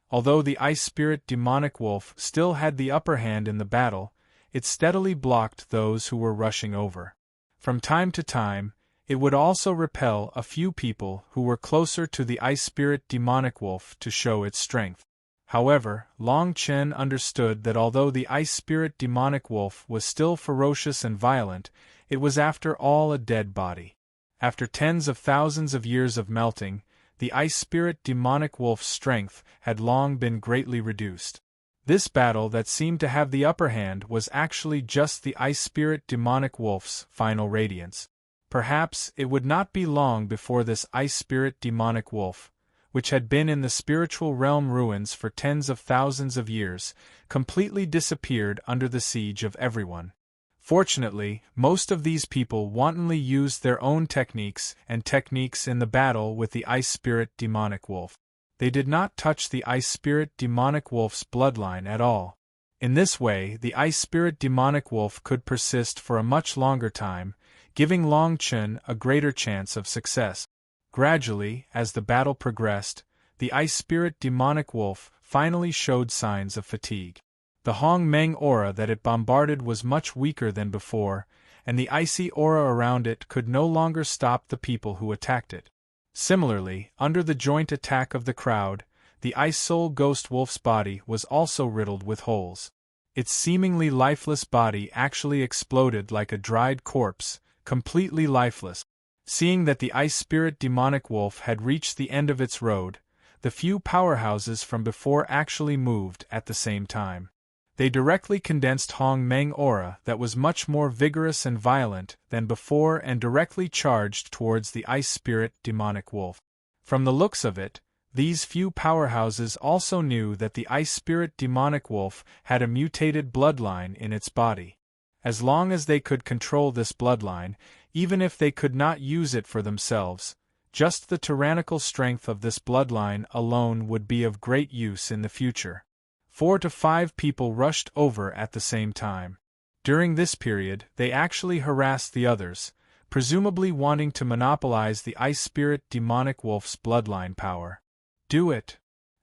Although the Ice Spirit Demonic Wolf still had the upper hand in the battle, it steadily blocked those who were rushing over. From time to time, it would also repel a few people who were closer to the Ice Spirit Demonic Wolf to show its strength. However, Long Chen understood that although the Ice Spirit Demonic Wolf was still ferocious and violent, it was after all a dead body. After tens of thousands of years of melting, the Ice Spirit Demonic Wolf's strength had long been greatly reduced. This battle that seemed to have the upper hand was actually just the Ice Spirit Demonic Wolf's final radiance. Perhaps it would not be long before this Ice Spirit Demonic Wolf, which had been in the spiritual realm ruins for tens of thousands of years, completely disappeared under the siege of everyone. Fortunately, most of these people wantonly used their own techniques in the battle with the Ice Spirit Demonic Wolf. They did not touch the Ice Spirit Demonic Wolf's bloodline at all. In this way, the Ice Spirit Demonic Wolf could persist for a much longer time, giving Long Chen a greater chance of success. Gradually, as the battle progressed, the Ice Spirit Demonic Wolf finally showed signs of fatigue. The Hong Meng aura that it bombarded was much weaker than before, and the icy aura around it could no longer stop the people who attacked it. Similarly, under the joint attack of the crowd, the Ice Soul Ghost Wolf's body was also riddled with holes. Its seemingly lifeless body actually exploded like a dried corpse, completely lifeless. Seeing that the Ice Spirit Demonic Wolf had reached the end of its road, the few powerhouses from before actually moved at the same time. They directly condensed Hong Meng aura that was much more vigorous and violent than before and directly charged towards the Ice Spirit Demonic Wolf. From the looks of it, these few powerhouses also knew that the Ice Spirit Demonic Wolf had a mutated bloodline in its body. As long as they could control this bloodline, even if they could not use it for themselves, just the tyrannical strength of this bloodline alone would be of great use in the future. 4 to 5 people rushed over at the same time. During this period, they actually harassed the others, presumably wanting to monopolize the Ice Spirit Demonic Wolf's bloodline power. Do it!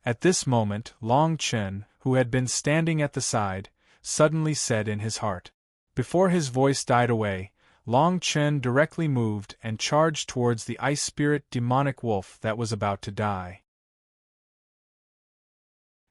At this moment, Long Chen, who had been standing at the side, suddenly said in his heart. Before his voice died away, Long Chen directly moved and charged towards the Ice Spirit Demonic Wolf that was about to die.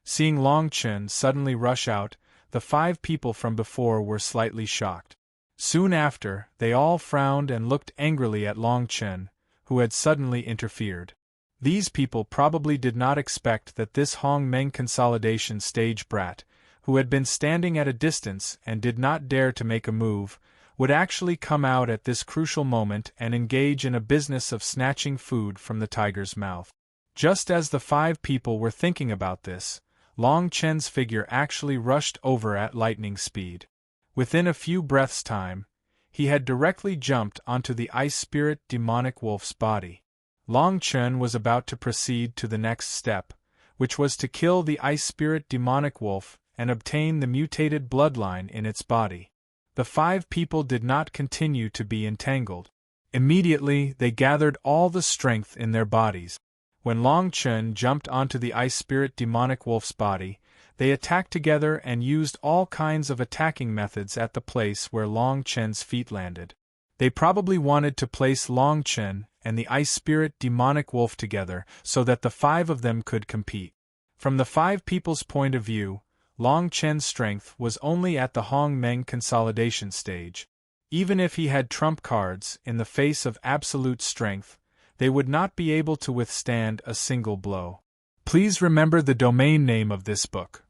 Seeing Long Chen suddenly rush out, the 5 people from before were slightly shocked. Soon after, they all frowned and looked angrily at Long Chen, who had suddenly interfered. These people probably did not expect that this Hong Meng consolidation stage brat, who had been standing at a distance and did not dare to make a move, would actually come out at this crucial moment and engage in a business of snatching food from the tiger's mouth. Just as the 5 people were thinking about this, Long Chen's figure actually rushed over at lightning speed. Within a few breaths' time, he had directly jumped onto the Ice Spirit Demonic Wolf's body. Long Chen was about to proceed to the next step, which was to kill the Ice Spirit Demonic Wolf and obtain the mutated bloodline in its body. The 5 people did not continue to be entangled. Immediately, they gathered all the strength in their bodies. When Long Chen jumped onto the Ice Spirit Demonic Wolf's body, they attacked together and used all kinds of attacking methods at the place where Long Chen's feet landed. They probably wanted to place Long Chen and the Ice Spirit Demonic Wolf together so that the 5 of them could compete. From the 5 people's point of view, Long Chen's strength was only at the Hong Meng consolidation stage. Even if he had trump cards in the face of absolute strength, they would not be able to withstand a single blow. Please remember the domain name of this book.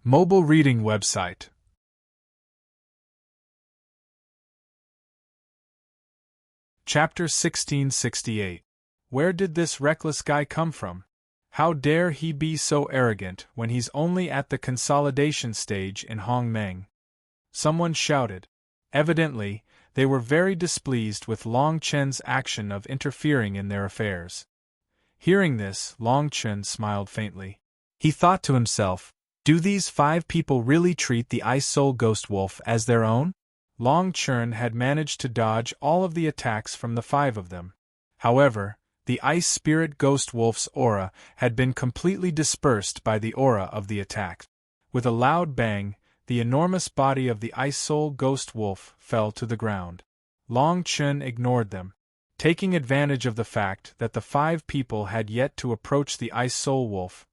Mobile reading website. Chapter 1668. Where did this reckless guy come from? How dare he be so arrogant when he's only at the consolidation stage in Hong Meng? Someone shouted. Evidently, they were very displeased with Long Chen's action of interfering in their affairs. Hearing this, Long Chen smiled faintly. He thought to himself, Do these 5 people really treat the Ice Soul Ghost Wolf as their own? Long Chen had managed to dodge all of the attacks from the 5 of them. However, the Ice Spirit Ghost Wolf's aura had been completely dispersed by the aura of the attack. With a loud bang, the enormous body of the Ice Soul Ghost Wolf fell to the ground. Long Chen ignored them. Taking advantage of the fact that the 5 people had yet to approach the Ice Soul Wolf,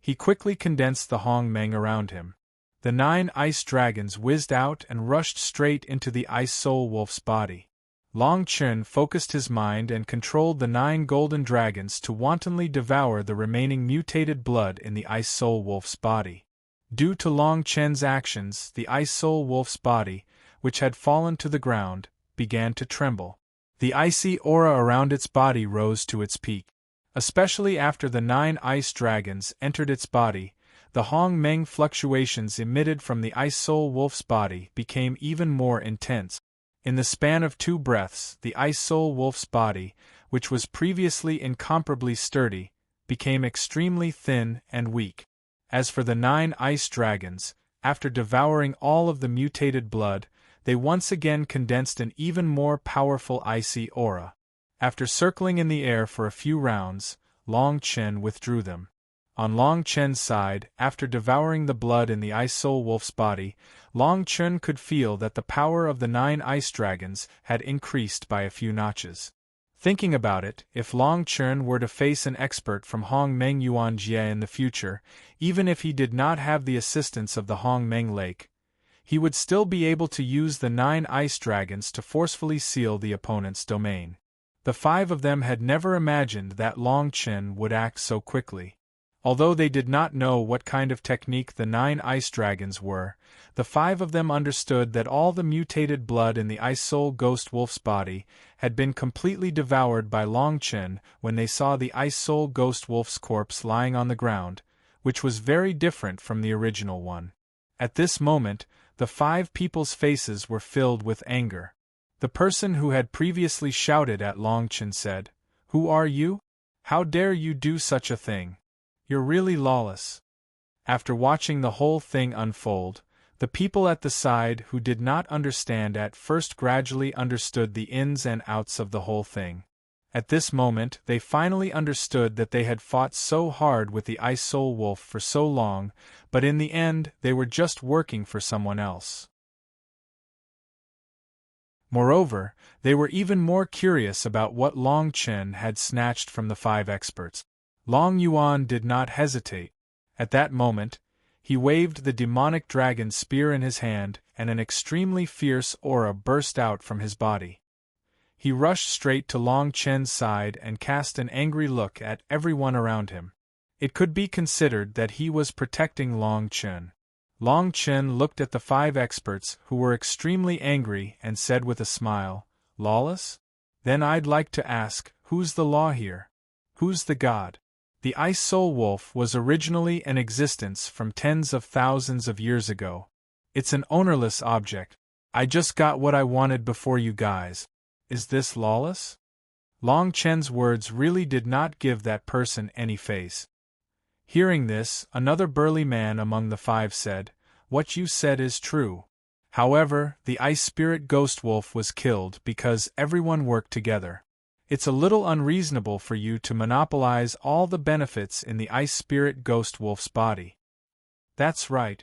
he quickly condensed the Hong Meng around him. The 9 ice dragons whizzed out and rushed straight into the Ice Soul Wolf's body. Long Chen focused his mind and controlled the 9 golden dragons to wantonly devour the remaining mutated blood in the Ice Soul Wolf's body. Due to Long Chen's actions, the Ice Soul Wolf's body, which had fallen to the ground, began to tremble. The icy aura around its body rose to its peak. Especially after the 9 ice dragons entered its body, the Hong Meng fluctuations emitted from the Ice Soul Wolf's body became even more intense. In the span of 2 breaths, the Ice Soul Wolf's body, which was previously incomparably sturdy, became extremely thin and weak. As for the 9 ice dragons, after devouring all of the mutated blood, they once again condensed an even more powerful icy aura. After circling in the air for a few rounds, Long Chen withdrew them. On Long Chen's side, after devouring the blood in the Ice Soul Wolf's body, Long Chen could feel that the power of the 9 ice dragons had increased by a few notches. Thinking about it, if Long Chen were to face an expert from Hong Meng Yuan Jie in the future, even if he did not have the assistance of the Hong Meng Lake, he would still be able to use the 9 ice dragons to forcefully seal the opponent's domain. The 5 of them had never imagined that Long Chen would act so quickly. Although they did not know what kind of technique the 9 ice dragons were, the 5 of them understood that all the mutated blood in the Ice Soul Ghost Wolf's body had been completely devoured by Long Chen when they saw the Ice Soul Ghost Wolf's corpse lying on the ground, which was very different from the original one. At this moment, the 5 people's faces were filled with anger. The person who had previously shouted at Long Chen said, "Who are you? How dare you do such a thing? You're really lawless." After watching the whole thing unfold, the people at the side who did not understand at first gradually understood the ins and outs of the whole thing. At this moment they finally understood that they had fought so hard with the Ice Soul Wolf for so long, but in the end they were just working for someone else. Moreover, they were even more curious about what Long Chen had snatched from the 5 experts. Long Yuan did not hesitate. At that moment, he waved the demonic dragon spear in his hand, and an extremely fierce aura burst out from his body. He rushed straight to Long Chen's side and cast an angry look at everyone around him. It could be considered that he was protecting Long Chen. Long Chen looked at the 5 experts who were extremely angry and said with a smile, "Lawless? Then I'd like to ask, who's the law here? Who's the god?" The Ice Soul Wolf was originally in existence from tens of thousands of years ago. It's an ownerless object. I just got what I wanted before you guys. Is this lawless? Long Chen's words really did not give that person any face. Hearing this, another burly man among the 5 said, "What you said is true. However, the Ice Spirit Ghost Wolf was killed because everyone worked together. It's a little unreasonable for you to monopolize all the benefits in the Ice Spirit Ghost Wolf's body." That's right.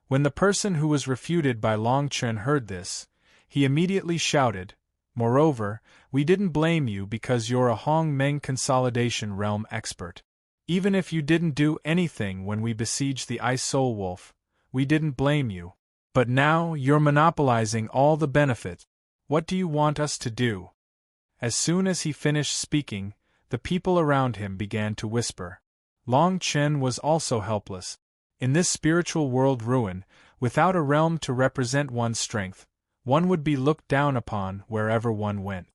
When the person who was refuted by Long Chen heard this, he immediately shouted, "Moreover, we didn't blame you because you're a Hong Meng Consolidation Realm expert. Even if you didn't do anything when we besieged the Ice Soul Wolf, we didn't blame you. But now you're monopolizing all the benefits. What do you want us to do?" As soon as he finished speaking, the people around him began to whisper. Long Chen was also helpless. In this spiritual world ruin, without a realm to represent one's strength, one would be looked down upon wherever one went.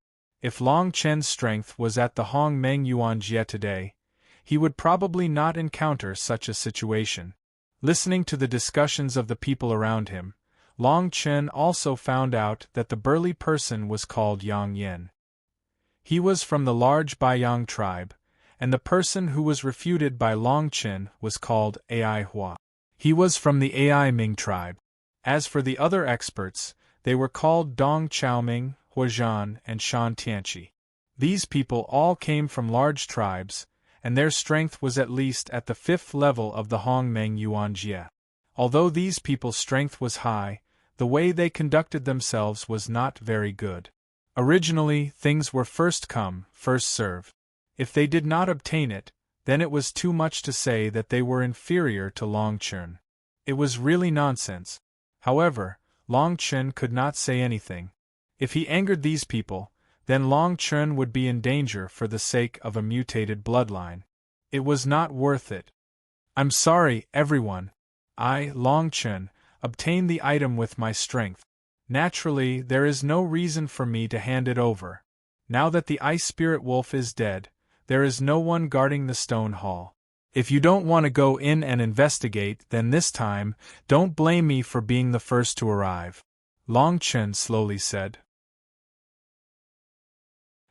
If Long Chen's strength was at the Hong Meng Yuan Jie today, he would probably not encounter such a situation. Listening to the discussions of the people around him, Long Chen also found out that the burly person was called Yang Yin. He was from the large Baiyang tribe, and the person who was refuted by Long Chen was called Ai Hua. He was from the Ai Ming tribe. As for the other experts, they were called Dong Chaoming, Huazhan, and Shan Tianqi. These people all came from large tribes, and their strength was at least at the 5th level of the Hongmeng Yuanjie. Although these people's strength was high, the way they conducted themselves was not very good. Originally, things were first come, first serve. If they did not obtain it, then it was too much to say that they were inferior to Long Chen. It was really nonsense. However, Long Chen could not say anything. If he angered these people, then Long Chen would be in danger for the sake of a mutated bloodline. It was not worth it. I'm sorry, everyone. I, Long Chen, obtained the item with my strength. Naturally, there is no reason for me to hand it over. Now that the Ice Spirit Wolf is dead, there is no one guarding the stone hall. If you don't want to go in and investigate, then this time, don't blame me for being the first to arrive. Long Chen slowly said.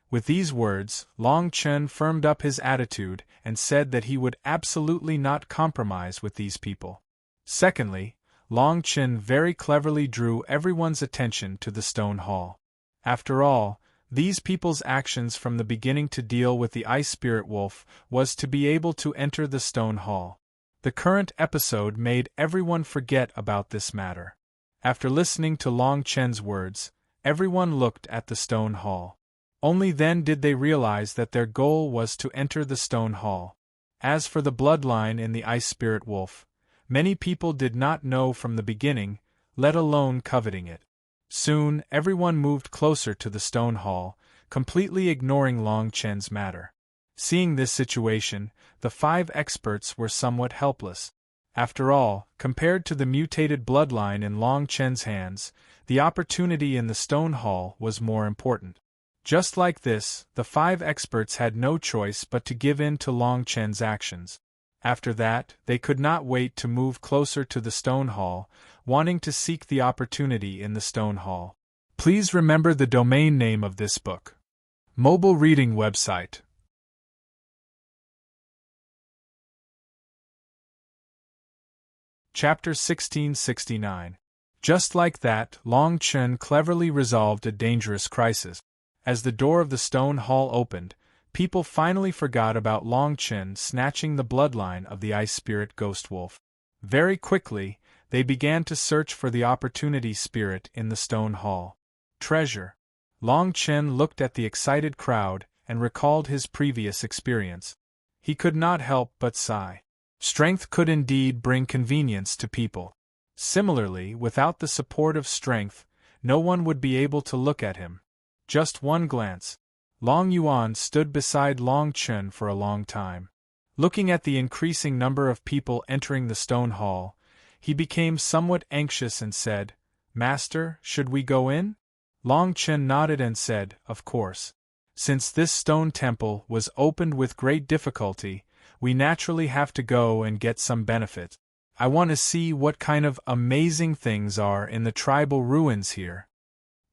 With these words, Long Chen firmed up his attitude and said that he would absolutely not compromise with these people. Secondly, Long Chen very cleverly drew everyone's attention to the stone hall. After all, these people's actions from the beginning to deal with the Ice Spirit Wolf was to be able to enter the stone hall. The current episode made everyone forget about this matter. After listening to Long Chen's words, everyone looked at the stone hall. Only then did they realize that their goal was to enter the stone hall. As for the bloodline in the Ice Spirit Wolf, many people did not know from the beginning, let alone coveting it. Soon, everyone moved closer to the stone hall, completely ignoring Long Chen's matter. Seeing this situation, the 5 experts were somewhat helpless. After all, compared to the mutated bloodline in Long Chen's hands, the opportunity in the stone hall was more important. Just like this, the 5 experts had no choice but to give in to Long Chen's actions. After that, they could not wait to move closer to the stone hall, wanting to seek the opportunity in the stone hall. Please remember the domain name of this book. Mobile reading website. Chapter 1669. Just like that, Long Chen cleverly resolved a dangerous crisis. As the door of the stone hall opened, people finally forgot about Long Chen snatching the bloodline of the Ice Spirit Ghost Wolf. Very quickly, they began to search for the opportunity spirit in the stone hall. Treasure. Long Chen looked at the excited crowd and recalled his previous experience. He could not help but sigh. Strength could indeed bring convenience to people. Similarly, without the support of strength, no one would be able to look at him. Just one glance. Long Yuan stood beside Long Chen for a long time. Looking at the increasing number of people entering the stone hall, he became somewhat anxious and said, "Master, should we go in?" Long Chen nodded and said, "Of course. Since this stone temple was opened with great difficulty, we naturally have to go and get some benefit. I want to see what kind of amazing things are in the tribal ruins here."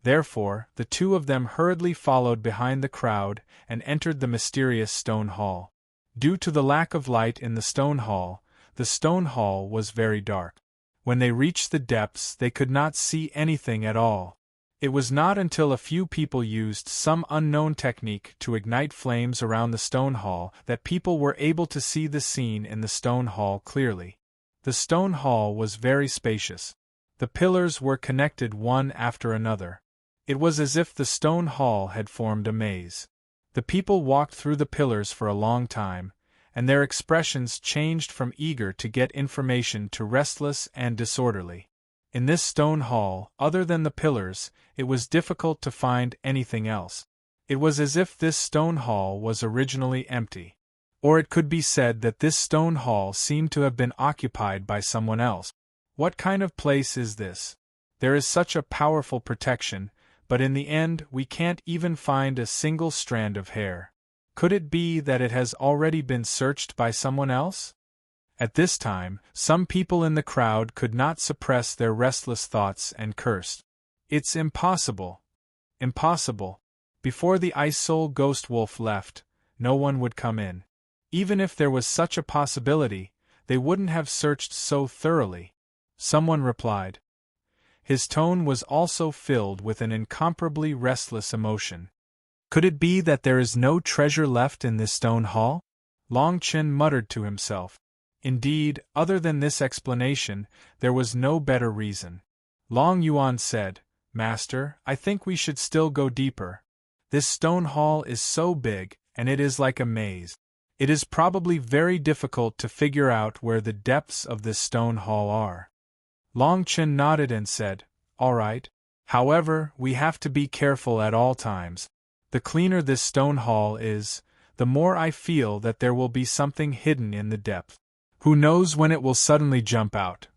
Therefore, the 2 of them hurriedly followed behind the crowd and entered the mysterious stone hall. Due to the lack of light in the stone hall was very dark. When they reached the depths, they could not see anything at all. It was not until a few people used some unknown technique to ignite flames around the stone hall that people were able to see the scene in the stone hall clearly. The stone hall was very spacious. The pillars were connected one after another. It was as if the stone hall had formed a maze. The people walked through the pillars for a long time, and their expressions changed from eager to get information to restless and disorderly. In this stone hall, other than the pillars, it was difficult to find anything else. It was as if this stone hall was originally empty. Or it could be said that this stone hall seemed to have been occupied by someone else. What kind of place is this? There is such a powerful protection, but in the end we can't even find a single strand of hair. Could it be that it has already been searched by someone else? At this time, some people in the crowd could not suppress their restless thoughts and cursed. "It's impossible. Impossible. Before the Ice Soul Ghost Wolf left, no one would come in. Even if there was such a possibility, they wouldn't have searched so thoroughly. Someone replied. His tone was also filled with an incomparably restless emotion. Could it be that there is no treasure left in this stone hall? Long Chen muttered to himself. Indeed, other than this explanation, there was no better reason. Long Yuan said, Master, I think we should still go deeper. This stone hall is so big, and it is like a maze. It is probably very difficult to figure out where the depths of this stone hall are. Long Chen nodded and said, All right. However, we have to be careful at all times. The cleaner this stone hall is, the more I feel that there will be something hidden in the depth. Who knows when it will suddenly jump out?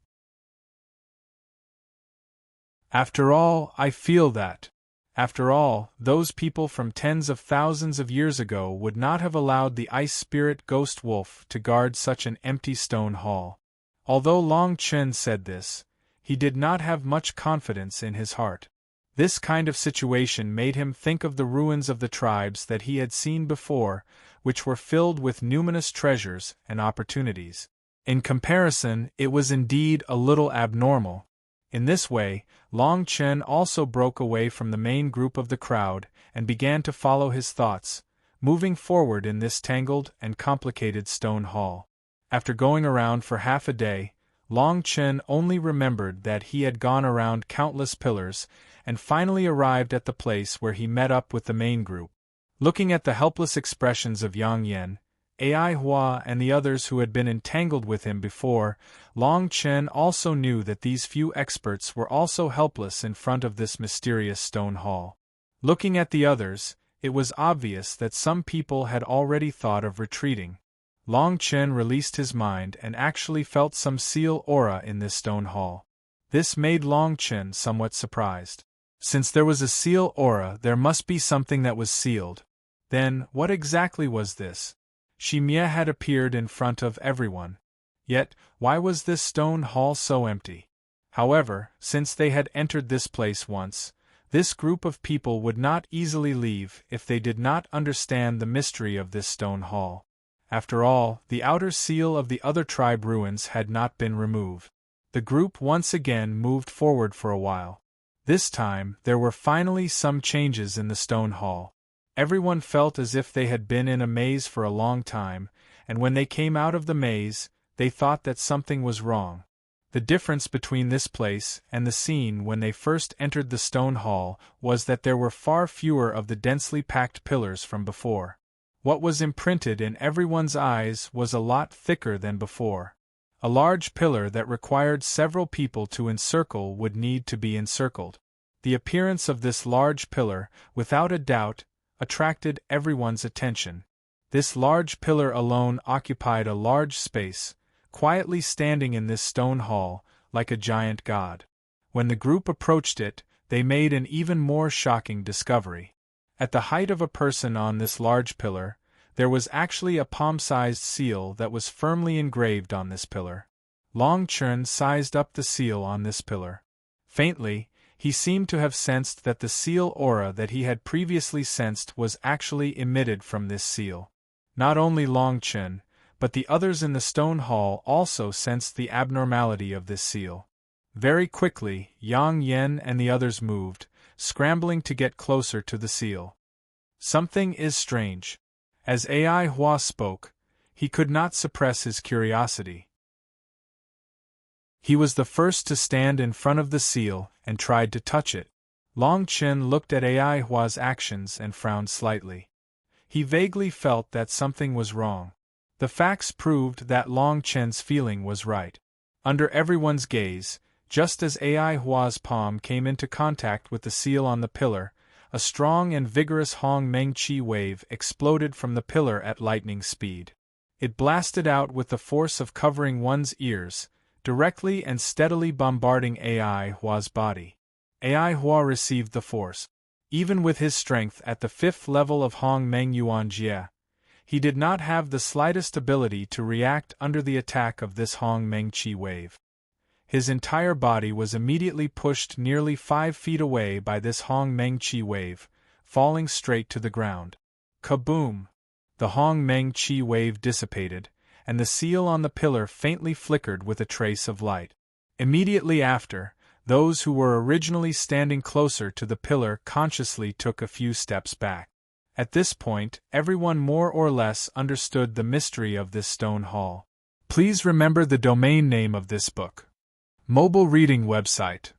After all, I feel that. After all, those people from tens of thousands of years ago would not have allowed the ice spirit ghost wolf to guard such an empty stone hall. Although Long Chen said this, he did not have much confidence in his heart. This kind of situation made him think of the ruins of the tribes that he had seen before, which were filled with numerous treasures and opportunities. In comparison, it was indeed a little abnormal. In this way, Long Chen also broke away from the main group of the crowd and began to follow his thoughts, moving forward in this tangled and complicated stone hall. After going around for half a day, Long Chen only remembered that he had gone around countless pillars and finally arrived at the place where he met up with the main group. Looking at the helpless expressions of Yang Yan, Ai Hua and the others who had been entangled with him before, Long Chen also knew that these few experts were also helpless in front of this mysterious stone hall. Looking at the others, it was obvious that some people had already thought of retreating. Long Chen released his mind and actually felt some seal aura in this stone hall. This made Long Chen somewhat surprised. Since there was a seal aura, there must be something that was sealed. Then, what exactly was this? Shimie had appeared in front of everyone. Yet, why was this stone hall so empty? However, since they had entered this place once, this group of people would not easily leave if they did not understand the mystery of this stone hall. After all, the outer seal of the other tribe ruins had not been removed. The group once again moved forward for a while. This time, there were finally some changes in the stone hall. Everyone felt as if they had been in a maze for a long time, and when they came out of the maze, they thought that something was wrong. The difference between this place and the scene when they first entered the stone hall was that there were far fewer of the densely packed pillars from before. What was imprinted in everyone's eyes was a lot thicker than before. A large pillar that required several people to encircle would need to be encircled. The appearance of this large pillar, without a doubt, attracted everyone's attention. This large pillar alone occupied a large space, quietly standing in this stone hall, like a giant god. When the group approached it, they made an even more shocking discovery. At the height of a person on this large pillar, there was actually a palm-sized seal that was firmly engraved on this pillar. Long Chen sized up the seal on this pillar. Faintly, he seemed to have sensed that the seal aura that he had previously sensed was actually emitted from this seal. Not only Long Chen, but the others in the stone hall also sensed the abnormality of this seal. Very quickly, Yang Yan and the others moved, scrambling to get closer to the seal. Something is strange. As Ai Hua spoke, he could not suppress his curiosity. He was the first to stand in front of the seal and tried to touch it. Long Chen looked at Ai Hua's actions and frowned slightly. He vaguely felt that something was wrong. The facts proved that Long Chen's feeling was right. Under everyone's gaze, just as Ai Hua's palm came into contact with the seal on the pillar, a strong and vigorous Hong Meng Chi wave exploded from the pillar at lightning speed. It blasted out with the force of covering one's ears, directly and steadily bombarding Ai Hua's body. Ai Hua received the force. Even with his strength at the 5th level of Hong Meng Yuan Jie, he did not have the slightest ability to react under the attack of this Hong Meng Chi wave. His entire body was immediately pushed nearly 5 feet away by this Hong Meng Chi wave, falling straight to the ground. Kaboom! The Hong Meng Chi wave dissipated, and the seal on the pillar faintly flickered with a trace of light. Immediately after, those who were originally standing closer to the pillar consciously took a few steps back. At this point, everyone more or less understood the mystery of this stone hall. Please remember the domain name of this book. Mobile reading website.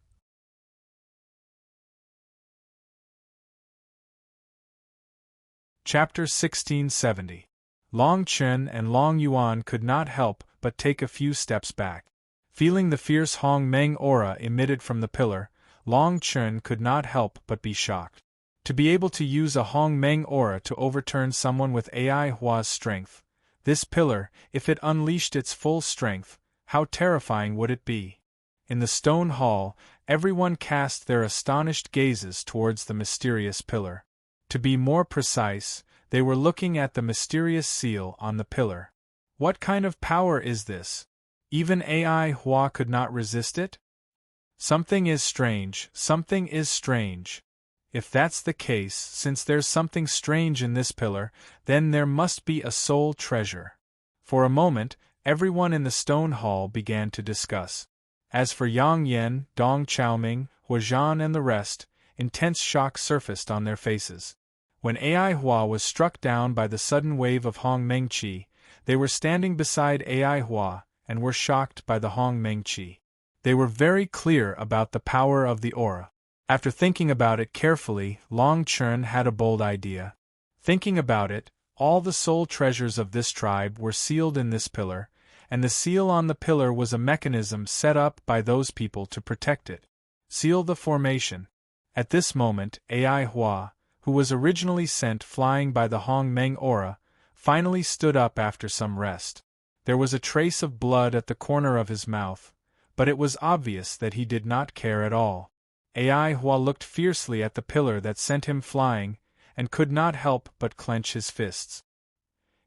Chapter 1670. Long Chen and Long Yuan could not help but take a few steps back. Feeling the fierce Hong Meng aura emitted from the pillar, Long Chen could not help but be shocked. To be able to use a Hong Meng aura to overturn someone with AI Hua's strength, this pillar, if it unleashed its full strength, how terrifying would it be? In the stone hall, everyone cast their astonished gazes towards the mysterious pillar. To be more precise, they were looking at the mysterious seal on the pillar. What kind of power is this? Even AI Hua could not resist it? Something is strange, something is strange. If that's the case, since there's something strange in this pillar, then there must be a soul treasure. For a moment, everyone in the stone hall began to discuss. As for Yang Yan, Dong Chaoming, Huazhan and the rest, intense shock surfaced on their faces. When AI Hua was struck down by the sudden wave of Hong Meng Qi, they were standing beside AI Hua and were shocked by the Hong Meng Qi. They were very clear about the power of the aura. After thinking about it carefully, Long Chen had a bold idea. Thinking about it, all the soul treasures of this tribe were sealed in this pillar, and the seal on the pillar was a mechanism set up by those people to protect it. Seal the formation. At this moment, AI Hua, who was originally sent flying by the Hong Meng aura, finally stood up after some rest. There was a trace of blood at the corner of his mouth, but it was obvious that he did not care at all. AI Hua looked fiercely at the pillar that sent him flying, and could not help but clench his fists.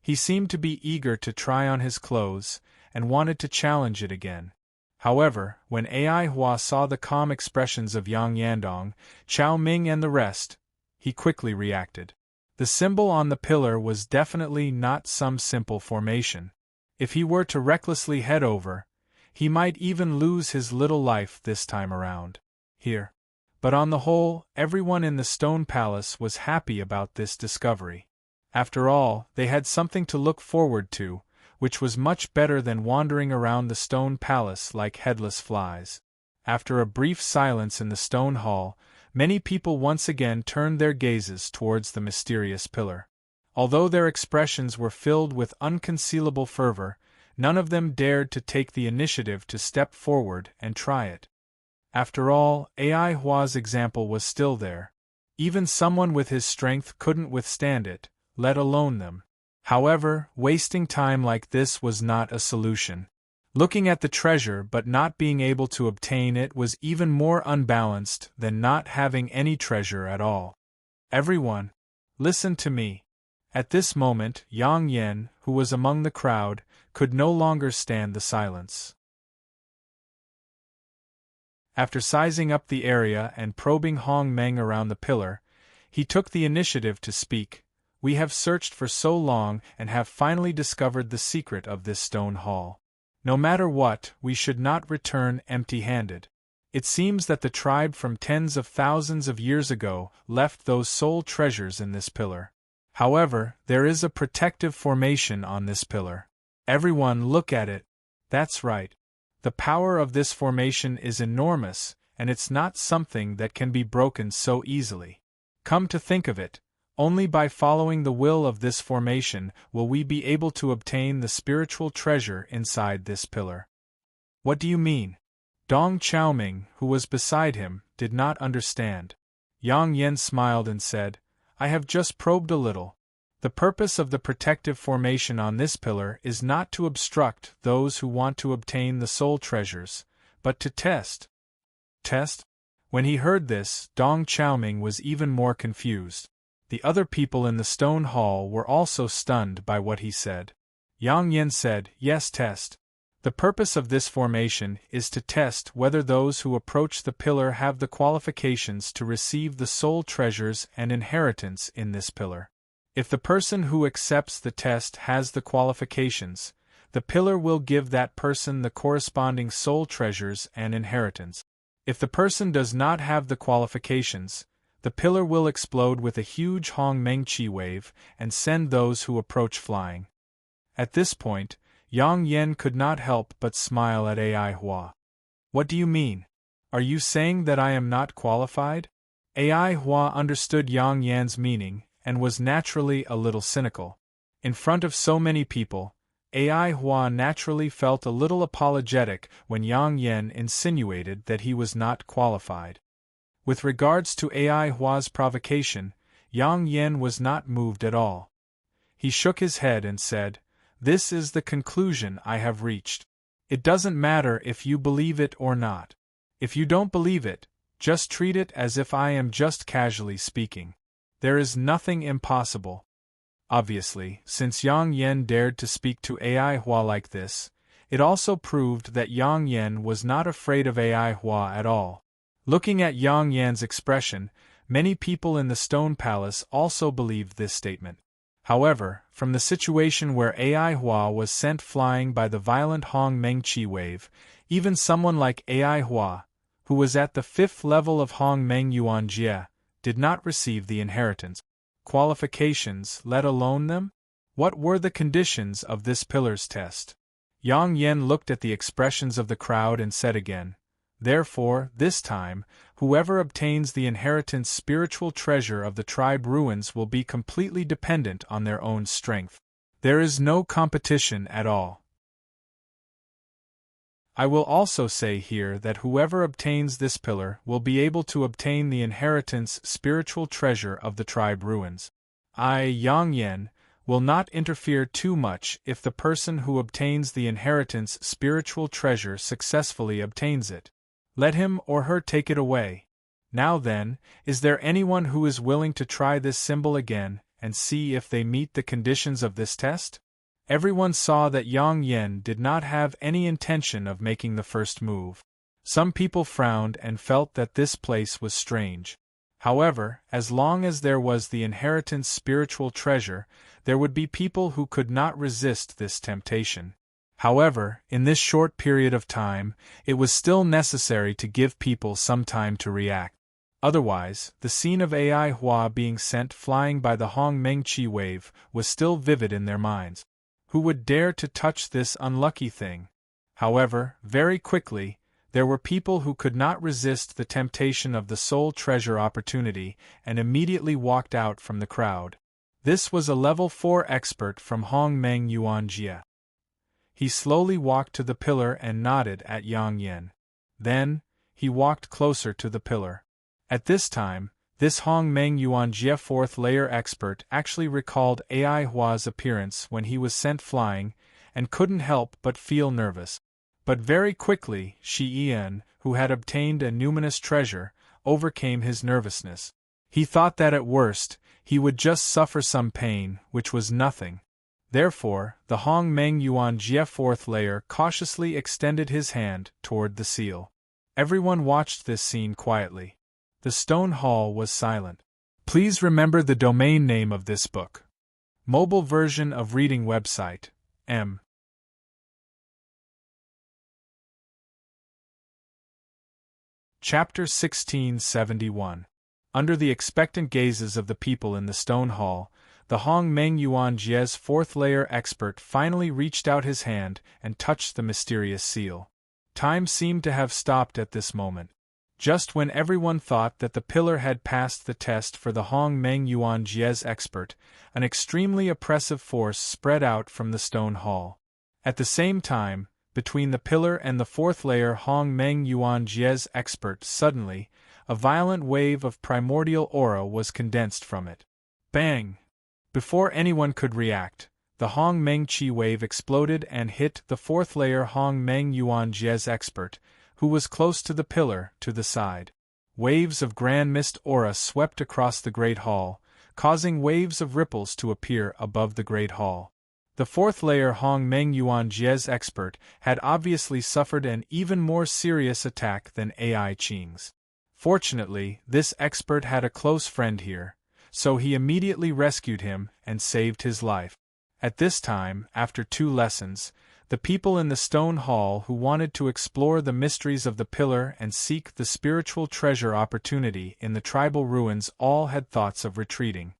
He seemed to be eager to try on his clothes, and wanted to challenge it again. However, when AI Hua saw the calm expressions of Yang Yandong, Chao Ming and the rest, he quickly reacted. The symbol on the pillar was definitely not some simple formation. If he were to recklessly head over, he might even lose his little life this time around. Here. But on the whole, everyone in the Stone Palace was happy about this discovery. After all, they had something to look forward to, which was much better than wandering around the Stone Palace like headless flies. After a brief silence in the Stone Hall, many people once again turned their gazes towards the mysterious pillar. Although their expressions were filled with unconcealable fervor, none of them dared to take the initiative to step forward and try it. After all, AI Hua's example was still there. Even someone with his strength couldn't withstand it, let alone them. However, wasting time like this was not a solution. Looking at the treasure but not being able to obtain it was even more unbalanced than not having any treasure at all. Everyone, listen to me. At this moment, Yang Yan, who was among the crowd, could no longer stand the silence. After sizing up the area and probing Hong Meng around the pillar, he took the initiative to speak. We have searched for so long and have finally discovered the secret of this stone hall. No matter what, we should not return empty-handed. It seems that the tribe from tens of thousands of years ago left those soul treasures in this pillar. However, there is a protective formation on this pillar. Everyone look at it. That's right. The power of this formation is enormous, and it's not something that can be broken so easily. Come to think of it, only by following the will of this formation will we be able to obtain the spiritual treasure inside this pillar. What do you mean? Dong Chaoming, who was beside him, did not understand. Yang Yan smiled and said, I have just probed a little. The purpose of the protective formation on this pillar is not to obstruct those who want to obtain the soul treasures, but to test. Test? When he heard this, Dong Chaoming was even more confused. The other people in the stone hall were also stunned by what he said. Yang Yan said, yes, test. The purpose of this formation is to test whether those who approach the pillar have the qualifications to receive the soul treasures and inheritance in this pillar. If the person who accepts the test has the qualifications, the pillar will give that person the corresponding soul treasures and inheritance. If the person does not have the qualifications, the pillar will explode with a huge Hong Meng Chi wave and send those who approach flying. At this point, Yang Yen could not help but smile at Ai Hua. What do you mean? Are you saying that I am not qualified? Ai Hua understood Yang Yan's meaning and was naturally a little cynical. In front of so many people, Ai Hua naturally felt a little apologetic when Yang Yan insinuated that he was not qualified. With regards to Ai Hua's provocation, Yang Yan was not moved at all. He shook his head and said, "This is the conclusion I have reached. It doesn't matter if you believe it or not. If you don't believe it, just treat it as if I am just casually speaking. There is nothing impossible." Obviously, since Yang Yan dared to speak to Ai Hua like this, it also proved that Yang Yan was not afraid of Ai Hua at all. Looking at Yang Yan's expression, many people in the Stone Palace also believed this statement. However, from the situation where Ai Hua was sent flying by the violent Hong Meng Chi wave, even someone like Ai Hua, who was at the 5th level of Hong Meng Yuan Jie, did not receive the inheritance. Qualifications, let alone them? What were the conditions of this pillar's test? Yang Yan looked at the expressions of the crowd and said again, "Therefore, this time, whoever obtains the inheritance spiritual treasure of the tribe ruins will be completely dependent on their own strength. There is no competition at all." I will also say here that whoever obtains this pillar will be able to obtain the inheritance spiritual treasure of the tribe ruins. I, Yang Yan, will not interfere too much if the person who obtains the inheritance spiritual treasure successfully obtains it. Let him or her take it away. Now then, is there anyone who is willing to try this symbol again and see if they meet the conditions of this test? Everyone saw that Yang Yan did not have any intention of making the first move. Some people frowned and felt that this place was strange. However, as long as there was the inheritance spiritual treasure, there would be people who could not resist this temptation. However, in this short period of time, it was still necessary to give people some time to react. Otherwise, the scene of Ai Hua being sent flying by the Hong Meng Chi wave was still vivid in their minds. Who would dare to touch this unlucky thing? However, very quickly, there were people who could not resist the temptation of the soul treasure opportunity and immediately walked out from the crowd. This was a level 4 expert from Hong Meng Yuan Jie. He slowly walked to the pillar and nodded at Yang Yan. Then, he walked closer to the pillar. At this time, this Hong Meng Yuan Jie 4th layer expert actually recalled Ai Hua's appearance when he was sent flying and couldn't help but feel nervous. But very quickly, Shi Yan, who had obtained a numinous treasure, overcame his nervousness. He thought that at worst, he would just suffer some pain, which was nothing. Therefore, the Hong Meng Yuan Jie 4th layer cautiously extended his hand toward the seal. Everyone watched this scene quietly. The stone hall was silent. Please remember the domain name of this book. Mobile version of reading website, M. Chapter 1671. Under the expectant gazes of the people in the stone hall, the Hong Meng Yuan Jie's 4th layer expert finally reached out his hand and touched the mysterious seal. Time seemed to have stopped at this moment. Just when everyone thought that the pillar had passed the test for the Hong Meng Yuan Jie's expert, an extremely oppressive force spread out from the stone hall. At the same time, between the pillar and the 4th layer Hong Meng Yuan Jie's expert, suddenly, a violent wave of primordial aura was condensed from it. Bang! Before anyone could react, the Hong Meng Chi wave exploded and hit the 4th layer Hong Meng Yuan Jie's expert, who was close to the pillar, to the side. Waves of grand mist aura swept across the Great Hall, causing waves of ripples to appear above the Great Hall. The 4th layer Hong Meng Yuan Jie's expert had obviously suffered an even more serious attack than Ai Qing's. Fortunately, this expert had a close friend here, so he immediately rescued him and saved his life. At this time, after 2 lessons, the people in the stone hall who wanted to explore the mysteries of the pillar and seek the spiritual treasure opportunity in the tribal ruins all had thoughts of retreating.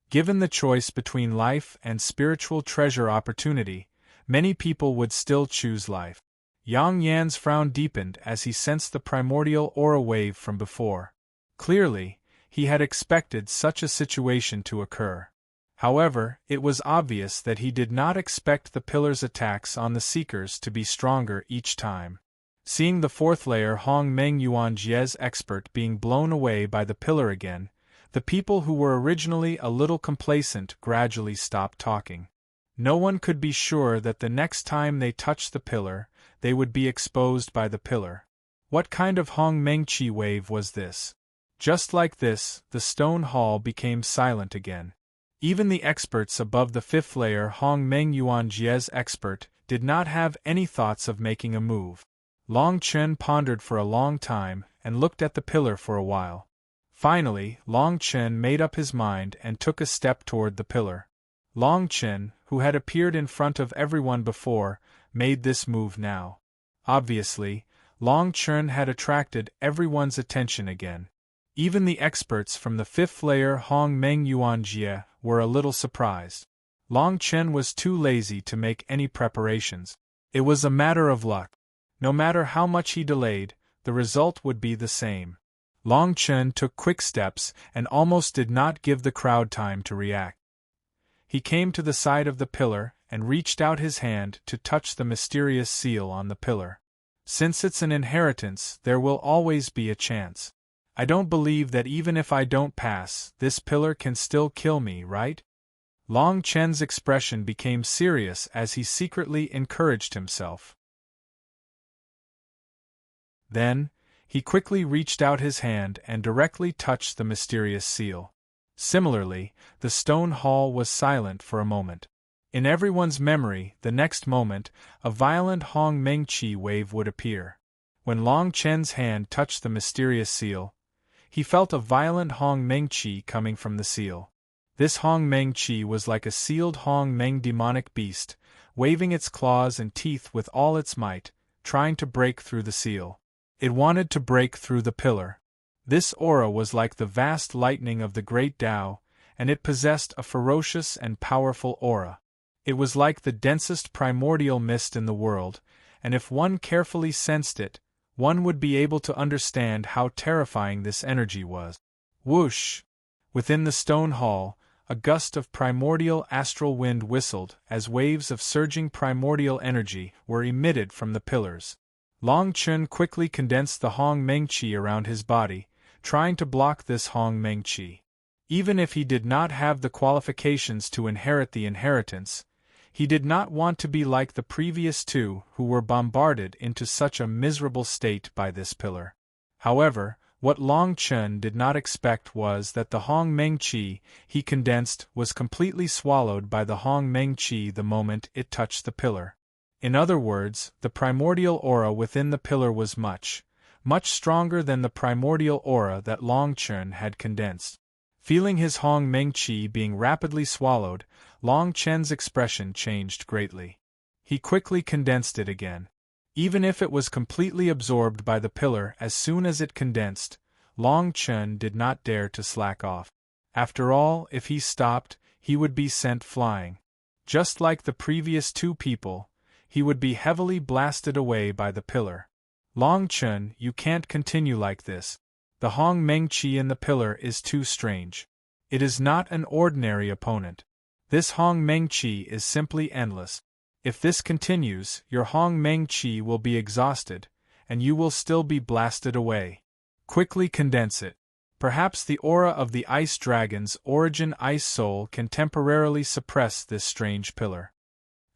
Given the choice between life and spiritual treasure opportunity, many people would still choose life. Yang Yan's frown deepened as he sensed the primordial aura wave from before. Clearly, he had expected such a situation to occur. However, it was obvious that he did not expect the pillar's attacks on the Seekers to be stronger each time. Seeing the 4th layer Hong Meng Yuan Jie's expert being blown away by the pillar again, the people who were originally a little complacent gradually stopped talking. No one could be sure that the next time they touched the pillar, they would be exposed by the pillar. What kind of Hong Meng Qi wave was this? Just like this, the stone hall became silent again. Even the experts above the 5th layer Hong Meng Yuan Jie's expert did not have any thoughts of making a move. Long Chen pondered for a long time and looked at the pillar for a while. Finally, Long Chen made up his mind and took a step toward the pillar. Long Chen, who had appeared in front of everyone before, made this move now. Obviously, Long Chen had attracted everyone's attention again. Even the experts from the 5th layer Hong Meng Yuan Jie were a little surprised. Long Chen was too lazy to make any preparations. It was a matter of luck. No matter how much he delayed, the result would be the same. Long Chen took quick steps and almost did not give the crowd time to react. He came to the side of the pillar and reached out his hand to touch the mysterious seal on the pillar. Since it's an inheritance, there will always be a chance. I don't believe that even if I don't pass, this pillar can still kill me, right? Long Chen's expression became serious as he secretly encouraged himself. Then, he quickly reached out his hand and directly touched the mysterious seal. Similarly, the stone hall was silent for a moment. In everyone's memory, the next moment, a violent Hong Meng Qi wave would appear. When Long Chen's hand touched the mysterious seal, he felt a violent Hong Meng Qi coming from the seal. This Hong Meng Qi was like a sealed Hong Meng demonic beast, waving its claws and teeth with all its might, trying to break through the seal. It wanted to break through the pillar. This aura was like the vast lightning of the great Tao, and it possessed a ferocious and powerful aura. It was like the densest primordial mist in the world, and if one carefully sensed it, one would be able to understand how terrifying this energy was. Whoosh! Within the stone hall, a gust of primordial astral wind whistled as waves of surging primordial energy were emitted from the pillars. Long Chen quickly condensed the Hong Meng Qi around his body, trying to block this Hong Meng Qi. Even if he did not have the qualifications to inherit the inheritance, he did not want to be like the previous 2 who were bombarded into such a miserable state by this pillar. However, what Long Chen did not expect was that the Hong Meng Qi he condensed was completely swallowed by the Hong Meng Qi the moment it touched the pillar. In other words, the primordial aura within the pillar was much stronger than the primordial aura that Long Chen had condensed. Feeling his Hong Meng Qi being rapidly swallowed, Long Chen's expression changed greatly. He quickly condensed it again. Even if it was completely absorbed by the pillar as soon as it condensed, Long Chen did not dare to slack off. After all, if he stopped, he would be sent flying. Just like the previous 2 people, he would be heavily blasted away by the pillar. Long Chen, you can't continue like this. The Hong Meng Qi in the pillar is too strange. It is not an ordinary opponent. This Hong Meng Qi is simply endless. If this continues, your Hong Meng Qi will be exhausted, and you will still be blasted away. Quickly condense it. Perhaps the aura of the Ice Dragon's origin Ice Soul can temporarily suppress this strange pillar.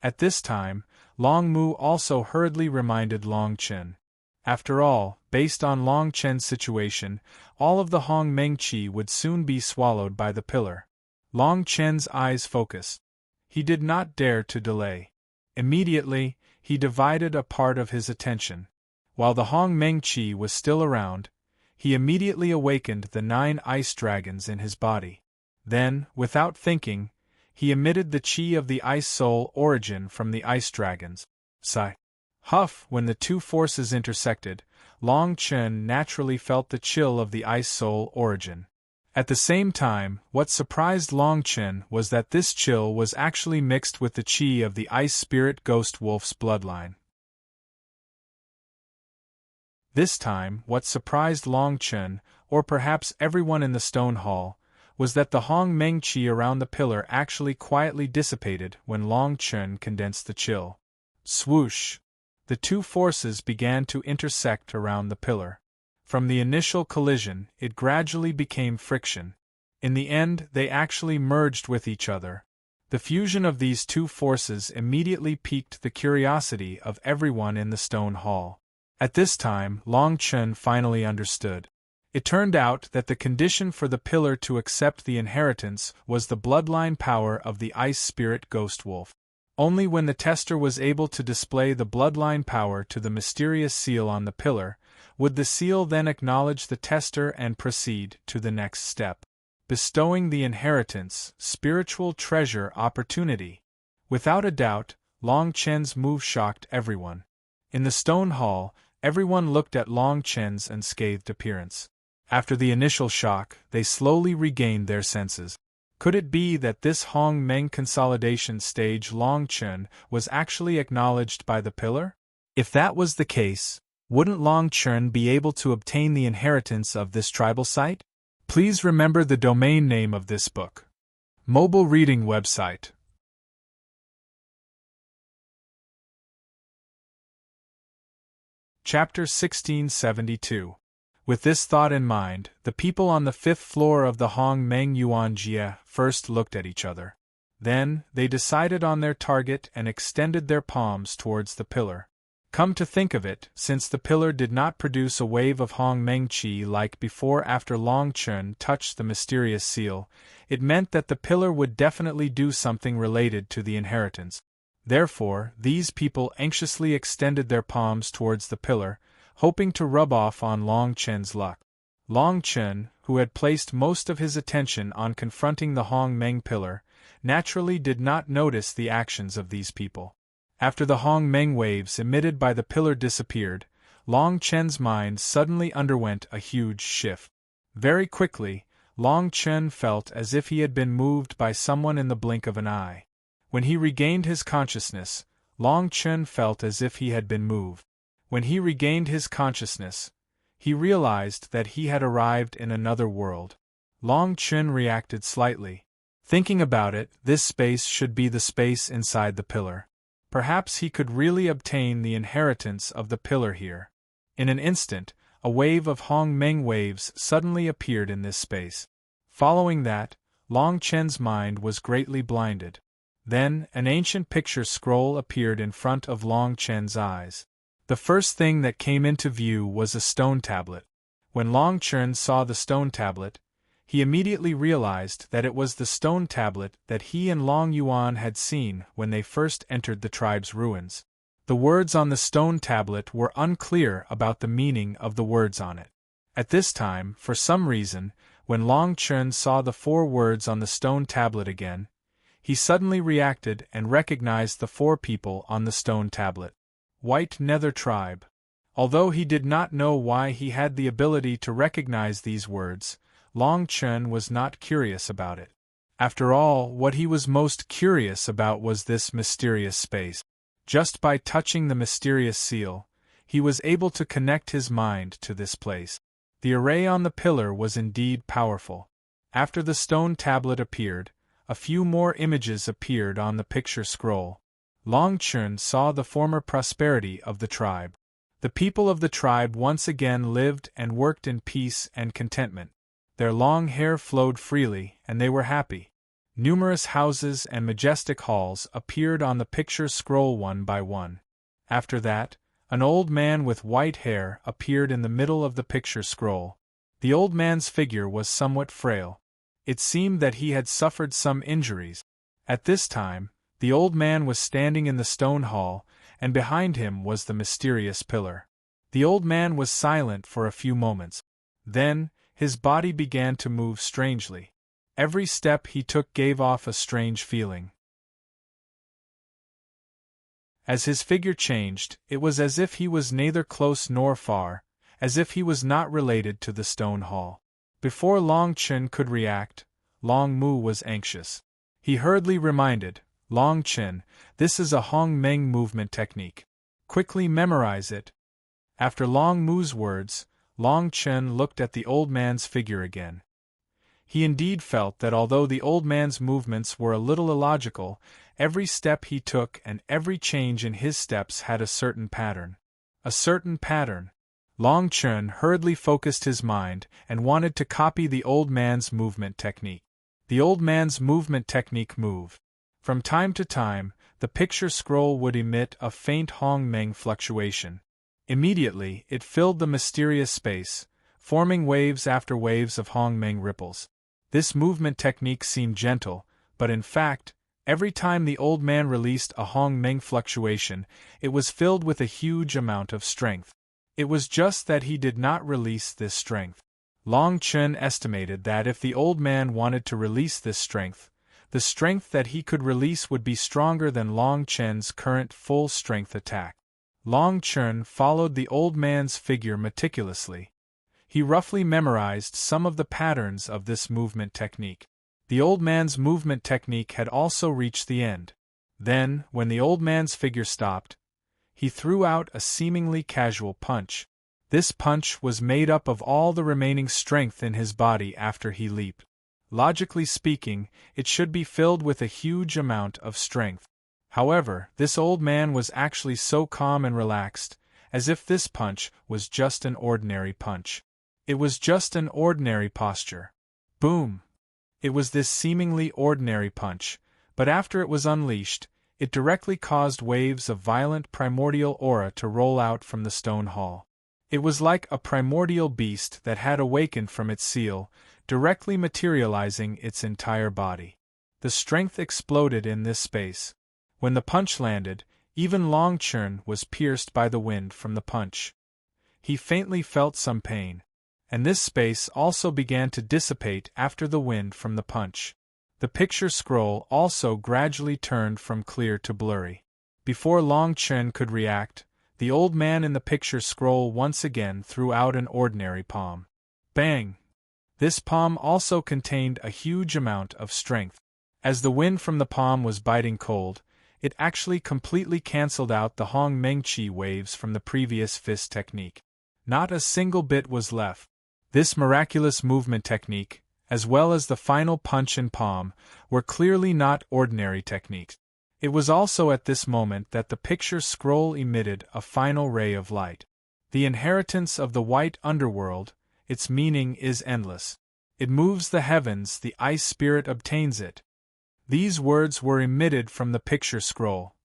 At this time, Long Mu also hurriedly reminded Long Chen. After all, based on Long Chen's situation, all of the Hong Meng Qi would soon be swallowed by the pillar. Long Chen's eyes focused. He did not dare to delay. Immediately, he divided a part of his attention. While the Hong Meng Qi was still around, he immediately awakened the 9 ice dragons in his body. Then, without thinking, he emitted the chi of the ice soul origin from the ice dragons. Sigh. Huff. When the two forces intersected, Long Chen naturally felt the chill of the ice soul origin. At the same time, what surprised Long Chen was that this chill was actually mixed with the chi of the ice spirit ghost wolf's bloodline. This time, what surprised Long Chen, or perhaps everyone in the stone hall, was that the Hong Meng chi around the pillar actually quietly dissipated when Long Chen condensed the chill. Swoosh! The two forces began to intersect around the pillar. From the initial collision, it gradually became friction. In the end, they actually merged with each other. The fusion of these two forces immediately piqued the curiosity of everyone in the stone hall. At this time, Long Chen finally understood. It turned out that the condition for the pillar to accept the inheritance was the bloodline power of the ice spirit ghost wolf. Only when the tester was able to display the bloodline power to the mysterious seal on the pillar, would the seal then acknowledge the tester and proceed to the next step, bestowing the inheritance, spiritual treasure opportunity. Without a doubt, Long Chen's move shocked everyone. In the stone hall, everyone looked at Long Chen's unscathed appearance. After the initial shock, they slowly regained their senses. Could it be that this Hong Meng consolidation stage Long Chen was actually acknowledged by the pillar? If that was the case, wouldn't Long Chen be able to obtain the inheritance of this tribal site? Please remember the domain name of this book. Mobile reading website. Chapter 1672. With this thought in mind, the people on the 5th floor of the Hong Meng Yuan Jie first looked at each other. Then, they decided on their target and extended their palms towards the pillar. Come to think of it, since the pillar did not produce a wave of Hong Meng Qi like before after Long Chen touched the mysterious seal, it meant that the pillar would definitely do something related to the inheritance. Therefore, these people anxiously extended their palms towards the pillar, hoping to rub off on Long Chen's luck. Long Chen, who had placed most of his attention on confronting the Hong Meng pillar, naturally did not notice the actions of these people. After the Hong Meng waves emitted by the pillar disappeared, Long Chen's mind suddenly underwent a huge shift. Very quickly, Long Chen felt as if he had been moved by someone in the blink of an eye. When he regained his consciousness, Long Chen felt as if he had been moved. When he regained his consciousness, he realized that he had arrived in another world. Long Chen reacted slightly. Thinking about it, this space should be the space inside the pillar. Perhaps he could really obtain the inheritance of the pillar here. In an instant, a wave of Hong Meng waves suddenly appeared in this space. Following that, Long Chen's mind was greatly blinded. Then, an ancient picture scroll appeared in front of Long Chen's eyes. The first thing that came into view was a stone tablet. When Long Chen saw the stone tablet, he immediately realized that it was the stone tablet that he and Long Yuan had seen when they first entered the tribe's ruins. The words on the stone tablet were unclear about the meaning of the words on it. At this time, for some reason, when Long Chen saw the 4 words on the stone tablet again, he suddenly reacted and recognized the 4 people on the stone tablet. White Nether Tribe. Although he did not know why he had the ability to recognize these words, Long Chen was not curious about it. After all, what he was most curious about was this mysterious space. Just by touching the mysterious seal, he was able to connect his mind to this place. The array on the pillar was indeed powerful. After the stone tablet appeared, a few more images appeared on the picture scroll. Long Chen saw the former prosperity of the tribe. The people of the tribe once again lived and worked in peace and contentment. Their long hair flowed freely, and they were happy. Numerous houses and majestic halls appeared on the picture scroll one by one. After that, an old man with white hair appeared in the middle of the picture scroll. The old man's figure was somewhat frail. It seemed that he had suffered some injuries. At this time, the old man was standing in the stone hall, and behind him was the mysterious pillar. The old man was silent for a few moments. Then, his body began to move strangely. Every step he took gave off a strange feeling. As his figure changed, it was as if he was neither close nor far, as if he was not related to the stone hall. Before Long Chen could react, Long Mu was anxious. He hurriedly reminded, Long Chen, this is a Hong Meng movement technique. Quickly memorize it. After Long Mu's words, Long Chen looked at the old man's figure again. He indeed felt that although the old man's movements were a little illogical, every step he took and every change in his steps had a certain pattern. A certain pattern. Long Chen hurriedly focused his mind and wanted to copy the old man's movement technique. The old man's movement technique moved. From time to time, the picture scroll would emit a faint Hong Meng fluctuation. Immediately, it filled the mysterious space, forming waves after waves of Hong Meng ripples. This movement technique seemed gentle, but in fact, every time the old man released a Hong Meng fluctuation, it was filled with a huge amount of strength. It was just that he did not release this strength. Long Chen estimated that if the old man wanted to release this strength, the strength that he could release would be stronger than Long Chen's current full-strength attack. Long Chen followed the old man's figure meticulously. He roughly memorized some of the patterns of this movement technique. The old man's movement technique had also reached the end. Then, when the old man's figure stopped, he threw out a seemingly casual punch. This punch was made up of all the remaining strength in his body after he leaped. Logically speaking, it should be filled with a huge amount of strength. However, this old man was actually so calm and relaxed, as if this punch was just an ordinary punch. It was just an ordinary posture. Boom! It was this seemingly ordinary punch, but after it was unleashed, it directly caused waves of violent primordial aura to roll out from the stone hall. It was like a primordial beast that had awakened from its seal, directly materializing its entire body. The strength exploded in this space. When the punch landed, even Long Chen was pierced by the wind from the punch. He faintly felt some pain, and this space also began to dissipate after the wind from the punch. The picture scroll also gradually turned from clear to blurry. Before Long Chen could react, the old man in the picture scroll once again threw out an ordinary palm. Bang! This palm also contained a huge amount of strength. As the wind from the palm was biting cold, it actually completely cancelled out the Hong Meng Qi waves from the previous fist technique. Not a single bit was left. This miraculous movement technique, as well as the final punch and palm, were clearly not ordinary techniques. It was also at this moment that the picture scroll emitted a final ray of light. The inheritance of the white underworld, its meaning is endless. It moves the heavens, the ice spirit obtains it. These words were emitted from the picture scroll.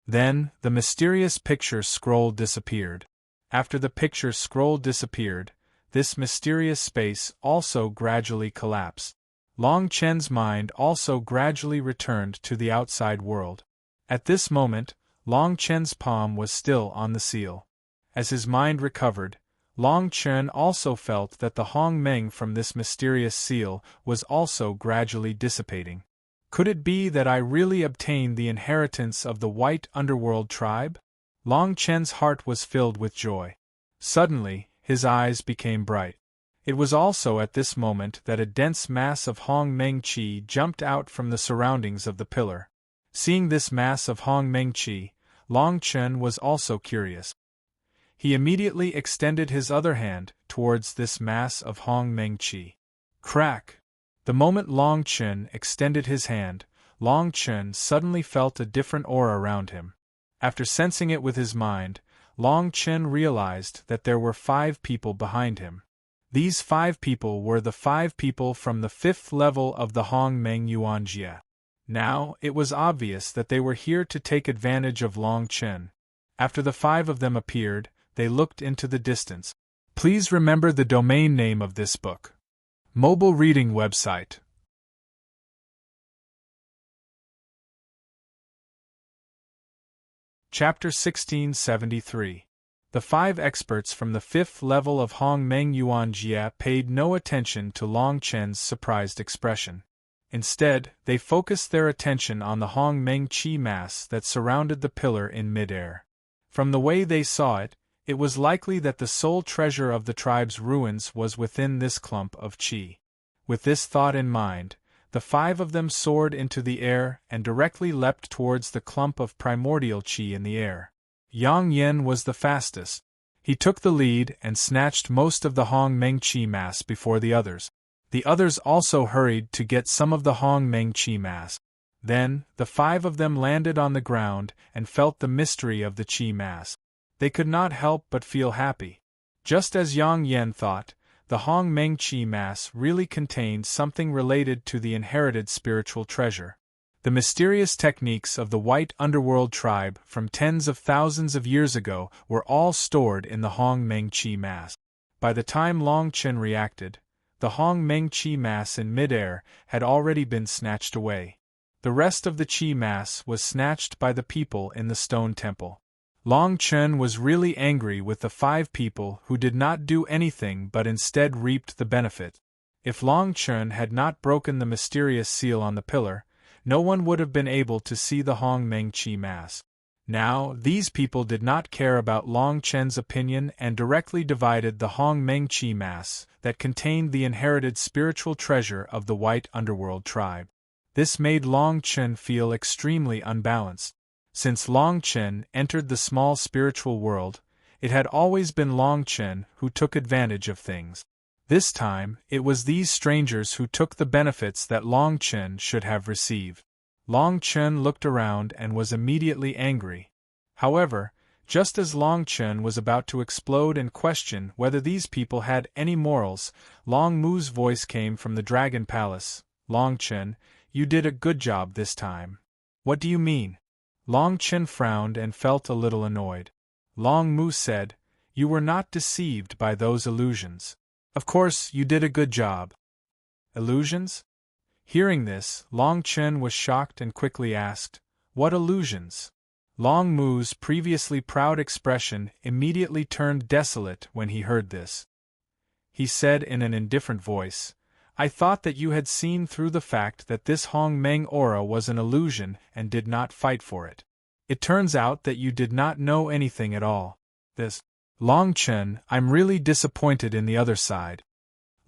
Then, the mysterious picture scroll disappeared. After the picture scroll disappeared, this mysterious space also gradually collapsed. Long Chen's mind also gradually returned to the outside world. At this moment, Long Chen's palm was still on the seal. As his mind recovered, Long Chen also felt that the Hong Meng from this mysterious seal was also gradually dissipating. Could it be that I really obtained the inheritance of the white underworld tribe? Long Chen's heart was filled with joy. Suddenly, his eyes became bright. It was also at this moment that a dense mass of Hong Meng Qi jumped out from the surroundings of the pillar. Seeing this mass of Hong Meng Qi, Long Chen was also curious. He immediately extended his other hand towards this mass of Hong Meng Qi. Crack! The moment Long Chen extended his hand, Long Chen suddenly felt a different aura around him. After sensing it with his mind, Long Chen realized that there were 5 people behind him. These 5 people were the 5 people from the 5th level of the Hong Meng Yuanjie. Now, it was obvious that they were here to take advantage of Long Chen. After the 5 of them appeared, they looked into the distance. Please remember the domain name of this book. Mobile reading website. Chapter 1673. The 5 experts from the 5th level of Hong Meng Yuan Jia paid no attention to Long Chen's surprised expression. Instead, they focused their attention on the Hong Meng Qi mass that surrounded the pillar in midair. From the way they saw it, it was likely that the sole treasure of the tribe's ruins was within this clump of qi. With this thought in mind, the 5 of them soared into the air and directly leapt towards the clump of primordial qi in the air. Yang Yen was the fastest. He took the lead and snatched most of the Hong Meng Qi mass before the others. The others also hurried to get some of the Hong Meng Qi mass. Then, the 5 of them landed on the ground and felt the mystery of the Qi mass. They could not help but feel happy. Just as Yang Yen thought, the Hong Meng Qi mass really contained something related to the inherited spiritual treasure. The mysterious techniques of the White Underworld tribe from tens of thousands of years ago were all stored in the Hong Meng Qi mass. By the time Long Chen reacted, the Hong Meng Qi mass in midair had already been snatched away. The rest of the Qi mass was snatched by the people in the stone temple. Long Chen was really angry with the 5 people who did not do anything but instead reaped the benefit. If Long Chen had not broken the mysterious seal on the pillar, no one would have been able to see the Hong Meng Qi mass. Now, these people did not care about Long Chen's opinion and directly divided the Hong Meng Qi mass that contained the inherited spiritual treasure of the White Underworld tribe. This made Long Chen feel extremely unbalanced. Since Long Chen entered the small spiritual world, it had always been Long Chen who took advantage of things. This time, it was these strangers who took the benefits that Long Chen should have received. Long Chen looked around and was immediately angry. However, just as Long Chen was about to explode and question whether these people had any morals, Long Mu's voice came from the Dragon Palace. Long Chen, you did a good job this time. What do you mean? Long Chen frowned and felt a little annoyed. Long Mu said, you were not deceived by those illusions. Of course, you did a good job. Illusions? Hearing this, Long Chen was shocked and quickly asked, what illusions? Long Mu's previously proud expression immediately turned desolate when he heard this. He said in an indifferent voice, I thought that you had seen through the fact that this Hong Meng aura was an illusion and did not fight for it. It turns out that you did not know anything at all. This, Long Chen, I'm really disappointed in the other side.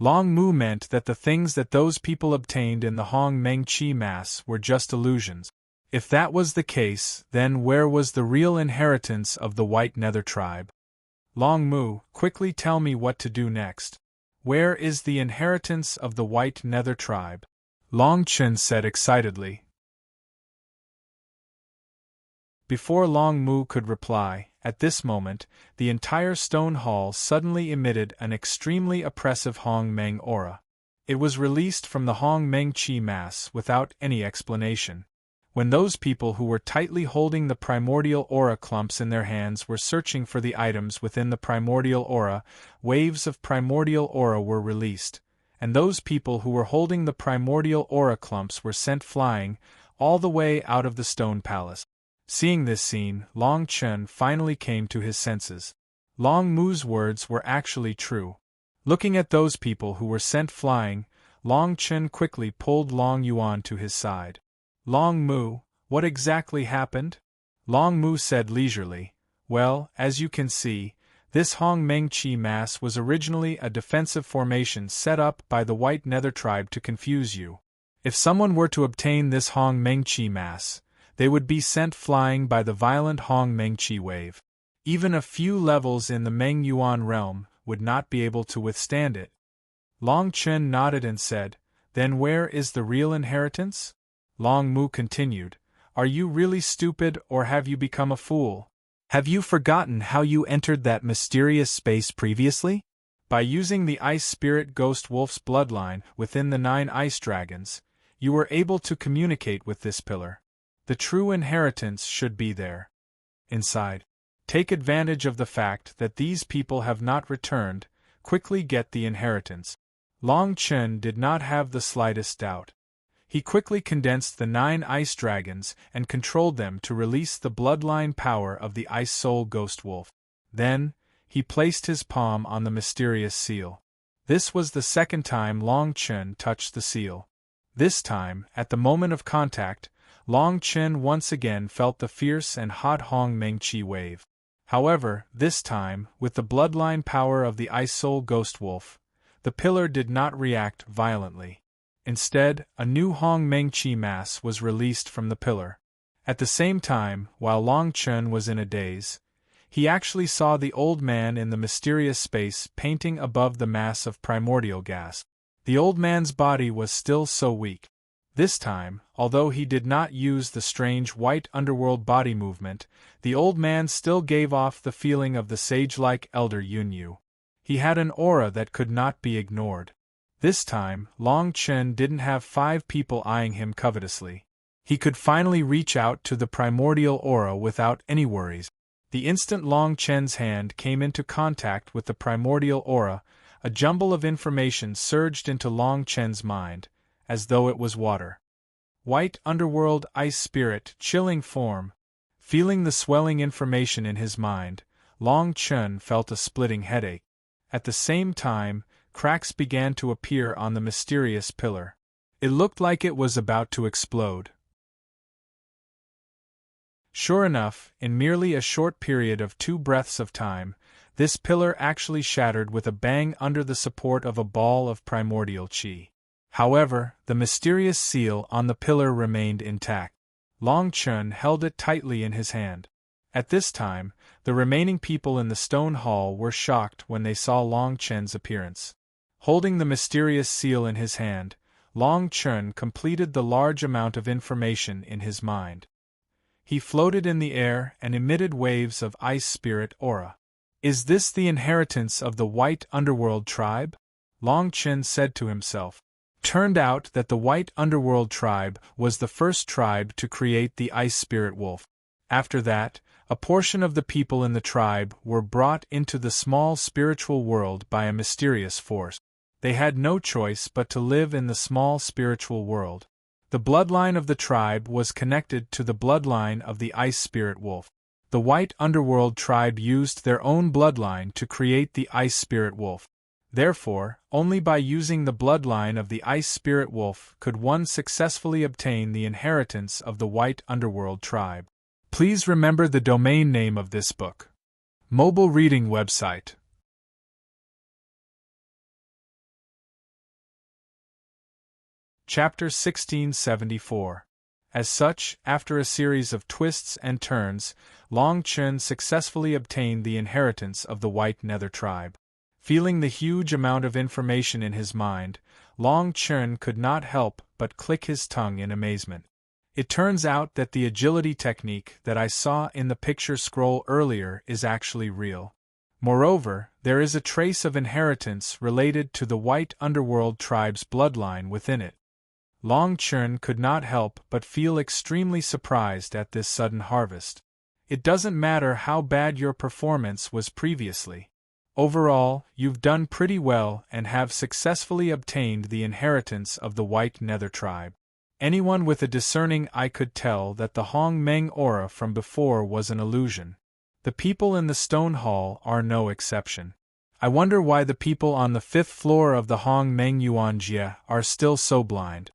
Long Mu meant that the things that those people obtained in the Hong Meng Qi mass were just illusions. If that was the case, then where was the real inheritance of the White Nether tribe? Long Mu, quickly tell me what to do next. Where is the inheritance of the White Nether tribe? Long Chen said excitedly. Before Long Mu could reply, at this moment, the entire stone hall suddenly emitted an extremely oppressive Hong Meng aura. It was released from the Hong Meng Qi mass without any explanation. When those people who were tightly holding the primordial aura clumps in their hands were searching for the items within the primordial aura, waves of primordial aura were released, and those people who were holding the primordial aura clumps were sent flying all the way out of the stone palace. Seeing this scene, Long Chen finally came to his senses. Long Mu's words were actually true. Looking at those people who were sent flying, Long Chen quickly pulled Long Yuan to his side. Long Mu, what exactly happened? Long Mu said leisurely, well, as you can see, this Hong Meng Qi mass was originally a defensive formation set up by the White Nether tribe to confuse you. If someone were to obtain this Hong Meng Qi mass, they would be sent flying by the violent Hong Meng Qi wave. Even a few levels in the Meng Yuan realm would not be able to withstand it. Long Chen nodded and said, then where is the real inheritance? Long Mu continued, are you really stupid or have you become a fool? Have you forgotten how you entered that mysterious space previously? By using the Ice Spirit Ghost Wolf's bloodline within the 9 ice dragons, you were able to communicate with this pillar. The true inheritance should be there. Inside. Take advantage of the fact that these people have not returned, quickly get the inheritance. Long Chen did not have the slightest doubt. He quickly condensed the 9 ice dragons and controlled them to release the bloodline power of the Ice Soul Ghost Wolf. Then, he placed his palm on the mysterious seal. This was the second time Long Chen touched the seal. This time, at the moment of contact, Long Chen once again felt the fierce and hot Hong Meng Qi wave. However, this time, with the bloodline power of the Ice Soul Ghost Wolf, the pillar did not react violently. Instead, a new Hong Meng Qi mass was released from the pillar. At the same time, while Long Chen was in a daze, he actually saw the old man in the mysterious space painting above the mass of primordial gas. The old man's body was still so weak. This time, although he did not use the strange white underworld body movement, the old man still gave off the feeling of the sage-like elder Yunyu. He had an aura that could not be ignored. This time, Long Chen didn't have 5 people eyeing him covetously. He could finally reach out to the primordial aura without any worries. The instant Long Chen's hand came into contact with the primordial aura, a jumble of information surged into Long Chen's mind, as though it was water. White underworld ice spirit, chilling form. Feeling the swelling information in his mind, Long Chen felt a splitting headache. At the same time, cracks began to appear on the mysterious pillar. It looked like it was about to explode. Sure enough, in merely a short period of 2 breaths of time, this pillar actually shattered with a bang under the support of a ball of primordial qi. However, the mysterious seal on the pillar remained intact. Long Chen held it tightly in his hand. At this time, the remaining people in the stone hall were shocked when they saw Long Chen's appearance. Holding the mysterious seal in his hand, Long Chen completed the large amount of information in his mind. He floated in the air and emitted waves of ice spirit aura. Is this the inheritance of the White Underworld tribe? Long Chen said to himself. Turned out that the White Underworld tribe was the first tribe to create the ice spirit wolf. After that, a portion of the people in the tribe were brought into the small spiritual world by a mysterious force. They had no choice but to live in the small spiritual world. The bloodline of the tribe was connected to the bloodline of the ice spirit wolf. The White Underworld tribe used their own bloodline to create the ice spirit wolf. Therefore, only by using the bloodline of the ice spirit wolf could one successfully obtain the inheritance of the White Underworld tribe. Please remember the domain name of this book. Mobile reading website. Chapter 1674. As such, after a series of twists and turns, Long Chen successfully obtained the inheritance of the White Nether tribe. Feeling the huge amount of information in his mind, Long Chen could not help but click his tongue in amazement. It turns out that the agility technique that I saw in the picture scroll earlier is actually real. Moreover, there is a trace of inheritance related to the White Underworld tribe's bloodline within it. Long Chen could not help but feel extremely surprised at this sudden harvest. It doesn't matter how bad your performance was previously. Overall, you've done pretty well and have successfully obtained the inheritance of the White Nether tribe. Anyone with a discerning eye could tell that the Hong Meng aura from before was an illusion. The people in the stone hall are no exception. I wonder why the people on the 5th floor of the Hong Meng Yuanjie are still so blind.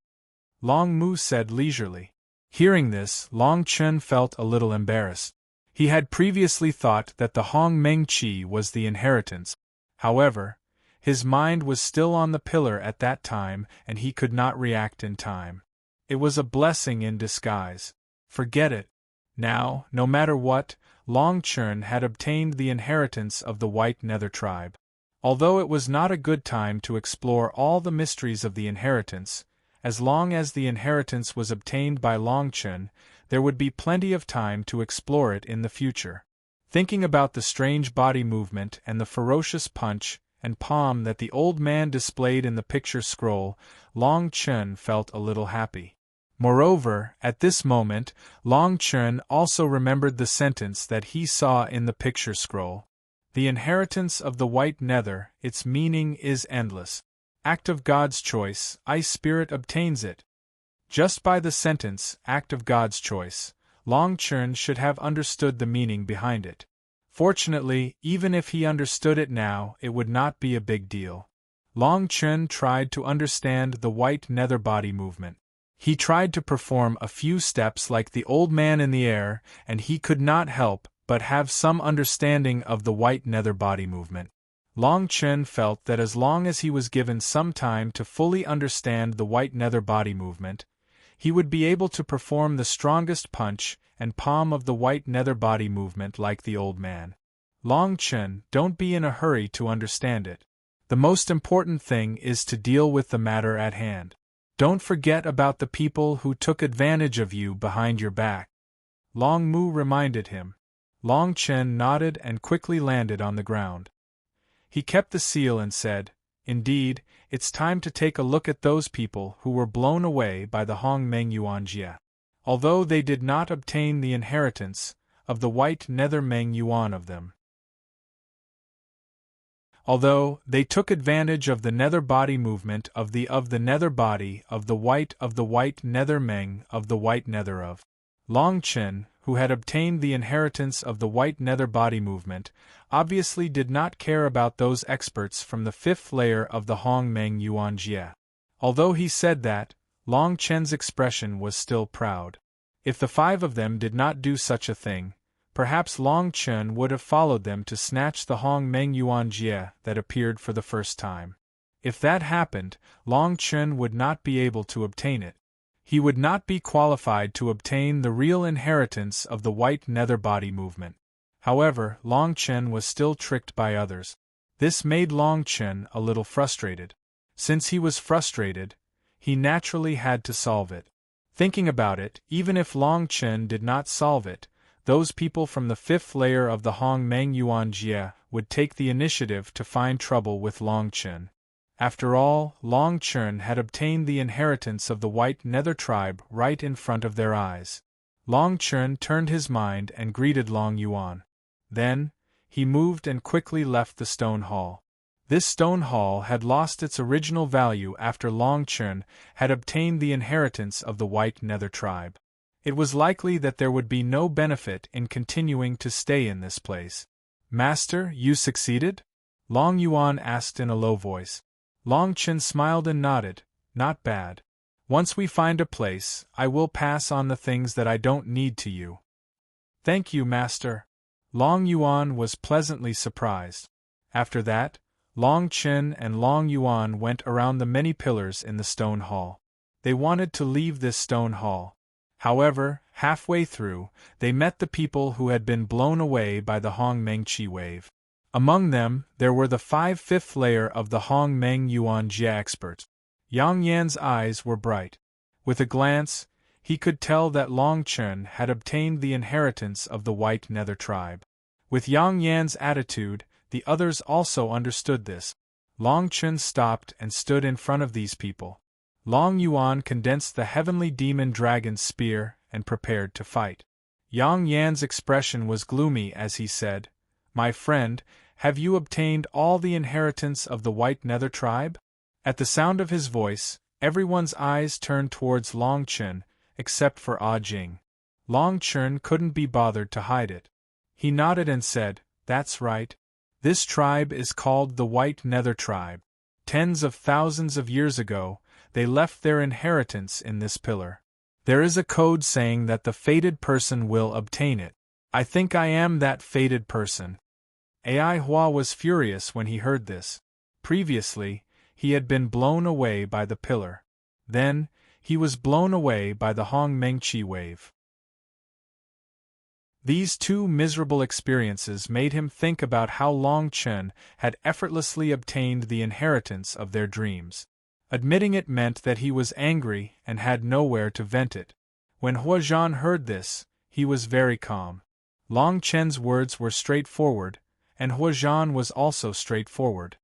Long Mu said leisurely. Hearing this, Long Chen felt a little embarrassed. He had previously thought that the Hong Meng Qi was the inheritance. However, his mind was still on the pillar at that time and he could not react in time. It was a blessing in disguise. Forget it. Now, no matter what, Long Chen had obtained the inheritance of the White Nether tribe. Although it was not a good time to explore all the mysteries of the inheritance, as long as the inheritance was obtained by Long Chen, there would be plenty of time to explore it in the future. Thinking about the strange body movement and the ferocious punch and palm that the old man displayed in the picture scroll, Long Chen felt a little happy. Moreover, at this moment, Long Chen also remembered the sentence that he saw in the picture scroll. The inheritance of the White Nether, its meaning is endless. Act of God's choice, Ice Spirit obtains it. Just by the sentence, act of God's choice, Long Chen should have understood the meaning behind it. Fortunately, even if he understood it now, it would not be a big deal. Long Chen tried to understand the white nether body movement. He tried to perform a few steps like the old man in the air, and he could not help but have some understanding of the white nether body movement. Long Chen felt that as long as he was given some time to fully understand the white nether body movement, he would be able to perform the strongest punch and palm of the white nether body movement like the old man. Long Chen, don't be in a hurry to understand it. The most important thing is to deal with the matter at hand. Don't forget about the people who took advantage of you behind your back. Long Mu reminded him. Long Chen nodded and quickly landed on the ground. He kept the seal and said, "Indeed, it's time to take a look at those people who were blown away by the Hong Meng Yuan Jie. Although they did not obtain the inheritance of the white nether Meng Yuan of them. Although they took advantage of the nether body movement of the nether body of the white nether Meng of the white nether of Long Chen, who had obtained the inheritance of the white nether body movement, obviously did not care about those experts from the fifth layer of the Hong Meng Yuan Jie. Although he said that, Long Chen's expression was still proud. If the five of them did not do such a thing, perhaps Long Chen would have followed them to snatch the Hong Meng Yuan Jie that appeared for the first time. If that happened, Long Chen would not be able to obtain it. He would not be qualified to obtain the real inheritance of the white nether body movement. However, Long Chen was still tricked by others. This made Long Chen a little frustrated. Since he was frustrated, he naturally had to solve it. Thinking about it, even if Long Chen did not solve it, those people from the fifth layer of the Hong Meng Yuan Jie would take the initiative to find trouble with Long Chen. After all, Long Chen had obtained the inheritance of the white nether tribe right in front of their eyes. Long Chen turned his mind and greeted Long Yuan. Then, he moved and quickly left the stone hall. This stone hall had lost its original value after Long Chen had obtained the inheritance of the white nether tribe. It was likely that there would be no benefit in continuing to stay in this place. "Master, you succeeded?" Long Yuan asked in a low voice. Long Chen smiled and nodded. "Not bad. Once we find a place, I will pass on the things that I don't need to you." "Thank you, Master." Long Yuan was pleasantly surprised. After that, Long Chen and Long Yuan went around the many pillars in the stone hall. They wanted to leave this stone hall. However, halfway through, they met the people who had been blown away by the Hong Meng Chi wave. Among them, there were the fifth layer of the Hong Meng Yuan Jie experts. Yang Yan's eyes were bright. With a glance, he could tell that Long Chen had obtained the inheritance of the white nether tribe. With Yang Yan's attitude, the others also understood this. Long Chen stopped and stood in front of these people. Long Yuan condensed the heavenly demon dragon's spear and prepared to fight. Yang Yan's expression was gloomy as he said, "My friend, have you obtained all the inheritance of the white nether tribe?" At the sound of his voice, everyone's eyes turned towards Long Chen, except for Ah Jing. Long Chen couldn't be bothered to hide it. He nodded and said, "That's right. This tribe is called the White Nether Tribe. Tens of thousands of years ago, they left their inheritance in this pillar. There is a code saying that the fated person will obtain it. I think I am that fated person." Ai Hua was furious when he heard this. Previously, he had been blown away by the pillar. Then, he was blown away by the Hong Meng Chi wave. These two miserable experiences made him think about how Long Chen had effortlessly obtained the inheritance of their dreams. Admitting it meant that he was angry and had nowhere to vent it. When Huazhan heard this, he was very calm. Long Chen's words were straightforward, and Huazhan was also straightforward.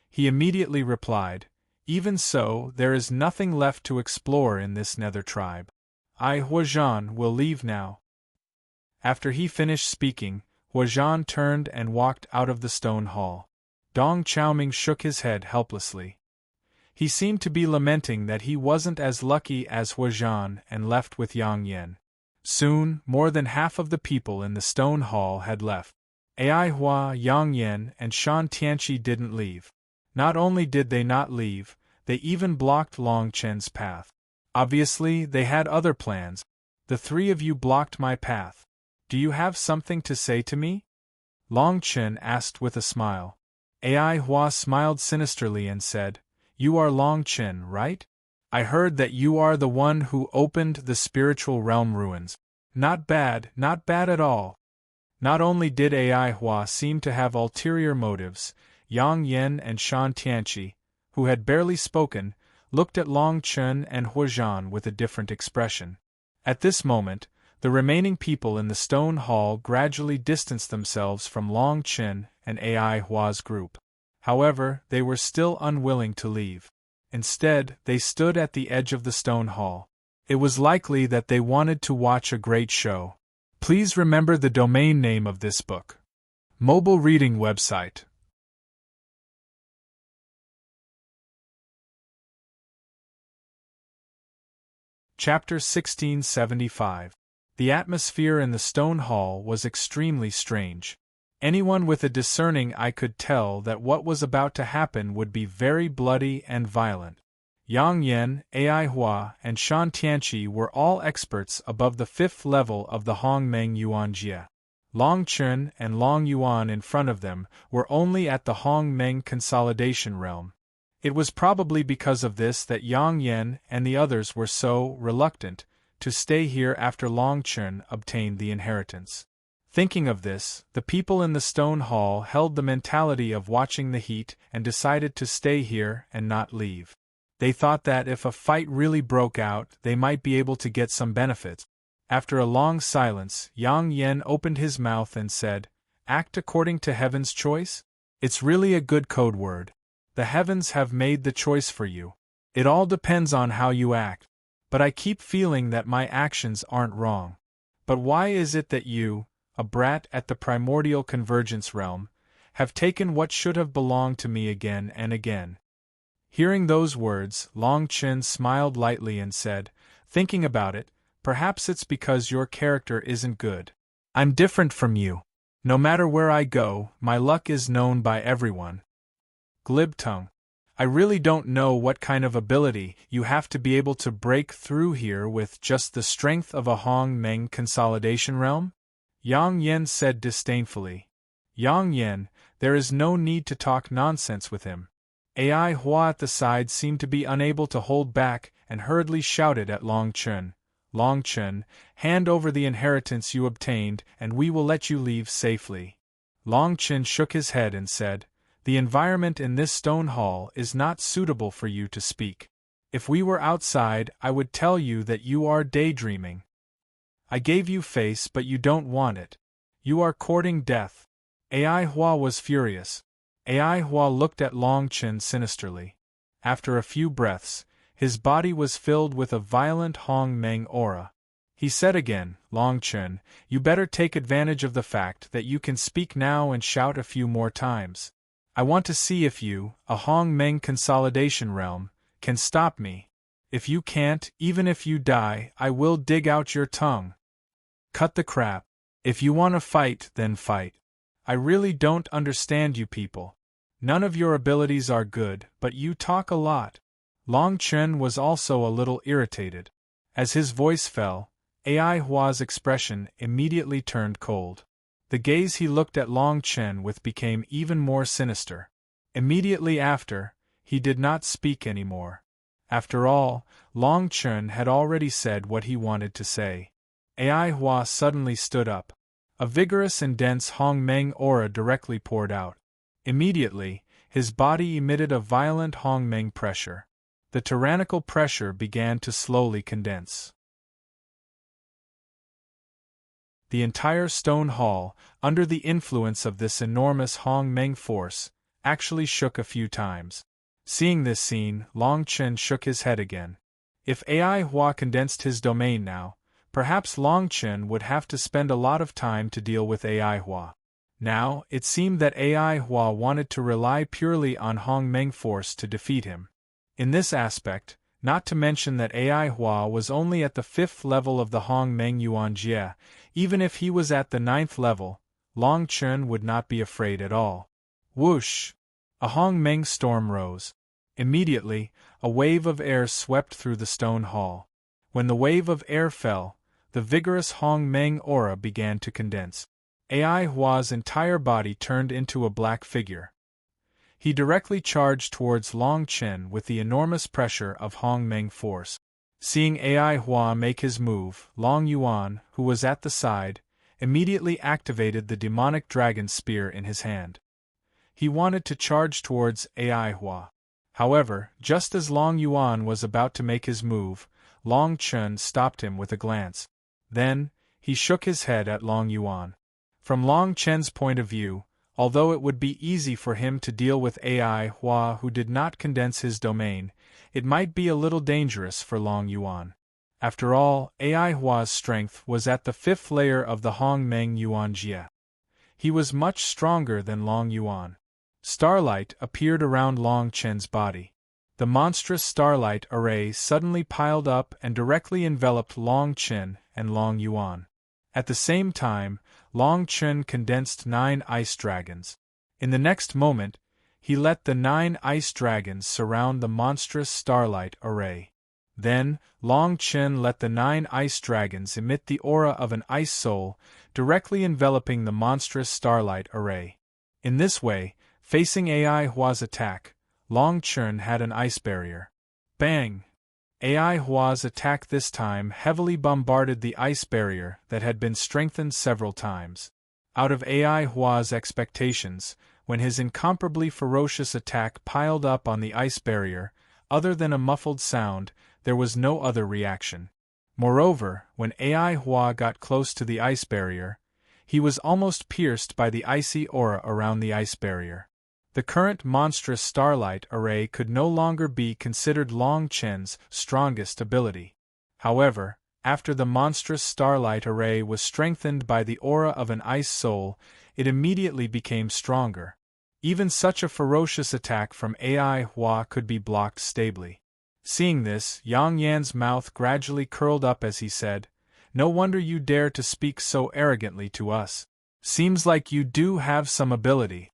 He immediately replied, "Even so, there is nothing left to explore in this nether tribe. I, Huazhan, will leave now." After he finished speaking, Huazhan turned and walked out of the stone hall. Dong Chaoming shook his head helplessly. He seemed to be lamenting that he wasn't as lucky as Huazhan and left with Yang Yan. Soon, more than half of the people in the stone hall had left. Ai Hua, Yang Yan, and Shan Tianqi didn't leave. Not only did they not leave, they even blocked Long Chen's path. Obviously, they had other plans. The three of you blocked my path. Do you have something to say to me? Long Chen asked with a smile. Ai Hua smiled sinisterly and said, You are Long Chen, right? I heard that you are the one who opened the spiritual realm ruins. Not bad at all. Not only did Ai Hua seem to have ulterior motives, Yang Yan and Shan Tianqi, who had barely spoken, looked at Long Chen and Huazhan with a different expression. At this moment, the remaining people in the stone hall gradually distanced themselves from Long Chen and Ai Hua's group. However, they were still unwilling to leave. Instead, they stood at the edge of the stone hall. It was likely that they wanted to watch a great show. Please remember the domain name of this book. Mobile reading website. Chapter 1675. The atmosphere in the stone hall was extremely strange. Anyone with a discerning eye could tell that what was about to happen would be very bloody and violent. Yang Yan, Ai Hua, and Shan Tianqi were all experts above the 5th level of the Hong Meng Yuan Jia. Long Chen and Long Yuan in front of them were only at the Hong Meng consolidation realm. It was probably because of this that Yang Yan and the others were so reluctant to stay here after Long Chen obtained the inheritance. Thinking of this, the people in the stone hall held the mentality of watching the heat and decided to stay here and not leave. They thought that if a fight really broke out, they might be able to get some benefits. After a long silence, Yang Yan opened his mouth and said, Act according to heaven's choice? It's really a good code word. The heavens have made the choice for you. It all depends on how you act. But I keep feeling that my actions aren't wrong. But why is it that you, a brat at the primordial convergence realm, have taken what should have belonged to me again and again? Hearing those words, Long Chen smiled lightly and said, Thinking about it, perhaps it's because your character isn't good. I'm different from you. No matter where I go, my luck is known by everyone. Glib tongue. I really don't know what kind of ability you have to be able to break through here with just the strength of a Hong Meng consolidation realm? Yang Yan said disdainfully. Yang Yan, there is no need to talk nonsense with him. Ai Hua at the side seemed to be unable to hold back and hurriedly shouted at Long Chen. Long Chen, hand over the inheritance you obtained and we will let you leave safely. Long Chen shook his head and said, The environment in this stone hall is not suitable for you to speak. If we were outside, I would tell you that you are daydreaming. I gave you face but you don't want it. You are courting death. Ai Hua was furious. Ai Hua looked at Long Chen sinisterly. After a few breaths, his body was filled with a violent Hong Meng aura. He said again, Long Chen, you better take advantage of the fact that you can speak now and shout a few more times. I want to see if you, a Hong Meng consolidation realm, can stop me. If you can't, even if you die, I will dig out your tongue. Cut the crap. If you want to fight, then fight. I really don't understand you people. None of your abilities are good, but you talk a lot. Long Chen was also a little irritated. As his voice fell, Ai Hua's expression immediately turned cold. The gaze he looked at Long Chen with became even more sinister. Immediately after, he did not speak anymore. After all, Long Chen had already said what he wanted to say. Ai Hua suddenly stood up. A vigorous and dense Hong Meng aura directly poured out. Immediately, his body emitted a violent Hong Meng pressure. The tyrannical pressure began to slowly condense. The entire stone hall, under the influence of this enormous Hong Meng force, actually shook a few times. Seeing this scene, Long Chen shook his head again. If Ai Hua condensed his domain now, perhaps Long Chen would have to spend a lot of time to deal with Ai Hua. Now, it seemed that Ai Hua wanted to rely purely on Hong Meng force to defeat him. In this aspect, not to mention that Ai Hua was only at the 5th level of the Hong Meng Yuan Jie, even if he was at the 9th level, Long Chen would not be afraid at all. Whoosh! A Hong Meng storm rose. Immediately, a wave of air swept through the stone hall. When the wave of air fell, the vigorous Hong Meng aura began to condense. Ai Hua's entire body turned into a black figure. He directly charged towards Long Chen with the enormous pressure of Hong Meng force. Seeing Ai Hua make his move, Long Yuan, who was at the side, immediately activated the demonic dragon spear in his hand. He wanted to charge towards Ai Hua. However, just as Long Yuan was about to make his move, Long Chen stopped him with a glance. Then, he shook his head at Long Yuan. From Long Chen's point of view, although it would be easy for him to deal with Ai Hua who did not condense his domain, it might be a little dangerous for Long Yuan. After all, Ai Hua's strength was at the 5th layer of the Hong Meng Yuan Jia. He was much stronger than Long Yuan. Starlight appeared around Long Chen's body. The monstrous starlight array suddenly piled up and directly enveloped Long Chen and Long Yuan. At the same time, Long Chen condensed 9 ice dragons. In the next moment, he let the 9 ice dragons surround the monstrous starlight array. Then, Long Chen let the 9 ice dragons emit the aura of an ice soul, directly enveloping the monstrous starlight array. In this way, facing Ai Hua's attack, Long Chen had an ice barrier. Bang! Ai Hua's attack this time heavily bombarded the ice barrier that had been strengthened several times. Out of Ai Hua's expectations, when his incomparably ferocious attack piled up on the ice barrier, other than a muffled sound, there was no other reaction. Moreover, when Ai Hua got close to the ice barrier, he was almost pierced by the icy aura around the ice barrier. The current monstrous starlight array could no longer be considered Long Chen's strongest ability. However, after the monstrous starlight array was strengthened by the aura of an ice soul, it immediately became stronger. Even such a ferocious attack from Ai Hua could be blocked stably. Seeing this, Yang Yan's mouth gradually curled up as he said, "No wonder you dare to speak so arrogantly to us. Seems like you do have some ability."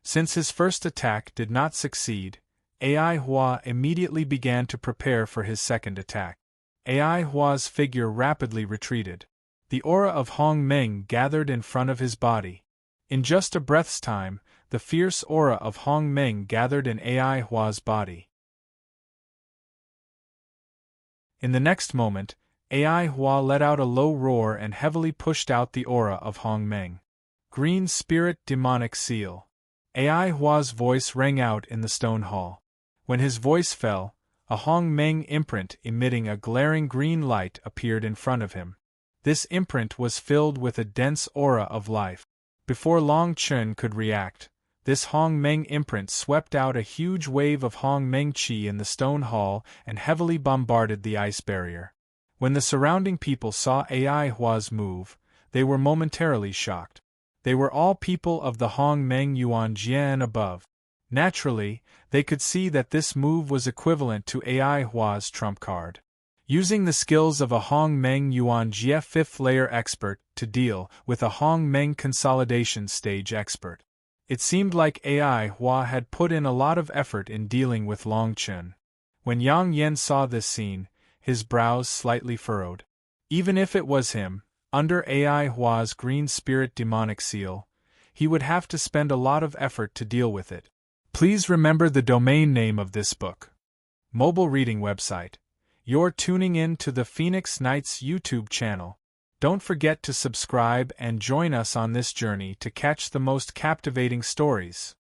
Since his first attack did not succeed, Ai Hua immediately began to prepare for his second attack. Ai Hua's figure rapidly retreated. The aura of Hong Meng gathered in front of his body. In just a breath's time, the fierce aura of Hong Meng gathered in Ai Hua's body. In the next moment, Ai Hua let out a low roar and heavily pushed out the aura of Hong Meng. Green Spirit Demonic Seal. Ai Hua's voice rang out in the stone hall. When his voice fell, a Hong Meng imprint emitting a glaring green light appeared in front of him. This imprint was filled with a dense aura of life. Before Long Chen could react, this Hong Meng imprint swept out a huge wave of Hong Meng qi in the stone hall and heavily bombarded the ice barrier. When the surrounding people saw Ai Hua's move, they were momentarily shocked. They were all people of the Hong Meng Yuan Jia and above. Naturally, they could see that this move was equivalent to Ai Hua's trump card. Using the skills of a Hong Meng Yuan Jia 5th layer expert to deal with a Hong Meng consolidation stage expert. It seemed like Ai Hua had put in a lot of effort in dealing with Long Chen. When Yang Yan saw this scene, his brows slightly furrowed. Even if it was him, under Ai Hua's Green Spirit Demonic Seal, he would have to spend a lot of effort to deal with it. Please remember the domain name of this book. Mobile reading website. You're tuning in to the Phoenix Knights YouTube channel. Don't forget to subscribe and join us on this journey to catch the most captivating stories.